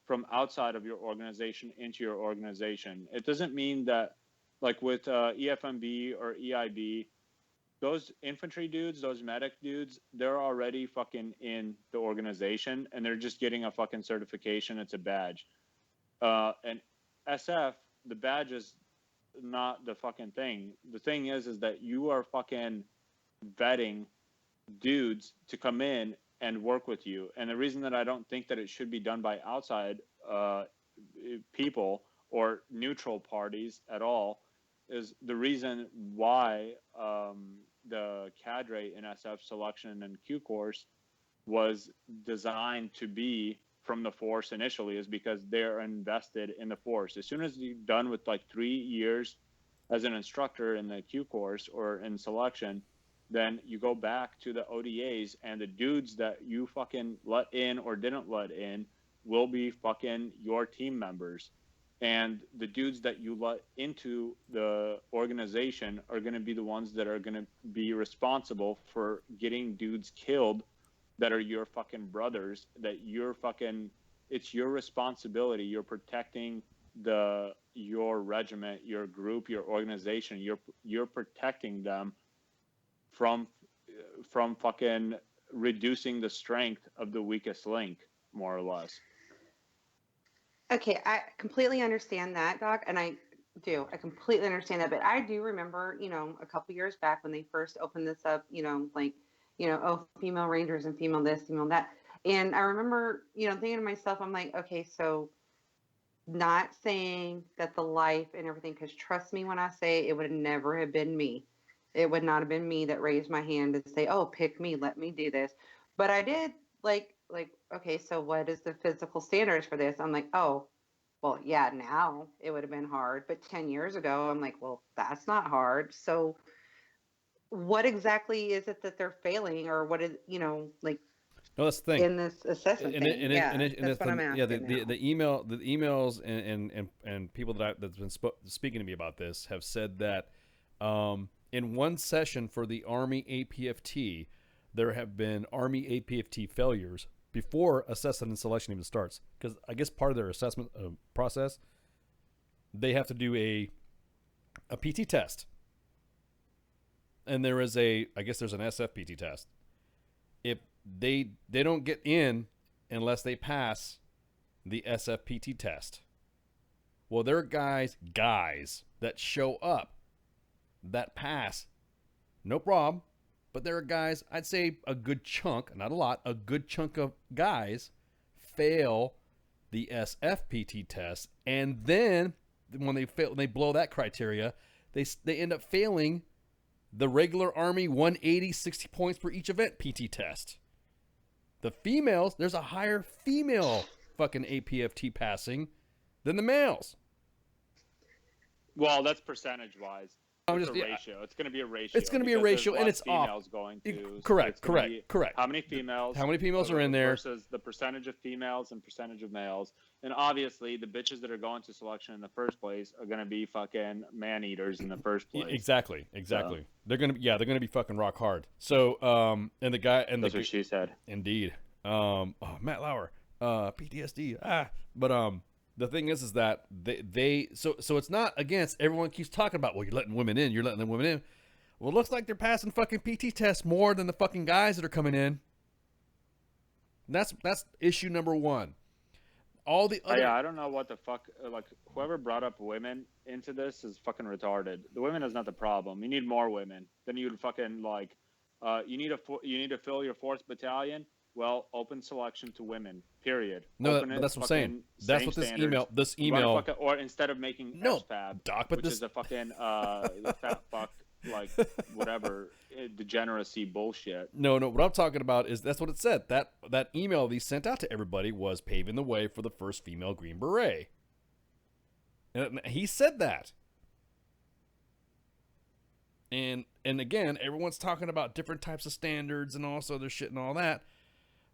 D: from outside of your organization into your organization. It doesn't mean that, like with EFMB or EIB, those infantry dudes, those medic dudes, they're already fucking in the organization and they're just getting a fucking certification. It's a badge. And SF, the badge is not the fucking thing. The thing is that you are fucking vetting dudes to come in and work with you. And the reason that I don't think that it should be done by outside people or neutral parties at all is the reason why the cadre in SF selection and Q course was designed to be from the force initially is because they're invested in the force. As soon as you're done with like 3 years as an instructor in the Q course or in selection, then you go back to the ODAs and the dudes that you fucking let in or didn't let in will be fucking your team members. And the dudes that you let into the organization are going to be the ones that are going to be responsible for getting dudes killed that are your fucking brothers, that you're fucking, it's your responsibility. You're protecting your regiment, your group, your organization. You're protecting them from fucking reducing the strength of the weakest link, more or less.
K: Okay, I completely understand that, Doc, and I completely understand that. But I do remember, a couple years back when they first opened this up, oh, female rangers and female this, female that. And I remember, thinking to myself, I'm like, okay, so not saying that the life and everything, because trust me when I say it would never have been me. It would not have been me that raised my hand to say, oh, pick me, let me do this. But I did like, okay, so what is the physical standards for this? I'm like, oh, well, yeah, now it would have been hard. But 10 years ago, I'm like, well, that's not hard. So what exactly is it that they're failing, or what is,
A: No, that's the thing.
K: In this assessment thing? That's what I'm asking.
A: Yeah, the emails and people that's been speaking to me about this have said that in one session for the Army APFT, there have been Army APFT failures before assessment and selection even starts. Because I guess part of their assessment process, they have to do a PT test. And there is I guess there's an SFPT test. If they don't get in unless they pass the SFPT test. Well, there are guys that show up that pass, no problem. But there are guys, I'd say a good chunk, not a lot, a good chunk of guys fail the SFPT test, and then when they blow that criteria, they end up failing the regular Army 180, 60 points per each event PT test. The females, there's a higher female fucking APFT passing than the males.
D: Well, that's percentage-wise. It's a ratio. It's going to be a ratio.
A: It's going to be a ratio, and it's off.
D: Going to,
A: correct.
D: How many females?
A: How many females are in there
D: versus the percentage of females and percentage of males? And obviously, the bitches that are going to selection in the first place are going to be fucking man eaters in the first place.
A: Exactly. So. They're going to be fucking rock hard. So, and the guy and
D: that's what she said.
A: Indeed. Matt Lauer, PTSD. But the thing is that so it's not against, everyone keeps talking about, well, you're letting women in. Well, it looks like they're passing fucking PT tests more than the fucking guys that are coming in. That's issue number one. All the other...
D: I don't know what the fuck, like, whoever brought up women into this is fucking retarded. The women is not the problem. You need more women. Then you'd fucking, like, you need to fill your 4th battalion. well, open selection to women. Period.
A: No,
D: Open
A: but
D: it,
A: that's what I'm saying. That's
D: same
A: what this
D: standards.
A: email.
D: Or instead of making
A: No,
D: SFAB,
A: Doc, but
D: which
A: this
D: is a fucking the fat fuck like whatever degeneracy bullshit.
A: No, what I'm talking about is that's what it said. That email they sent out to everybody was paving the way for the first female Green Beret. And he said that. And again, everyone's talking about different types of standards and all this other shit and all that.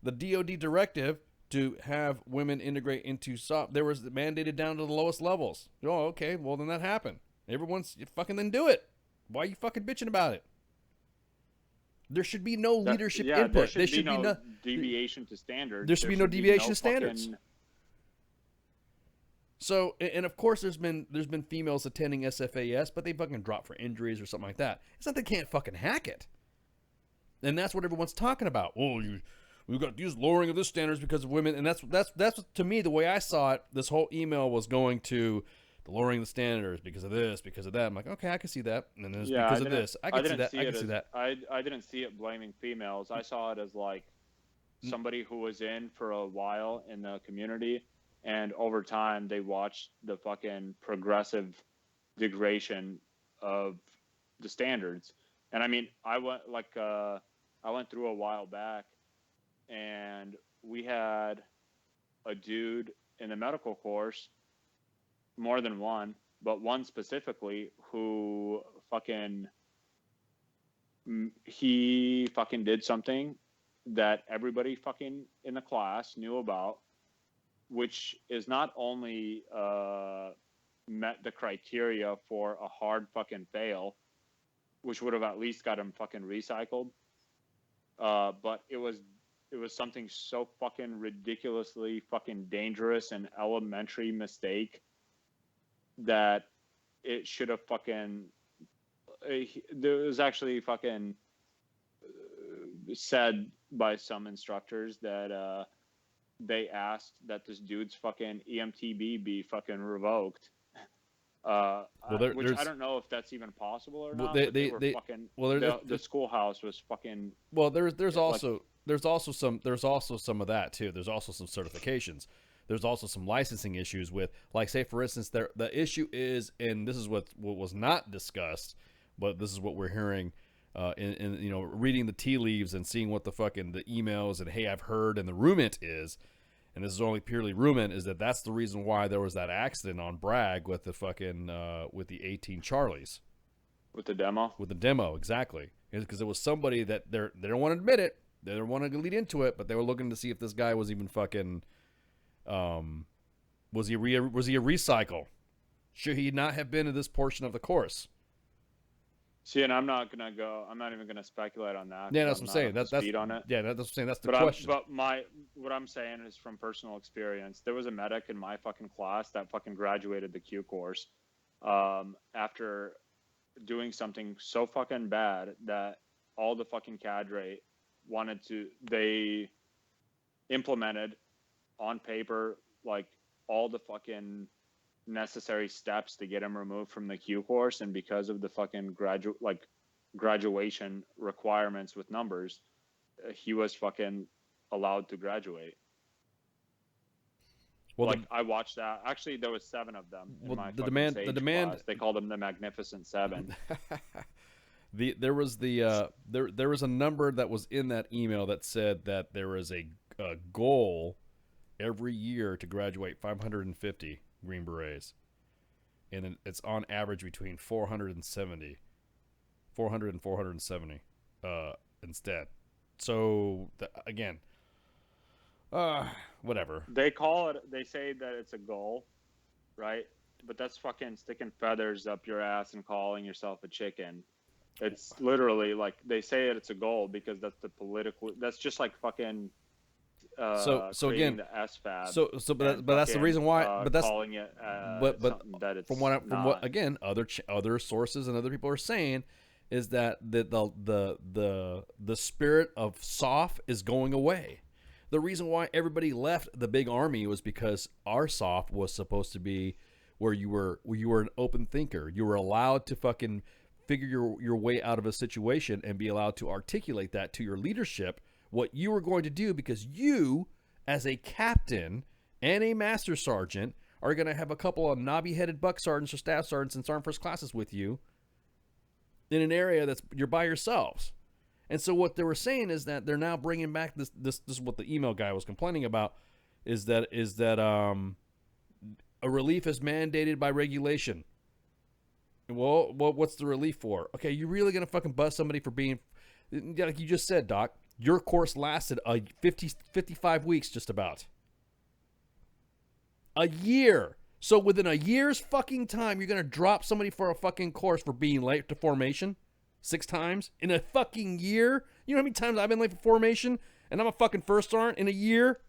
A: The DoD directive to have women integrate into SOP, there was mandated down to the lowest levels. Oh, okay, well then that happened. Everyone's fucking then do it. Why are you fucking bitching about it? There should be no leadership input.
D: There should be no deviation to standards.
A: There should be no deviation to standards. So, and of course, there's been females attending SFAS, but they fucking drop for injuries or something like that. It's not they can't fucking hack it, and that's what everyone's talking about. Oh, we've got these lowering of the standards because of women, and that's to me the way I saw it. This whole email was going to the lowering the standards because of this, because of that. I'm like, okay, I can see that, and then there's because of this, I can see that. I can see that.
D: I didn't see it blaming females. I saw it as like somebody who was in for a while in the community. And over time, they watched the fucking progressive degradation of the standards. And I mean, I went through a while back, and we had a dude in the medical course, more than one, but one specifically who he fucking did something that everybody fucking in the class knew about, which is not only met the criteria for a hard fucking fail, which would have at least got him fucking recycled, but it was something so fucking ridiculously fucking dangerous and elementary mistake that it should have fucking. There was actually fucking said by some instructors that they asked that this dude's fucking EMTB be fucking revoked. Which I don't know if that's even possible or not. The schoolhouse was fucking.
A: Well, there's also some of that too. There's also some certifications. There's also some licensing issues with, like, say for instance, the issue is, and this is what was not discussed, but this is what we're hearing. In reading the tea leaves and seeing what the emails and hey, I've heard, and the rumit is, and this is only purely rumit, is that's the reason why there was that accident on Bragg with the fucking with the 18 Charlies.
D: With the demo? With
A: the demo, exactly. Because it was somebody that they don't want to admit it, they don't want to lead into it, but they were looking to see if this guy was even fucking was he a recycle? Should he not have been in this portion of the course?
D: See, and I'm not even gonna speculate on that.
A: Yeah, that's what I'm saying. That's
D: on it.
A: Yeah, that's what I'm saying. That's the question.
D: What I'm saying is from personal experience. There was a medic in my fucking class that fucking graduated the Q course after doing something so fucking bad that all the fucking cadre they implemented on paper like all the fucking necessary steps to get him removed from the Q course, and because of the fucking graduation requirements with numbers, he was fucking allowed to graduate. Well, I watched that. Actually, there was 7 of them in my the demand class. They called them the Magnificent 7.
A: There was a number that was in that email that said that there is a goal every year to graduate 550 Green Berets, and it's on average between 400 and 470 instead. So again, whatever.
D: They say that it's a goal, right? But that's fucking sticking feathers up your ass and calling yourself a chicken. It's literally like they say it's a goal because that's just like fucking
A: so again
D: the SFAB.
A: But that's the reason why. But that's
D: calling it.
A: But that it's from what again other sources and other people are saying is that the spirit of SOF is going away. The reason why everybody left the big army was because our SOF was supposed to be where you were an open thinker. You were allowed to fucking figure your way out of a situation and be allowed to articulate that to your leadership what you were going to do, because you, as a captain and a master sergeant, are going to have a couple of knobby-headed buck sergeants or staff sergeants and sergeant first classes with you in an area that's you're by yourselves. And so what they were saying is that they're now bringing back this is what the email guy was complaining about, is that a relief is mandated by regulation. Well, what's the relief for? Okay, you really going to fucking bust somebody for being, like you just said, Doc, your course lasted 55 weeks just about. A year. So within a year's fucking time, you're going to drop somebody for a fucking course for being late to formation 6 times in a fucking year? You know how many times I've been late for formation and I'm a fucking first sergeant in a year?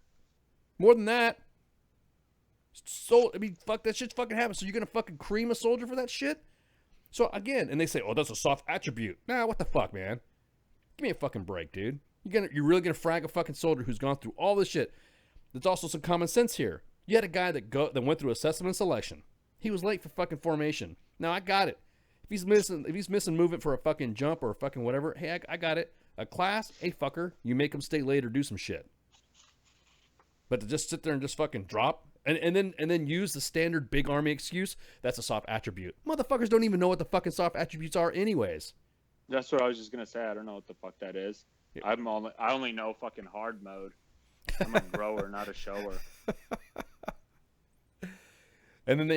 A: More than that. So, I mean, fuck, that shit's fucking happens. So you're going to fucking cream a soldier for that shit? So again, and they say, oh, that's a soft attribute. Nah, what the fuck, man? Give me a fucking break, dude. You're really going to frag a fucking soldier who's gone through all this shit. There's also some common sense here. You had a guy that went through assessment and selection. He was late for fucking formation. Now I got it. If he's missing movement for a fucking jump or a fucking whatever, hey, I got it. A class, hey fucker, you make him stay late or do some shit. But to just sit there and just fucking drop and then use the standard big army excuse, that's a soft attribute. Motherfuckers don't even know what the fucking soft attributes are anyways.
D: That's what I was just gonna say. I don't know what the fuck that is. Yeah. I only know fucking hard mode. I'm a grower, not a shower.
A: And then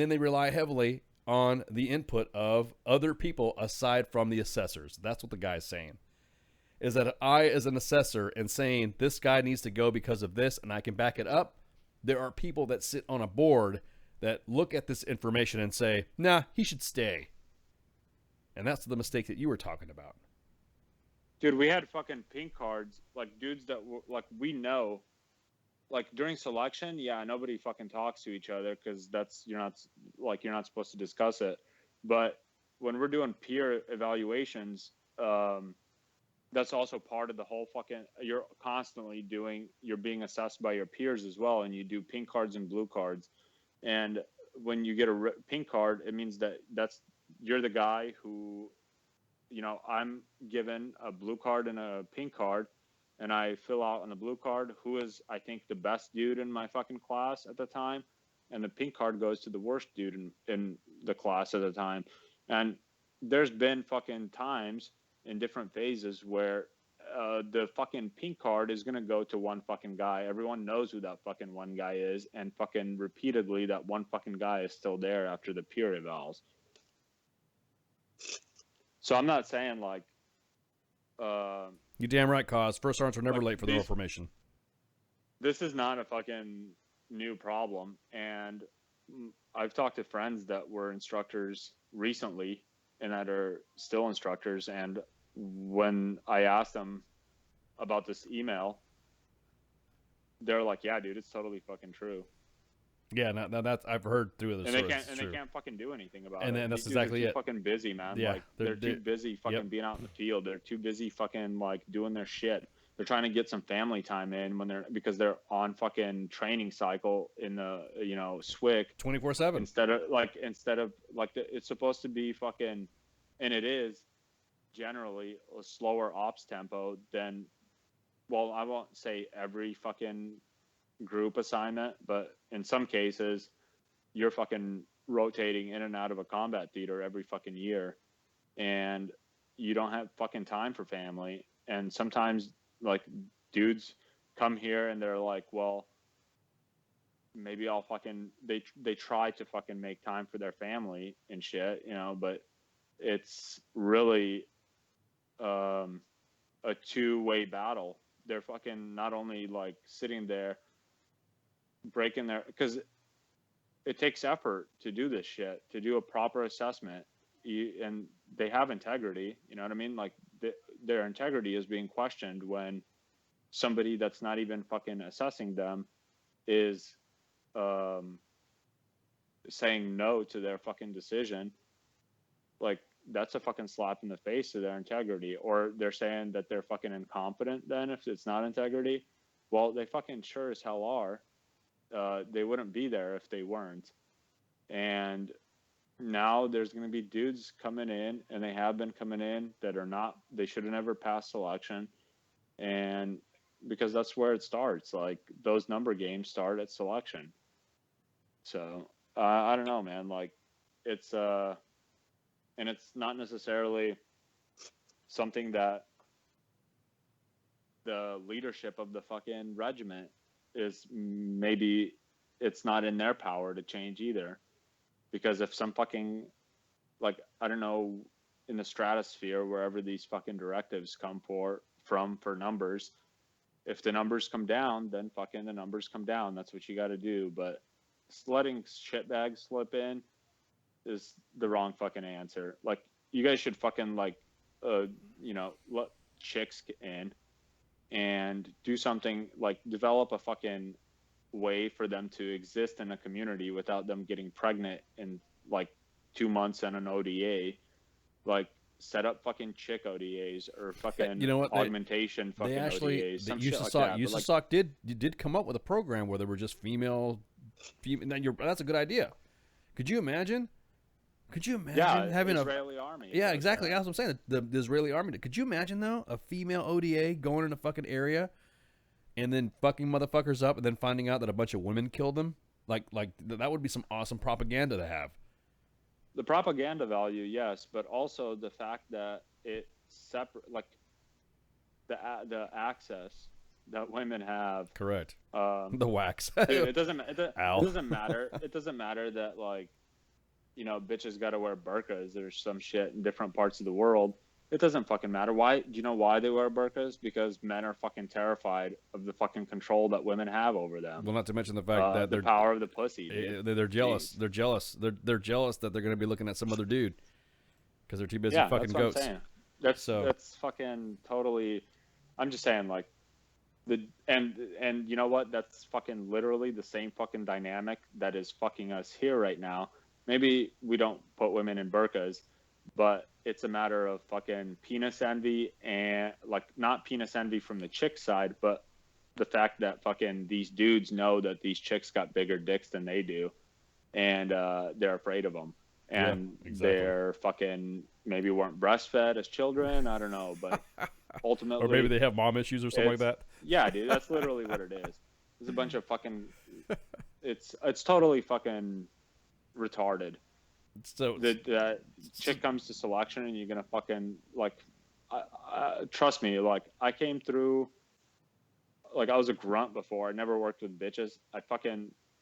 A: they rely heavily on the input of other people aside from the assessors. That's what the guy's saying. Is that I, as an assessor, and saying this guy needs to go because of this, and I can back it up. There are people that sit on a board that look at this information and say, nah, he should stay. And that's the mistake that you were talking about.
D: Dude, we had fucking pink cards, like dudes that were, like, we know, like during selection, yeah, nobody fucking talks to each other because you're not supposed to discuss it. But when we're doing peer evaluations, that's also part of the whole fucking, you're being assessed by your peers as well. And you do pink cards and blue cards. And when you get a pink card, it means that you're the guy who, you know, I'm given a blue card and a pink card, and I fill out on the blue card who is, I think, the best dude in my fucking class at the time, and the pink card goes to the worst dude in the class at the time. And there's been fucking times in different phases where the fucking pink card is gonna go to one fucking guy. Everyone knows who that fucking one guy is, and fucking repeatedly that one fucking guy is still there after the peer evals. So I'm not saying like
A: you damn right, cause first sergeants are never late for their formation.
D: This is not a fucking new problem, and I've talked to friends that were instructors recently and that are still instructors, and when I asked them about this email, they're like, yeah, dude, it's totally fucking true.
A: Yeah, now that's, I've heard through other sources.
D: And they can't fucking do anything about
A: it. And that's exactly
D: it. Fucking busy, man.
A: Yeah,
D: like they're too busy fucking being out in the field. They're too busy fucking like doing their shit. They're trying to get some family time in because they're on fucking training cycle in the SWIC
A: 24/7
D: instead of it's supposed to be fucking, and it is generally a slower ops tempo than, well, I won't say every fucking group assignment, but in some cases you're fucking rotating in and out of a combat theater every fucking year, and you don't have fucking time for family. And sometimes like dudes come here and they're like, well, maybe I'll fucking, they try to fucking make time for their family and shit, but it's really a two-way battle. They're fucking not only like sitting there breaking their, because it takes effort to do this shit, to do a proper assessment, and they have integrity, you know what I mean? Like their integrity is being questioned when somebody that's not even fucking assessing them is saying no to their fucking decision. Like that's a fucking slap in the face to their integrity. Or they're saying that they're fucking incompetent then if it's not integrity. Well, they fucking sure as hell are. They wouldn't be there if they weren't. And now there's going to be dudes coming in, and they have been coming in, that are not, they should have never passed selection. And because that's where it starts. Like those number games start at selection. So I don't know, man. Like it's and it's not necessarily something that the leadership of the fucking regiment is, maybe it's not in their power to change either. Because if some fucking, like, I don't know, in the stratosphere, wherever these fucking directives come from for numbers, if the numbers come down, then fucking the numbers come down. That's what you got to do. But letting shitbags slip in is the wrong fucking answer. Like, you guys should fucking, like, you know, let chicks in and do something, like develop a fucking way for them to exist in a community without them getting pregnant in like 2 months and an ODA. Like, set up fucking chick ODAs or fucking
A: You know what?
D: augmentation fucking
A: They actually,
D: ODAs. Some shit like
A: USASOC
D: that.
A: did come up with a program where there were just female. That's a good idea. Could you imagine? Having
D: Israeli army.
A: Yeah, exactly. That's what I'm saying. The Israeli army. Could you imagine though a female ODA going in a fucking area, and then fucking motherfuckers up, and then finding out that a bunch of women killed them? Like that would be some awesome propaganda to have.
D: The propaganda value, yes, but also the fact that it separate, like the access that women have.
A: Correct. The wax.
D: Dude, it doesn't matter. It doesn't matter that, like, you know, bitches got to wear burqas or some shit in different parts of the world. It doesn't fucking matter. Why? Do you know why they wear burqas? Because men are fucking terrified of the fucking control that women have over them.
A: Well, not to mention the fact that
D: the power of the pussy.
A: They're jealous. Jeez. They're jealous. They're jealous that they're going to be looking at some other dude because they're too busy fucking goats.
D: What I'm saying. That's fucking totally. I'm just saying, like, and you know what? That's fucking literally the same fucking dynamic that is fucking us here right now. Maybe we don't put women in burqas, but it's a matter of fucking penis envy, and, like, not penis envy from the chick side, but the fact that fucking these dudes know that these chicks got bigger dicks than they do, and they're afraid of them, and they're fucking maybe weren't breastfed as children. I don't know, but ultimately,
A: or maybe they have mom issues or something like that.
D: Yeah, dude, that's literally what it is. It's a bunch of fucking. It's totally fucking retarded.
A: So
D: the chick comes to selection and you're gonna fucking, like, trust me, like, I came through, like, I was a grunt before. I never worked with bitches.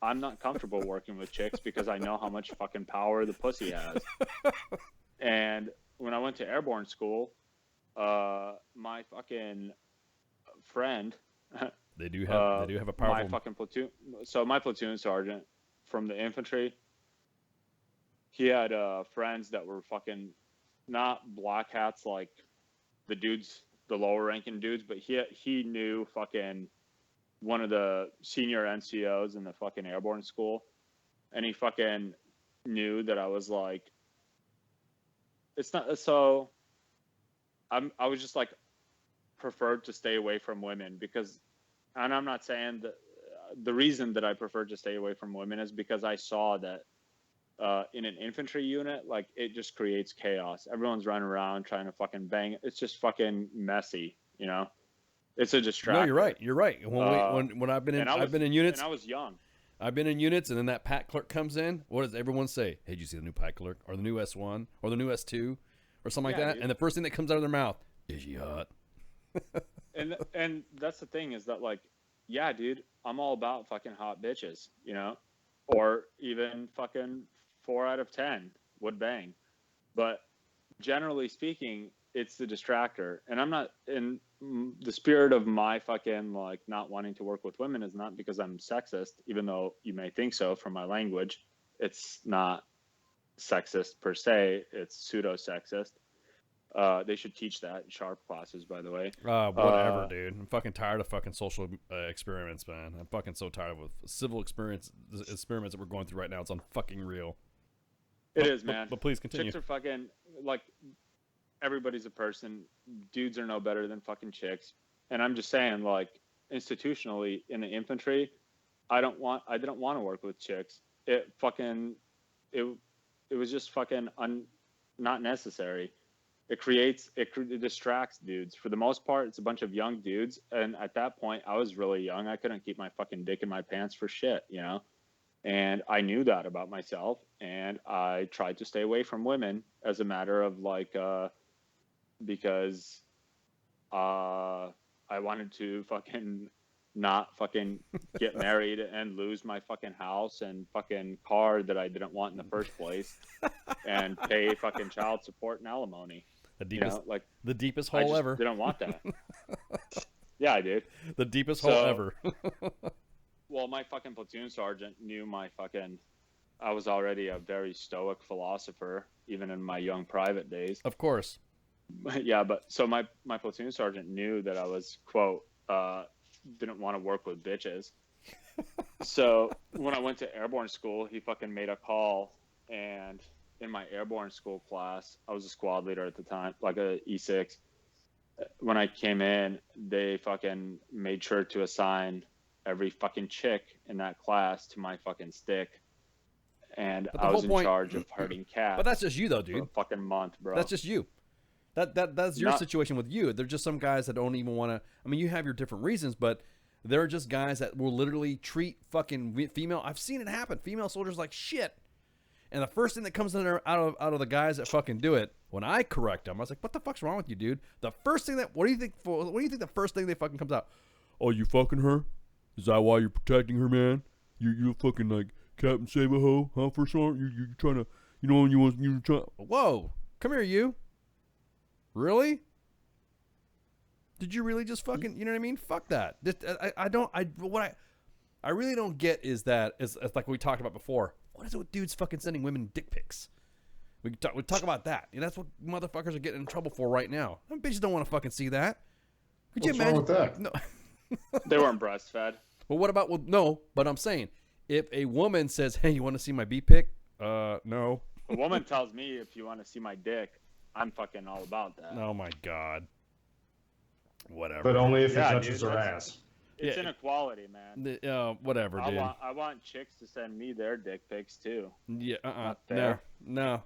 D: I'm not comfortable working with chicks because I know how much fucking power the pussy has. And when I went to airborne school, my fucking friend,
A: they do have a powerful.
D: My fucking platoon. So my platoon sergeant from the infantry, he had friends that were fucking not black hats like the dudes, the lower ranking dudes, but he knew fucking one of the senior NCOs in the fucking airborne school, and he fucking knew that I was like, it's not so. I was just like preferred to stay away from women because, and I'm not saying that the reason that I preferred to stay away from women is because I saw that. In an infantry unit, like, it just creates chaos. Everyone's running around trying to fucking bang. It's just fucking messy, you know. It's a distraction.
A: No, you're right. When I've been in units,
D: and I was young.
A: I've been in units, and then that pack clerk comes in. What does everyone say? Hey, did you see the new pack clerk, or the new S1, or the new S2, or something like that? Dude. And the first thing that comes out of their mouth is she hot.
D: and that's the thing is that, like, yeah, dude, I'm all about fucking hot bitches, you know, or even fucking 4 out of 10 would bang. But generally speaking, it's the distractor. And I'm not, in the spirit of my fucking, like, not wanting to work with women is not because I'm sexist, even though you may think so from my language. It's not sexist per se. It's pseudo-sexist. They should teach that in sharp classes, by the way.
A: Whatever, dude. I'm fucking tired of fucking social experiments, man. I'm fucking so tired of civil experiments that we're going through right now. It's unfucking real.
D: It is, man.
A: But please continue.
D: Chicks are fucking, like, everybody's a person. Dudes are no better than fucking chicks. And I'm just saying, like, institutionally in the infantry, I didn't want to work with chicks. It was just fucking not necessary. it distracts dudes. For the most part, it's a bunch of young dudes. And at that point, I was really young. I couldn't keep my fucking dick in my pants for shit, you know? And I knew that about myself. And I tried to stay away from women as a matter of like, because I wanted to fucking not fucking get married and lose my fucking house and fucking car that I didn't want in the first place and pay fucking child support and alimony.
A: The deepest,
D: you know, like
A: the deepest
D: I
A: hole
D: just
A: ever.
D: Didn't want that. Yeah, I did.
A: The deepest hole ever.
D: Well, my fucking platoon sergeant knew I was already a very stoic philosopher, even in my young private days.
A: Of course.
D: Yeah, but so my platoon sergeant knew that I was, quote, didn't want to work with bitches. So when I went to airborne school, he fucking made a call, and in my airborne school class, I was a squad leader at the time, like a E6. When I came in, they fucking made sure to assign every fucking chick in that class to my fucking stick. And I was in charge of herding cats.
A: But that's just you though, dude.
D: For a fucking month, bro.
A: That's just you. That's your situation with you. They're just some guys that don't even want to. I mean, you have your different reasons, but there are just guys that will literally treat fucking female. I've seen it happen. Female soldiers like shit. And the first thing that comes out of the guys that fucking do it, when I correct them, I was like, "What the fuck's wrong with you, dude?" The first thing what do you think the first thing they fucking comes out? Oh, you fucking her? Is that why you're protecting her, man? You fucking like Captain Save-A-Ho, huh? First one, you're trying to, you know, you're trying. Whoa, come here, you. Really? Did you really just fucking, you know what I mean? Fuck that. What I really don't get is that, is like we talked about before, what is it with dudes fucking sending women dick pics? We talk about that. And that's what motherfuckers are getting in trouble for right now. Them bitches don't want to fucking see that. Could you imagine?
B: What's wrong with that?
A: No.
D: They weren't breastfed.
A: Well, what about, no, but I'm saying, if a woman says, hey, you want to see my B pic? No.
D: A woman tells me if you want to see my dick, I'm fucking all about that.
A: Oh my God. Whatever.
B: But only if it touches her ass.
D: It's inequality, man.
A: Whatever, dude.
D: I want chicks to send me their dick pics too.
A: Yeah, No.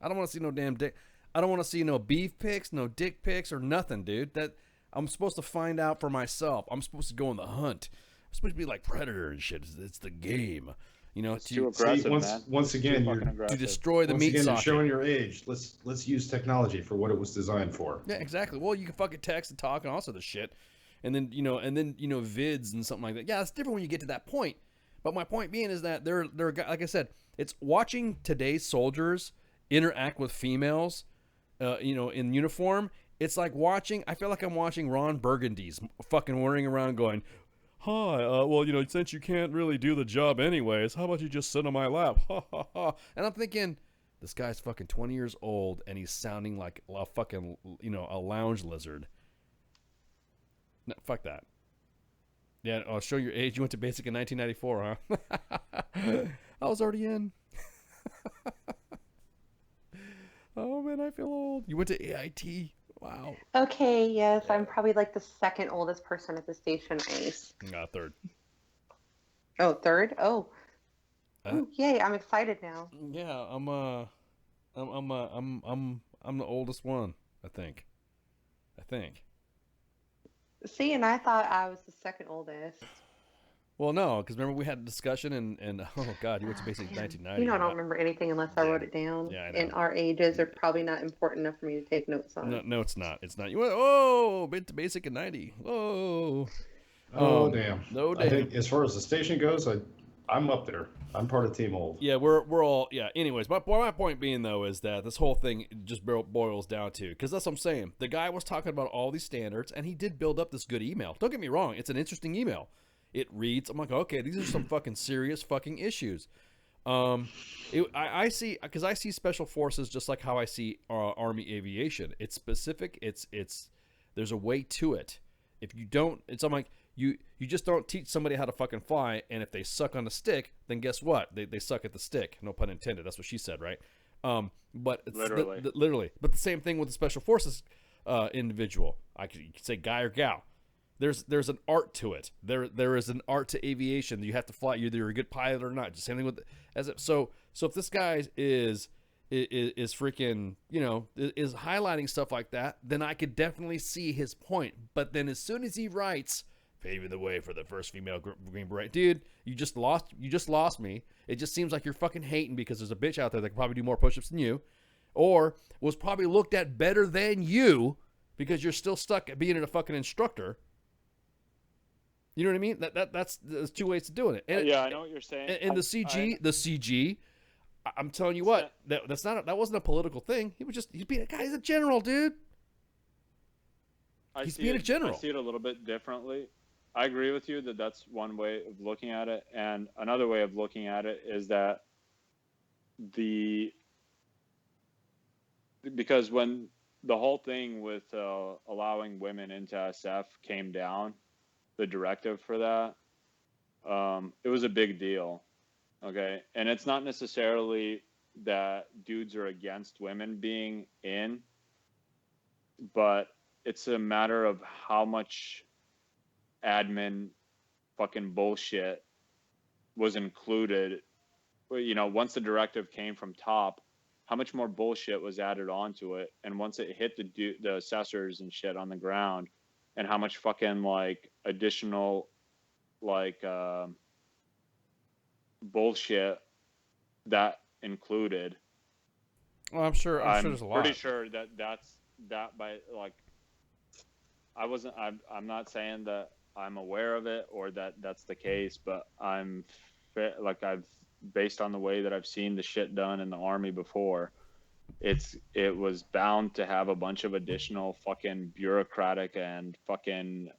A: I don't want to see no damn dick. I don't want to see no beef pics, no dick pics, or nothing, dude. That I'm supposed to find out for myself. I'm supposed to go on the hunt. I'm supposed to be like Predator and shit. It's the game. You know,
D: it's too aggressive, man.
B: Once again,
A: to destroy the meat socket.
B: You're showing your age. Let's use technology for what it was designed for.
A: Yeah, exactly. Well, you can fucking text and talk and all sorts of shit, and then vids and something like that. Yeah, it's different when you get to that point. But my point being is that they're like I said, it's watching today's soldiers interact with females, in uniform. It's like watching. I feel like I'm watching Ron Burgundy's fucking whirring around going, hi, well, since you can't really do the job anyways, how about you just sit on my lap? Ha, ha, ha. And I'm thinking, this guy's fucking 20 years old, and he's sounding like a fucking, a lounge lizard. No, fuck that. Yeah, I'll show your age. You went to basic in 1994, huh? I was already in. Oh, man, I feel old. You went to AIT. Wow.
K: Okay, yes, I'm probably like the second oldest person at the station. Ice.
A: Third.
K: Oh, third? Oh. Ooh, yay! I'm excited now.
A: Yeah, I'm the oldest one. I think.
K: See, and I thought I was the second oldest.
A: Well, no, because remember we had a discussion and oh god, you went to basic 1990.
K: I don't remember anything unless I wrote it down.
A: Yeah, I know.
K: And our ages are probably not important enough for me to take notes on.
A: No, it's not. It's not. You went, been to basic in 90. Whoa.
B: Oh damn.
A: No damn.
B: I think as far as the station goes, I'm up there. I'm part of Team Old.
A: Yeah, we're all Anyways, my point being though is that this whole thing just boils down to, because that's what I'm saying. The guy was talking about all these standards, and he did build up this good email. Don't get me wrong. It's an interesting email. It reads, I'm like, okay, these are some fucking serious fucking issues. I see, because I see special forces just like how I see Army aviation. It's specific. There's a way to it. If you don't, I'm like, you just don't teach somebody how to fucking fly, and if they suck on the stick, then guess what? They suck at the stick. No pun intended. That's what she said, right? But it's literally. But the same thing with the special forces individual. You could say guy or gal. There's an art to it. There is an art to aviation. You have to fly. You're either a good pilot or not. Just same thing with so if this guy is is freaking, is highlighting stuff like that, then I could definitely see his point. But then as soon as he writes, paving the way for the first female Green Beret, dude, you just lost me. It just seems like you're fucking hating because there's a bitch out there that can probably do more push-ups than you, or was probably looked at better than you because you're still stuck at being a fucking instructor. You know what I mean? That's there's two ways to doing it. And,
D: yeah, I know what you're saying.
A: And the CG, I'm telling you what, that wasn't a political thing. He's being a guy. He's a general, dude. He's being a general.
D: I see it a little bit differently. I agree with you that that's one way of looking at it, and another way of looking at it is that because when the whole thing with allowing women into SF came down, the directive for that, it was a big deal. Okay. And it's not necessarily that dudes are against women being in, but it's a matter of how much admin fucking bullshit was included. Once the directive came from top, how much more bullshit was added onto it. And once it hit the assessors and shit on the ground, and how much fucking additional bullshit that included.
A: Well, I'm sure there's a lot.
D: I'm pretty sure that's by I'm not saying that I'm aware of it or that that's the case, but I've based on the way that I've seen the shit done in the Army before, it was bound to have a bunch of additional fucking bureaucratic and fucking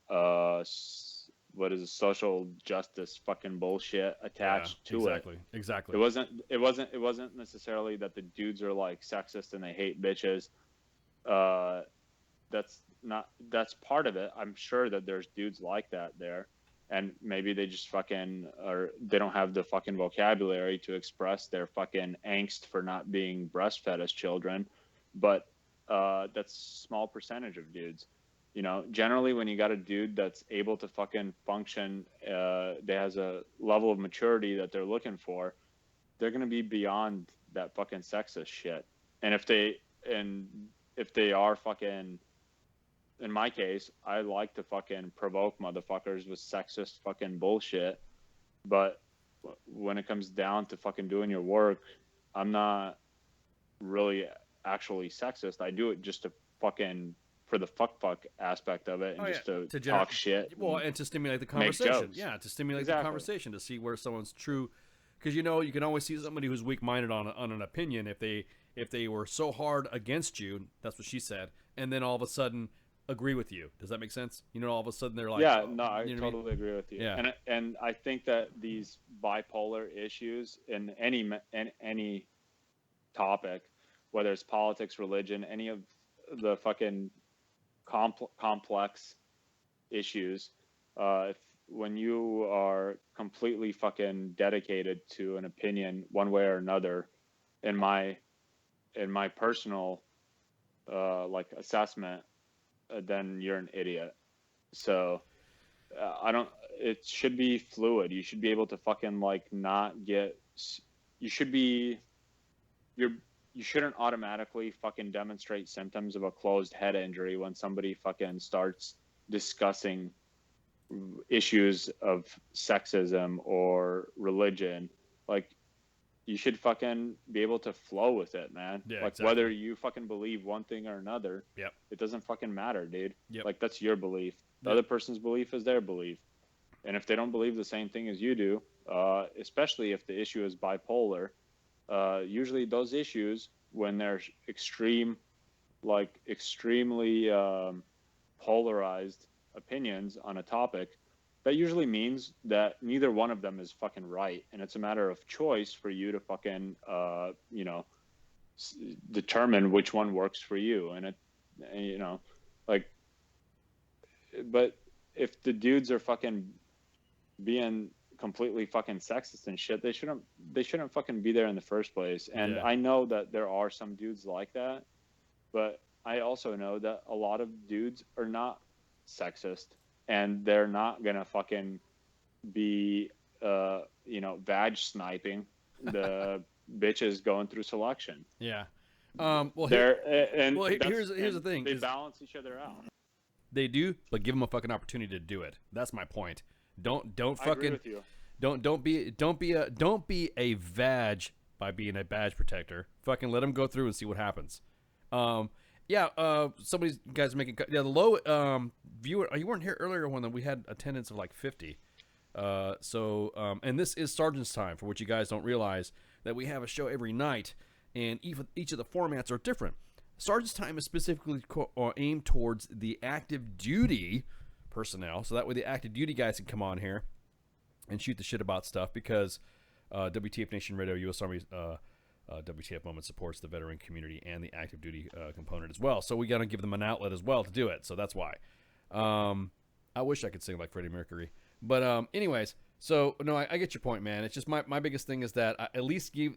D: social justice fucking bullshit attached to it.
A: Exactly.
D: It wasn't necessarily that the dudes are sexist and they hate bitches. That's part of it. I'm sure that there's dudes like that there, and maybe they just they don't have the fucking vocabulary to express their fucking angst for not being breastfed as children. But that's a small percentage of dudes. Generally when you got a dude that's able to fucking function, that has a level of maturity that they're looking for, they're going to be beyond that fucking sexist shit. And if they are fucking, in my case, I like to fucking provoke motherfuckers with sexist fucking bullshit. But when it comes down to fucking doing your work, I'm not really actually sexist. I do it just to fucking, for the fuck aspect of it, and to talk shit.
A: Well, and to stimulate the conversation. Yeah, to stimulate the conversation, to see where someone's true. Because, you can always see somebody who's weak-minded on an opinion if they were so hard against you, that's what she said, and then all of a sudden agree with you. Does that make sense? All of a sudden they're like,
D: yeah, no, I totally agree with you. Yeah. And I think that these bipolar issues in any topic, whether it's politics, religion, any of the fucking complex issues, when you are completely fucking dedicated to an opinion one way or another, in my personal assessment, then you're an idiot. So it should be fluid. You should be able to fucking you shouldn't automatically fucking demonstrate symptoms of a closed head injury when somebody fucking starts discussing issues of sexism or religion. You should fucking be able to flow with it, man.
A: Yeah, exactly.
D: Whether you fucking believe one thing or another, it doesn't fucking matter, dude.
A: Yep.
D: That's your belief. The other person's belief is their belief. And if they don't believe the same thing as you do, especially if the issue is bipolar, usually those issues, when they're extremely polarized opinions on a topic, that usually means that neither one of them is fucking right, and it's a matter of choice for you to fucking determine which one works for you. And but if the dudes are fucking being completely fucking sexist and shit, they shouldn't fucking be there in the first place. And I know that there are some dudes like that, but I also know that a lot of dudes are not sexist, and they're not gonna fucking be vag sniping the bitches going through selection.
A: Yeah. Well, here's the thing.
D: They balance each other out.
A: They do, but give them a fucking opportunity to do it. That's my point. Don't
D: I agree with you.
A: Don't be a vag by being a badge protector. Fucking let them go through and see what happens. Somebody's guys making the low viewer. You weren't here earlier when we had attendance of like 50. And this is Sergeant's Time, for which you guys don't realize that we have a show every night, and each of the formats are different. Sergeant's Time is specifically aimed towards the active duty personnel, so that way the active duty guys can come on here and shoot the shit about stuff, because WTF Nation Radio, U.S. Army WTF Moment supports the veteran community and the active duty component as well. So we got to give them an outlet as well to do it. So that's why. I wish I could sing like Freddie Mercury. But anyways, so no, I get your point, man. It's just my biggest thing is that I at least give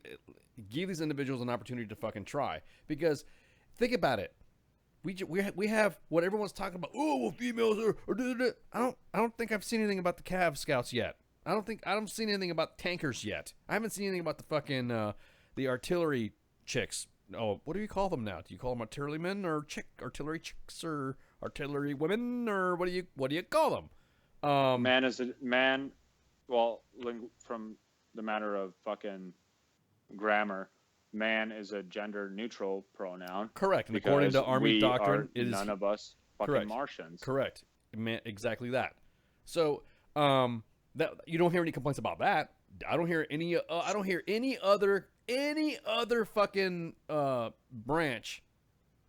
A: these individuals an opportunity to fucking try, because think about it. We have what everyone's talking about. Oh, well, females are. I don't think I've seen anything about the Cav Scouts yet. I don't see anything about tankers yet. I haven't seen anything about the fucking the artillery chicks. Oh, what do you call them now? Do you call them artillery men or artillery chicks or artillery women, or what do you call them?
D: Man is a man. Well, from the matter of fucking grammar, man is a gender neutral pronoun.
A: Correct. And according to Army doctrine,
D: it is none of us fucking
A: correct.
D: Martians.
A: Correct. Exactly that. So that you don't hear any complaints about that. I don't hear any. I don't hear any other fucking branch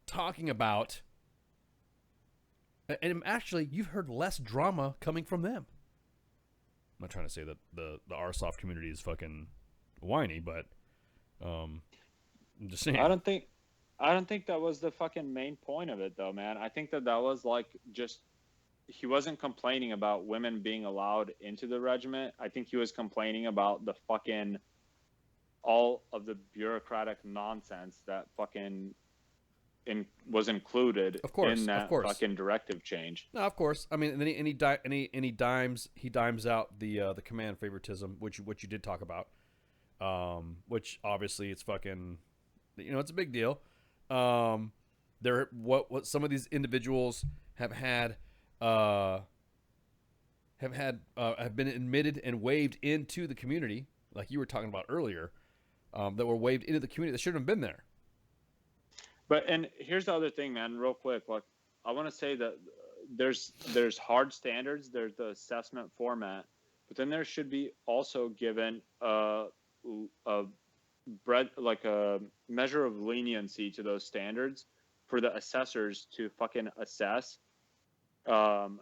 A: talking about. And actually, you've heard less drama coming from them. I'm not trying to say that the RSoft community is fucking whiny, but I'm just saying.
D: I don't think that was the fucking main point of it, though, man. I think that was like just he wasn't complaining about women being allowed into the regiment. I think he was complaining about the fucking all of the bureaucratic nonsense that fucking was included in that fucking directive change.
A: No, of course. I mean, and then he dimes out the command favoritism, which you did talk about, which obviously it's fucking, it's a big deal. What some of these individuals have been admitted and waived into the community, like you were talking about earlier, that were waived into the community that shouldn't have been there.
D: And here's the other thing, man, real quick. Like, I want to say that there's hard standards, there's the assessment format, but then there should be also given a measure of leniency to those standards for the assessors to fucking assess. And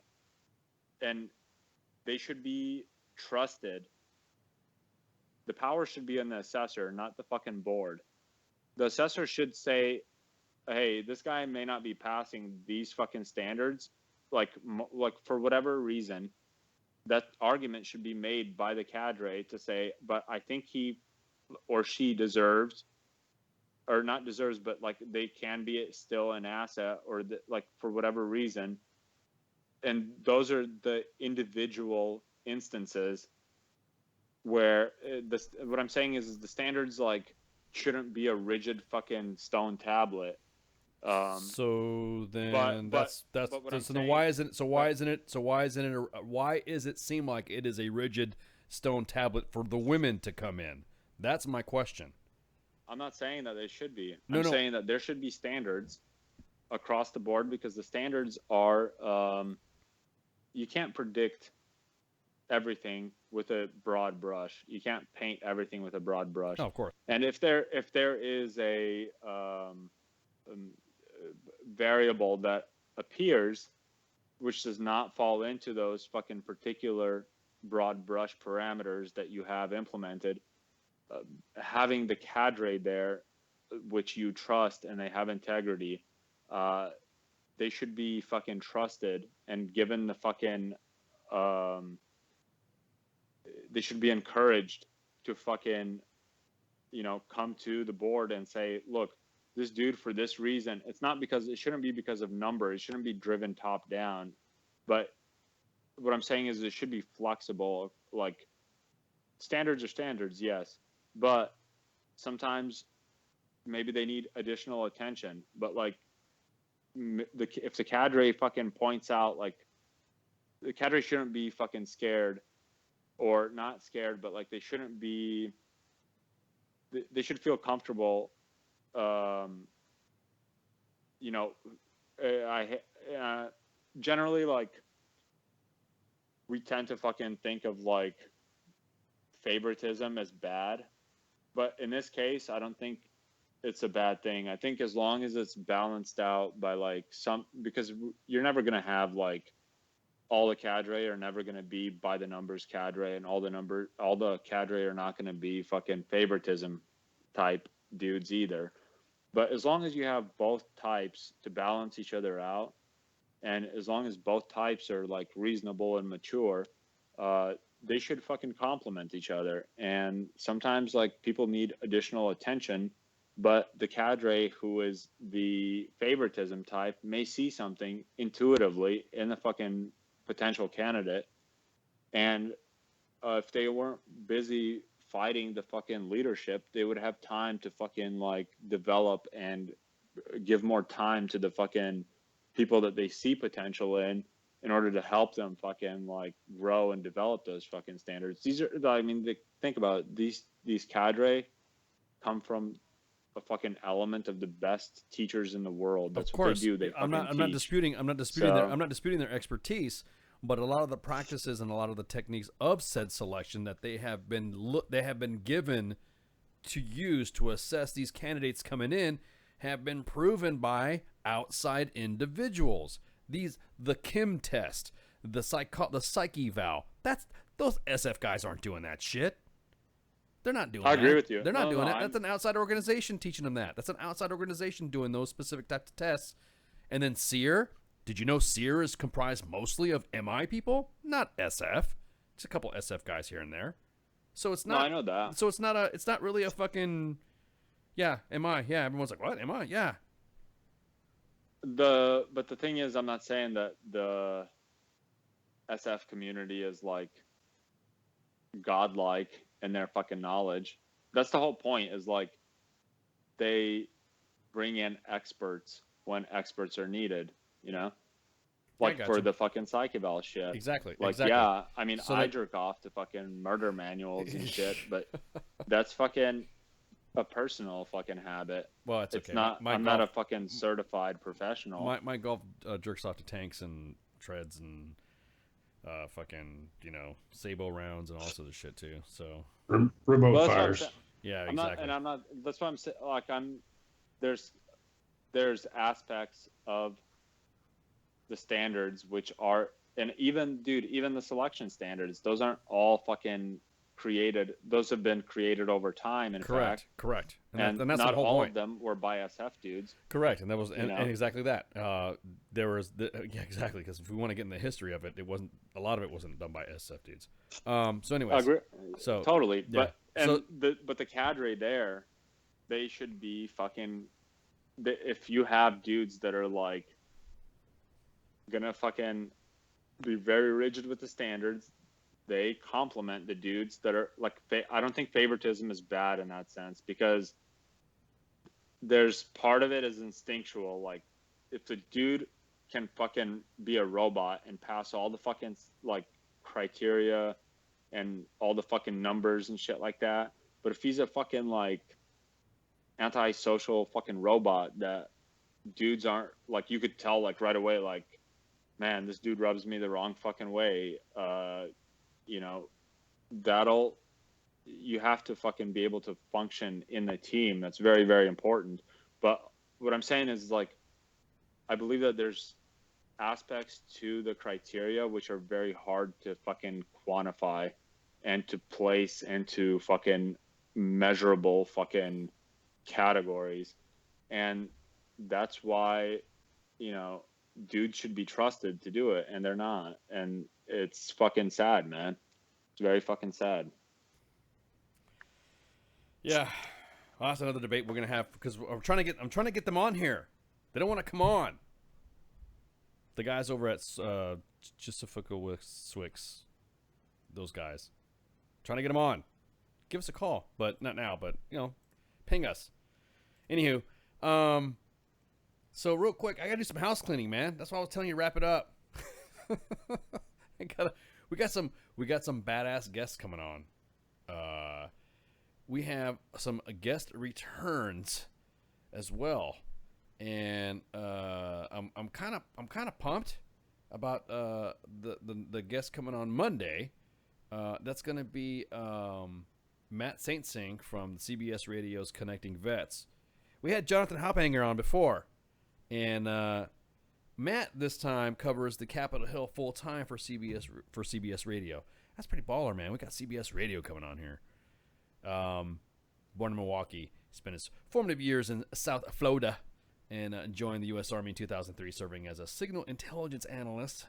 D: they should be trusted. The power should be in the assessor, not the fucking board. The assessor should say, hey, this guy may not be passing these fucking standards, like for whatever reason. That argument should be made by the cadre to say, but I think he or she deserves, or not deserves, but like they can be still an asset, or for whatever reason. And those are the individual instances where what I'm saying is the standards shouldn't be a rigid fucking stone tablet.
A: So then why is it seem like it is a rigid stone tablet for the women to come in? That's my question.
D: I'm not saying that they should be. I'm saying that there should be standards across the board, because the standards are you can't predict everything with a broad brush. You can't paint everything with a broad brush.
A: Oh, of course.
D: And if there is a variable that appears which does not fall into those fucking particular broad brush parameters that you have implemented, having the cadre there, which you trust and they have integrity, they should be fucking trusted and given the fucking they should be encouraged to fucking come to the board and say, look, this dude, for this reason, it shouldn't be because of number, it shouldn't be driven top down, but what I'm saying is it should be flexible. Like, standards are standards, yes, but sometimes maybe they need additional attention, but like if the cadre fucking points out, like the cadre shouldn't be fucking scared, or not scared, but like they shouldn't be, they should feel comfortable. You know, generally, like, we tend to fucking think of like favoritism as bad, but in this case, I don't think it's a bad thing. I think as long as it's balanced out by like because you're never gonna have like all the cadre are never gonna be by the numbers cadre, and all the cadre are not gonna be fucking favoritism type dudes either. But as long as you have both types to balance each other out, and as long as both types are like reasonable and mature, they should fucking complement each other. And sometimes like people need additional attention, but the cadre who is the favoritism type may see something intuitively in the fucking potential candidate. And if they weren't busy fighting the fucking leadership, they would have time to fucking like develop and give more time to the fucking people that they see potential in order to help them fucking like grow and develop those fucking standards. These are, I mean, think about it, these cadre come from a fucking element of the best teachers in the world. That's what they do.
A: I'm not disputing their expertise, but a lot of the practices and a lot of the techniques of said selection that they have been given to use to assess these candidates coming in have been proven by outside individuals. The Kim test, the psyche eval. Those SF guys aren't doing that shit. They're not doing that.
D: I agree with you.
A: They're not doing that. That's an outside organization teaching them that. That's an outside organization doing those specific types of tests. And then SEER, did you know SEER is comprised mostly of MI people? Not SF. Just a couple SF guys here and there. So it's not.
D: No, I know that.
A: So it's not really a fucking, yeah, MI. Yeah, everyone's like, what? MI? Yeah.
D: But the thing is, I'm not saying that the SF community is like godlike in their fucking knowledge. That's the whole point, is like they bring in experts when experts are needed, you know? Like for the fucking psych eval shit.
A: Exactly.
D: Like,
A: exactly.
D: yeah, I mean, so I jerk off to fucking murder manuals and shit, but that's fucking a personal fucking habit.
A: Well, it's okay.
D: Not. I'm not a fucking certified professional.
A: My golf jerks off to tanks and treads and fucking, you know, Sabo rounds and all sorts of shit too. So
B: remote fires.
A: Yeah,
D: exactly. I'm not. That's why I'm saying. Like, there's aspects of the standards which are, and even the selection standards, those aren't all fucking created. Those have been created over time, in fact.
A: Correct.
D: And
A: that's
D: not
A: the whole
D: all
A: point.
D: of them were by SF dudes.
A: Correct, and that was and exactly that. There was yeah, exactly, because if we want to get in the history of it, a lot of it wasn't done by SF dudes. So anyways, so
D: totally,
A: yeah.
D: But the cadre there, they should be fucking. If you have dudes that are like gonna fucking be very rigid with the standards, they complement the dudes that are like, I don't think favoritism is bad in that sense, because there's part of it is instinctual. Like, if the dude can fucking be a robot and pass all the fucking like criteria and all the fucking numbers and shit like that, but if he's a fucking like antisocial fucking robot that dudes aren't like, you could tell like right away, like, man, this dude rubs me the wrong fucking way, you know, you have to fucking be able to function in the team. That's very, very important. But what I'm saying is, like, I believe that there's aspects to the criteria which are very hard to fucking quantify and to place into fucking measurable fucking categories. And that's why, you know, dudes should be trusted to do it, and they're not. And it's fucking sad, man. It's very fucking sad.
A: Yeah, well, that's another debate we're gonna have, because I'm trying to get them on here. They don't want to come on. The guys over at Chisafika Swix, those guys, trying to get them on. Give us a call, but not now. But you know, Ping us. Anywho, so real quick, I gotta do some house cleaning, man. That's why I was telling you to wrap it up. We got some badass guests coming on. We have some guest returns as well, and I'm kind of pumped about the guest coming on Monday. That's gonna be Matt Saint Sing from CBS Radio's Connecting Vets. We had Jonathan Hophanger on before, and Matt this time covers the Capitol Hill full time for CBS Radio. That's pretty baller, man. We got CBS Radio coming on here. Born in Milwaukee, spent his formative years in South Florida, and joined the U.S. Army in 2003, serving as a signal intelligence analyst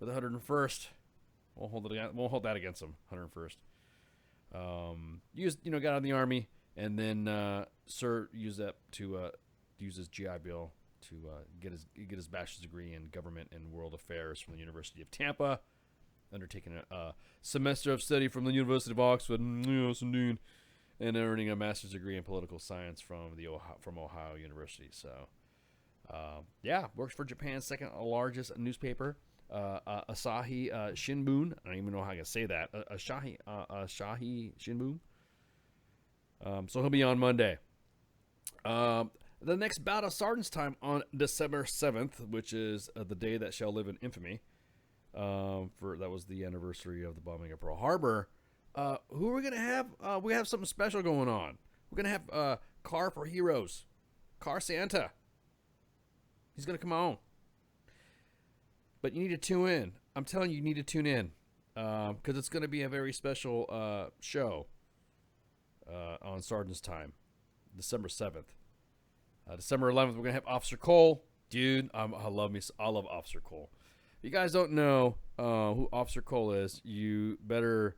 A: with the 101st. Won't hold that against him. 101st. Got out of the Army, and then used that to use his GI Bill to get his bachelor's degree in government and world affairs from the University of Tampa, undertaking a semester of study from the University of Oxford, and earning a master's degree in political science from Ohio University. So, works for Japan's second largest newspaper, Asahi Shimbun. I don't even know how I can say that. Asahi Shimbun. So he'll be on Monday. The next bout of Sergeant's Time on December 7th, which is the day that shall live in infamy. That was the anniversary of the bombing of Pearl Harbor. Who are we gonna have? We have something special going on. We're gonna have Car for Heroes, Car Santa. He's gonna come on. But you need to tune in. I'm telling you, you need to tune in because it's gonna be a very special show on Sergeant's Time, December 7th. December 11th, we're gonna have Officer Cole. Dude, I love Officer Cole. If you guys don't know who Officer Cole is, you better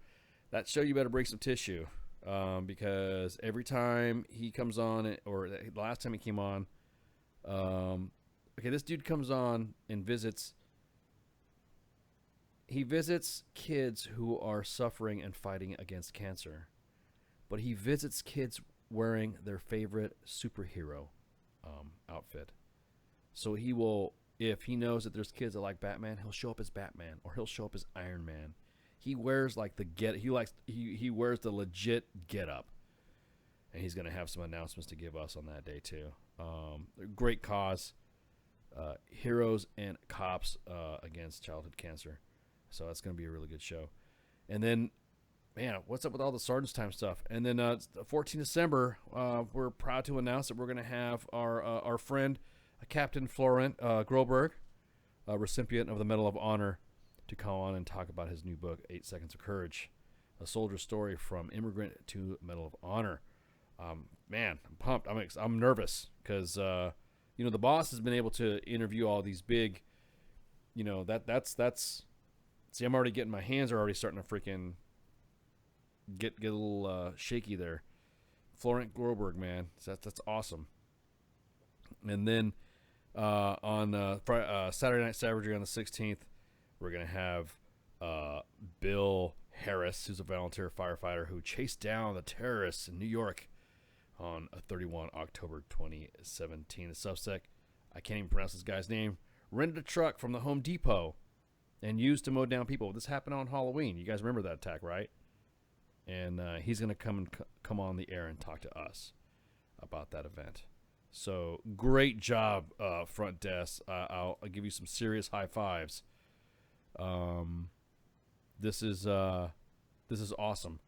A: break some tissue because every time he comes on, or the last time he came on, this dude comes on and visits. He visits kids who are suffering and fighting against cancer, but he visits kids wearing their favorite superhero outfit. So he will, if he knows that there's kids that like Batman, he'll show up as Batman, or he'll show up as Iron Man. He wears like he wears the legit get up, and he's gonna have some announcements to give us on that day too. Great cause, heroes and cops against childhood cancer. So that's gonna be a really good show. And then, man, what's up with all the Sergeant's Time stuff? And then 14 December, we're proud to announce that we're gonna have our friend Captain Florent Groberg, recipient of the Medal of Honor, to come on and talk about his new book, 8 Seconds of Courage, a soldier's story from immigrant to Medal of Honor. Man, I'm pumped. I'm nervous because the boss has been able to interview all these big, that's. See, I'm already getting, my hands are already starting to freaking get a little shaky there. Florent Groberg, man, that's awesome. And then on Saturday Night Savagery on the 16th, we're going to have Bill Harris, who's a volunteer firefighter who chased down the terrorists in New York on 31 October 2017. The suspect, I can't even pronounce this guy's name, rented a truck from the Home Depot and used to mow down people. This happened on Halloween. You guys remember that attack, right? And he's going to come on the air and talk to us about that event. So great job, front desk. I'll give you some serious high fives. This is awesome.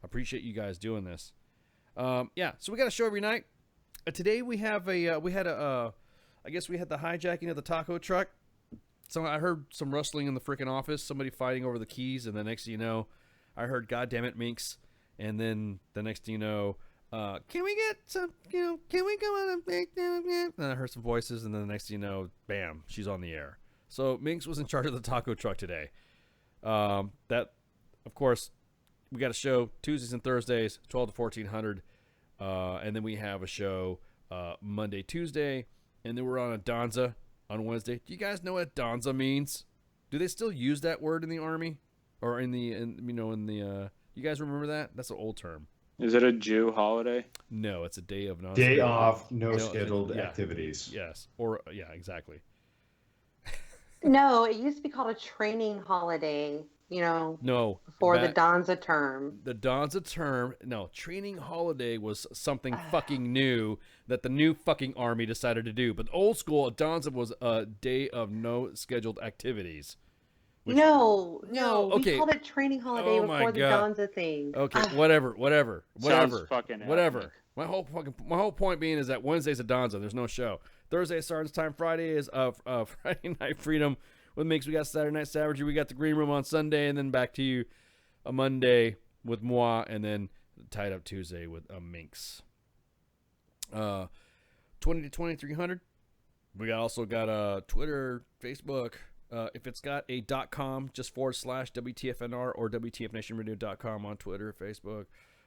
A: I appreciate you guys doing this. So we got a show every night. Today we have I guess we had the hijacking of the taco truck. So I heard some rustling in the freaking office, somebody fighting over the keys, and the next thing you know, I heard "God damn it, Minx," and then the next thing you know, can we get some, can we go on and I heard some voices, and then the next thing you know, bam, she's on the air. So Minx was in charge of the taco truck today. That, of course, we got a show Tuesdays and Thursdays, 12 to 1400, and then we have a show Monday, Tuesday, and then we're on a Donza on Wednesday. Do you guys know what Donza means? Do they still use that word in the Army, or in the you guys remember that? That's an old term.
D: Is it a Jew holiday?
A: No, it's a day of
B: Day off, no scheduled activities.
A: Yes, or yeah, exactly.
K: No, it used to be called a training holiday.
A: No.
K: Before the Donza term.
A: The Donza term. No, training holiday was something fucking new that the new fucking army decided to do. But old school, Donza was a day of no scheduled activities.
K: No,
A: okay.
K: we called it training holiday before the Donza thing.
A: Okay, whatever.
D: Sounds fucking
A: whatever.
D: ethnic.
A: My whole point being is that Wednesday's a Donza. There's no show. Thursday is Sergeant's Time. Friday is Friday Night Freedom. With Minx, we got Saturday Night Savagery. We got the Green Room on Sunday, and then back to you a Monday with Moi, and then Tied Up Tuesday with Minx. 20 to 2300. We also got Twitter, Facebook. If it's got a .com, just / WTFNR or WTFNationRadio.com on Twitter, Facebook.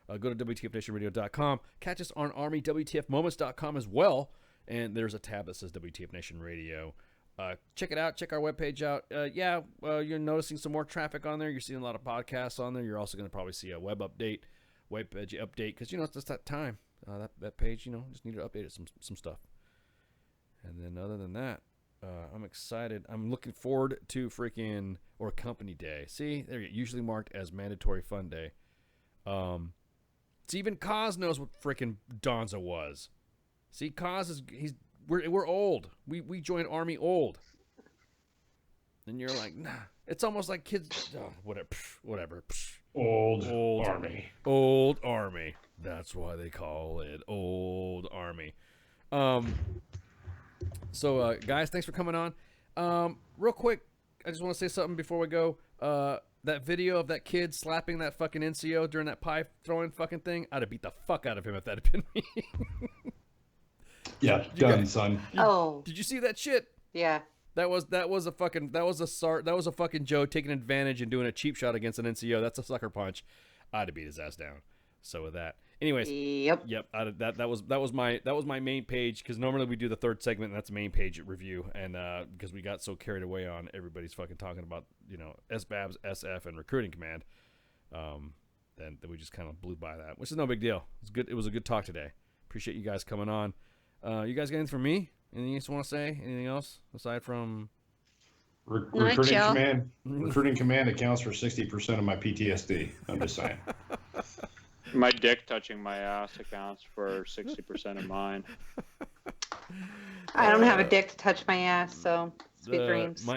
A: Go to WTFNationRadio.com. Catch us on ArmyWTFMoments.com as well. And there's a tab that says WTF Nation Radio. Check it out. Check our webpage out. You're noticing some more traffic on there. You're seeing a lot of podcasts on there. You're also going to probably see a web page update because, it's just that time. That page, just need to update it some stuff. And then other than that, I'm excited. I'm looking forward to Company Day. See, they're usually marked as Mandatory Fun Day. Even Kaz knows what freaking Donza was. See, Kaz we're old. We joined Army old. And you're like, nah. It's almost like kids. Oh, whatever.
B: Old Army.
A: Old Army. That's why they call it Old Army. So, guys, thanks for coming on. Real quick, I just want to say something before we go. That video of that kid slapping that fucking NCO during that pie throwing fucking thing, I'd have beat the fuck out of him if that had been me.
B: Yeah, done, son.
A: Did you see that shit?
K: Yeah.
A: That was a fucking Joe taking advantage and doing a cheap shot against an NCO. That's a sucker punch. I'd have beat his ass down. So with that, anyways,
K: yep.
A: That was my main page because normally we do the third segment and that's a main page review, and because we got so carried away on everybody's fucking talking about SBABs, SF, and recruiting command, then we just kind of blew by that, which is no big deal. It's good. It was a good talk today. Appreciate you guys coming on. You guys got anything for me? Anything you want to say? Anything else aside from
B: recruiting command? Recruiting command accounts for 60% of my PTSD. I'm just saying.
D: My dick touching my ass accounts for 60% of mine.
K: I don't have a dick to touch my ass, so sweet dreams.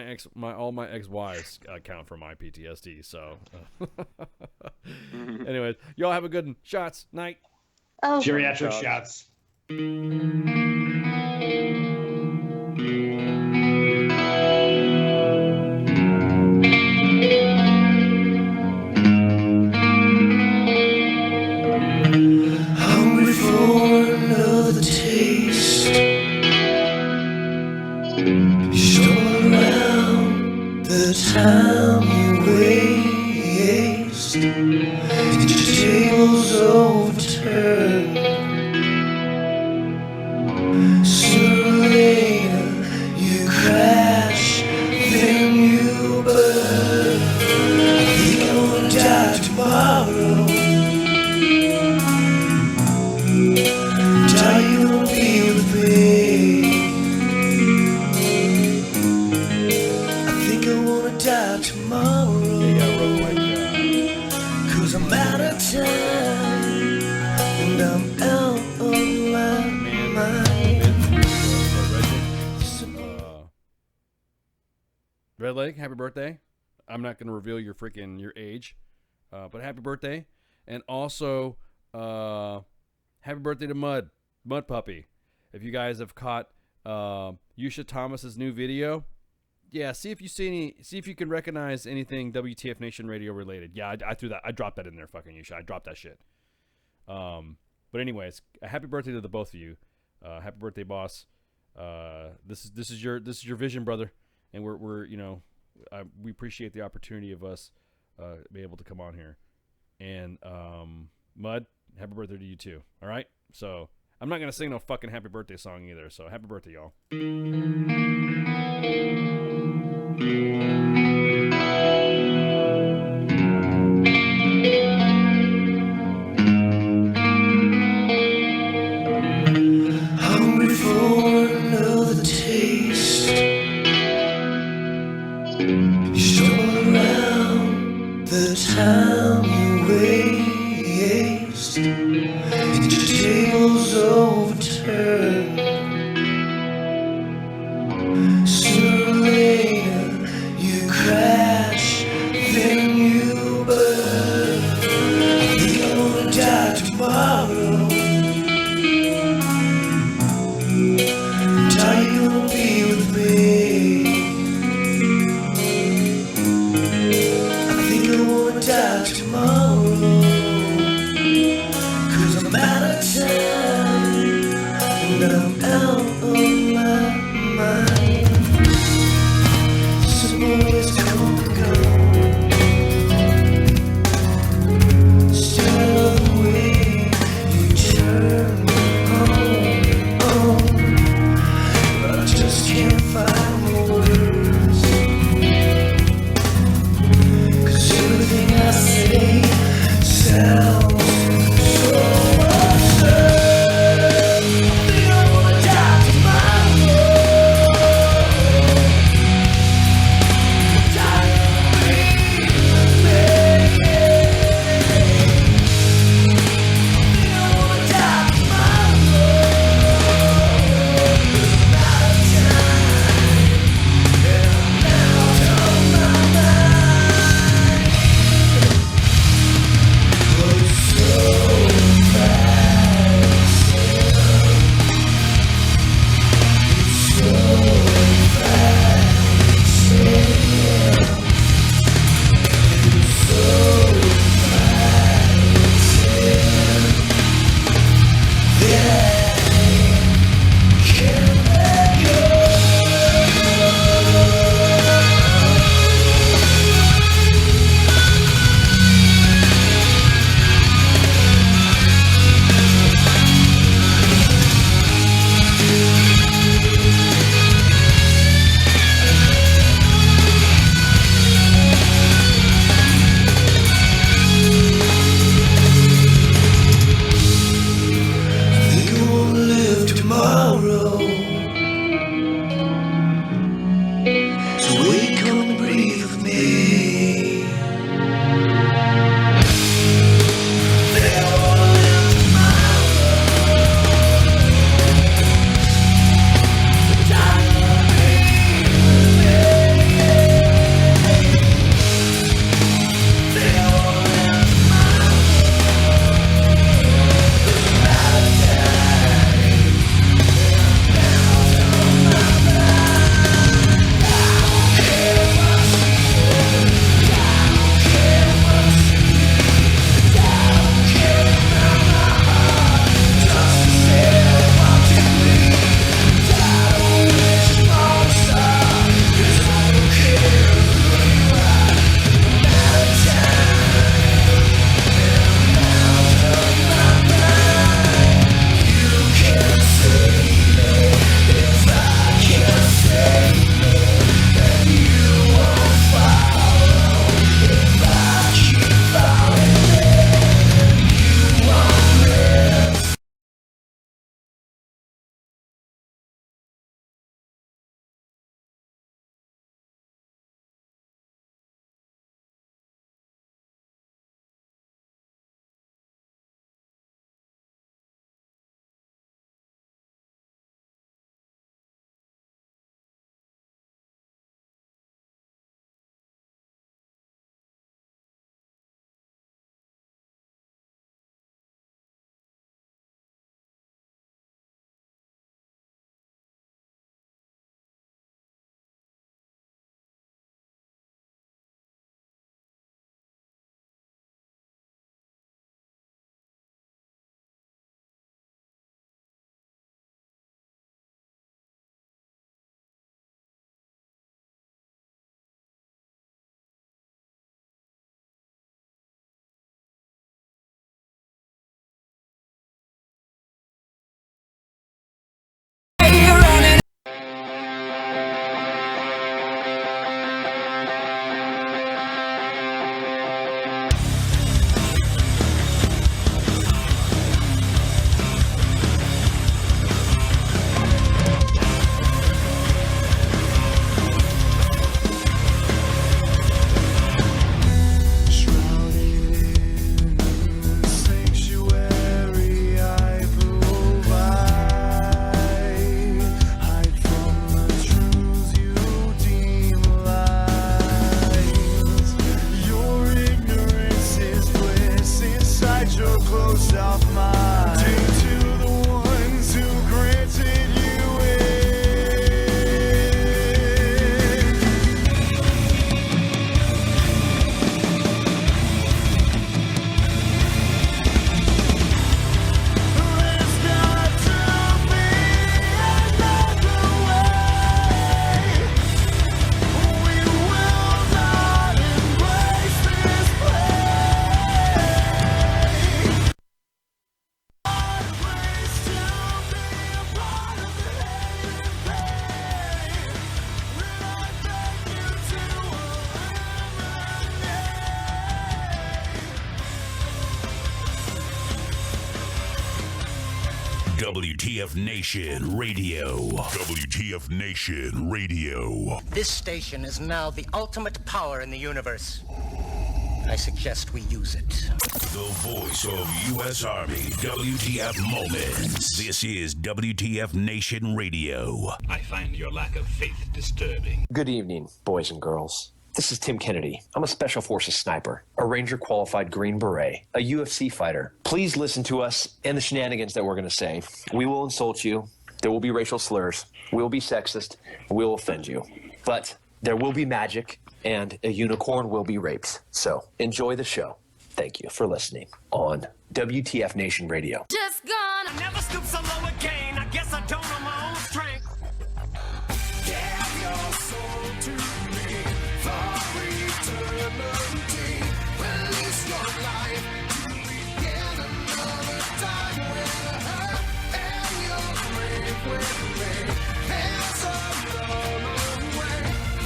A: All my ex-wives account for my PTSD. So, anyways, y'all have a good one. Shots night.
K: Oh,
B: geriatric shots.
L: Hungry for another taste. Show around the time you waste. Your table's overturned. Sooner or later you crash, then you burn. I think I wanna die tomorrow. Die you won't be with me. I think I wanna die tomorrow. Cause I'm out of time and I'm out of my mind.
A: Red Leg, happy birthday. I'm not going to reveal your age, but happy birthday. And also, happy birthday to Mud Puppy. If you guys have caught Yusha Thomas's new video, yeah, see if you can recognize anything WTF Nation Radio related. Yeah, I threw that. I dropped that in there, fucking Yusha. I dropped that shit. But anyways, a happy birthday to the both of you. Happy birthday, boss. This is your vision, brother. And we're we appreciate the opportunity of us be able to come on here. And Mud, happy birthday to you too. All right. So I'm not gonna sing no fucking happy birthday song either. So happy birthday, y'all.
L: and your tables overturned. Sooner or later you crash, then you burn. I think I'm gonna die tomorrow. Are you gonna be with me? I think I wanna die tomorrow, 'cause I'm out of time and I'm out of my mind. Somebody's come and go. Still I love the way you turn on. But I just can't find the words, 'cause everything I say sounds so absurd. most of mine. Due to the ones who granted you There's got to be another way. We will not embrace this play. Our place to be a part of the hate and pain. When I beg you to
G: WTF Nation Radio. WTF Nation Radio.
M: This station is now the ultimate power in the universe. I suggest we use it.
G: The voice of U.S. Army. WTF Moments. This is WTF Nation Radio.
N: I find your lack of faith disturbing.
O: Good evening, boys and girls. This is Tim Kennedy. I'm a Special Forces sniper, a Ranger qualified Green Beret, a UFC fighter. Please listen to us and the shenanigans that we're going to say. We will insult you. There will be racial slurs. We will be sexist. We will offend you. But there will be magic, and a unicorn will be raped. So enjoy the show. Thank you for listening on WTF Nation Radio.
L: just gonna never stoop so low again. I guess I don't know my own strength. Give your soul to me for eternity. Release your life to begin another time with her and your grave with me. There's a lonely way.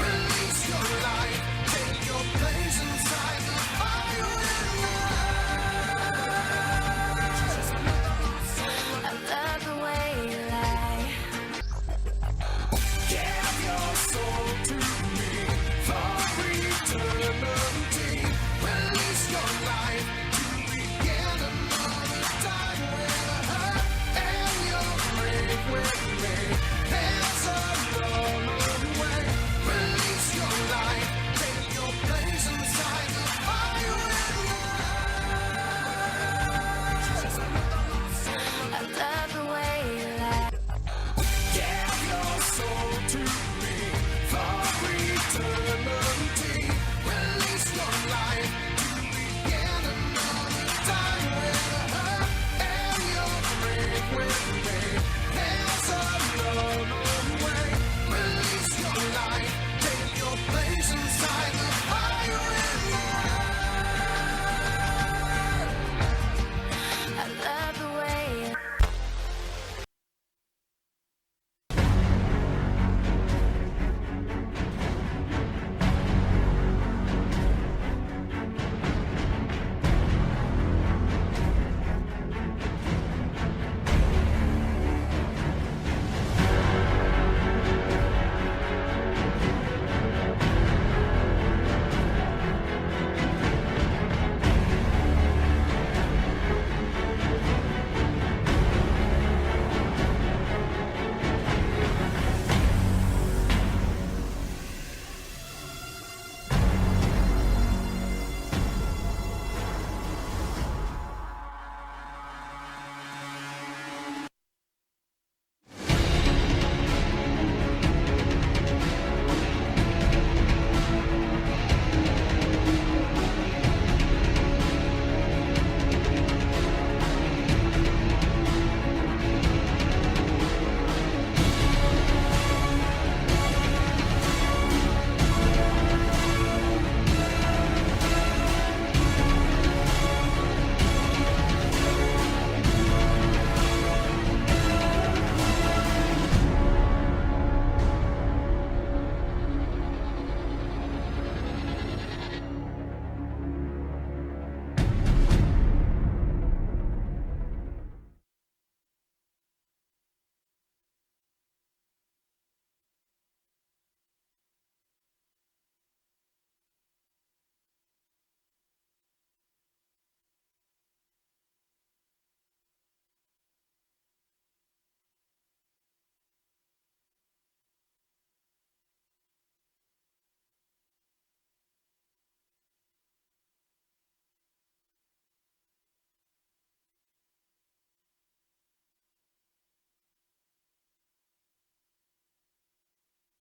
L: Release your life, take your place inside the fire with
P: I love the way you lie.
L: Give your soul to me for eternity. Release your life to begin another time with her and your grave with me. There's a lonely way. Release your life, take your place inside the fire with
P: I love the way you lie.
L: Give your soul to me for eternity. Release your life to begin another time with her and your grave with me.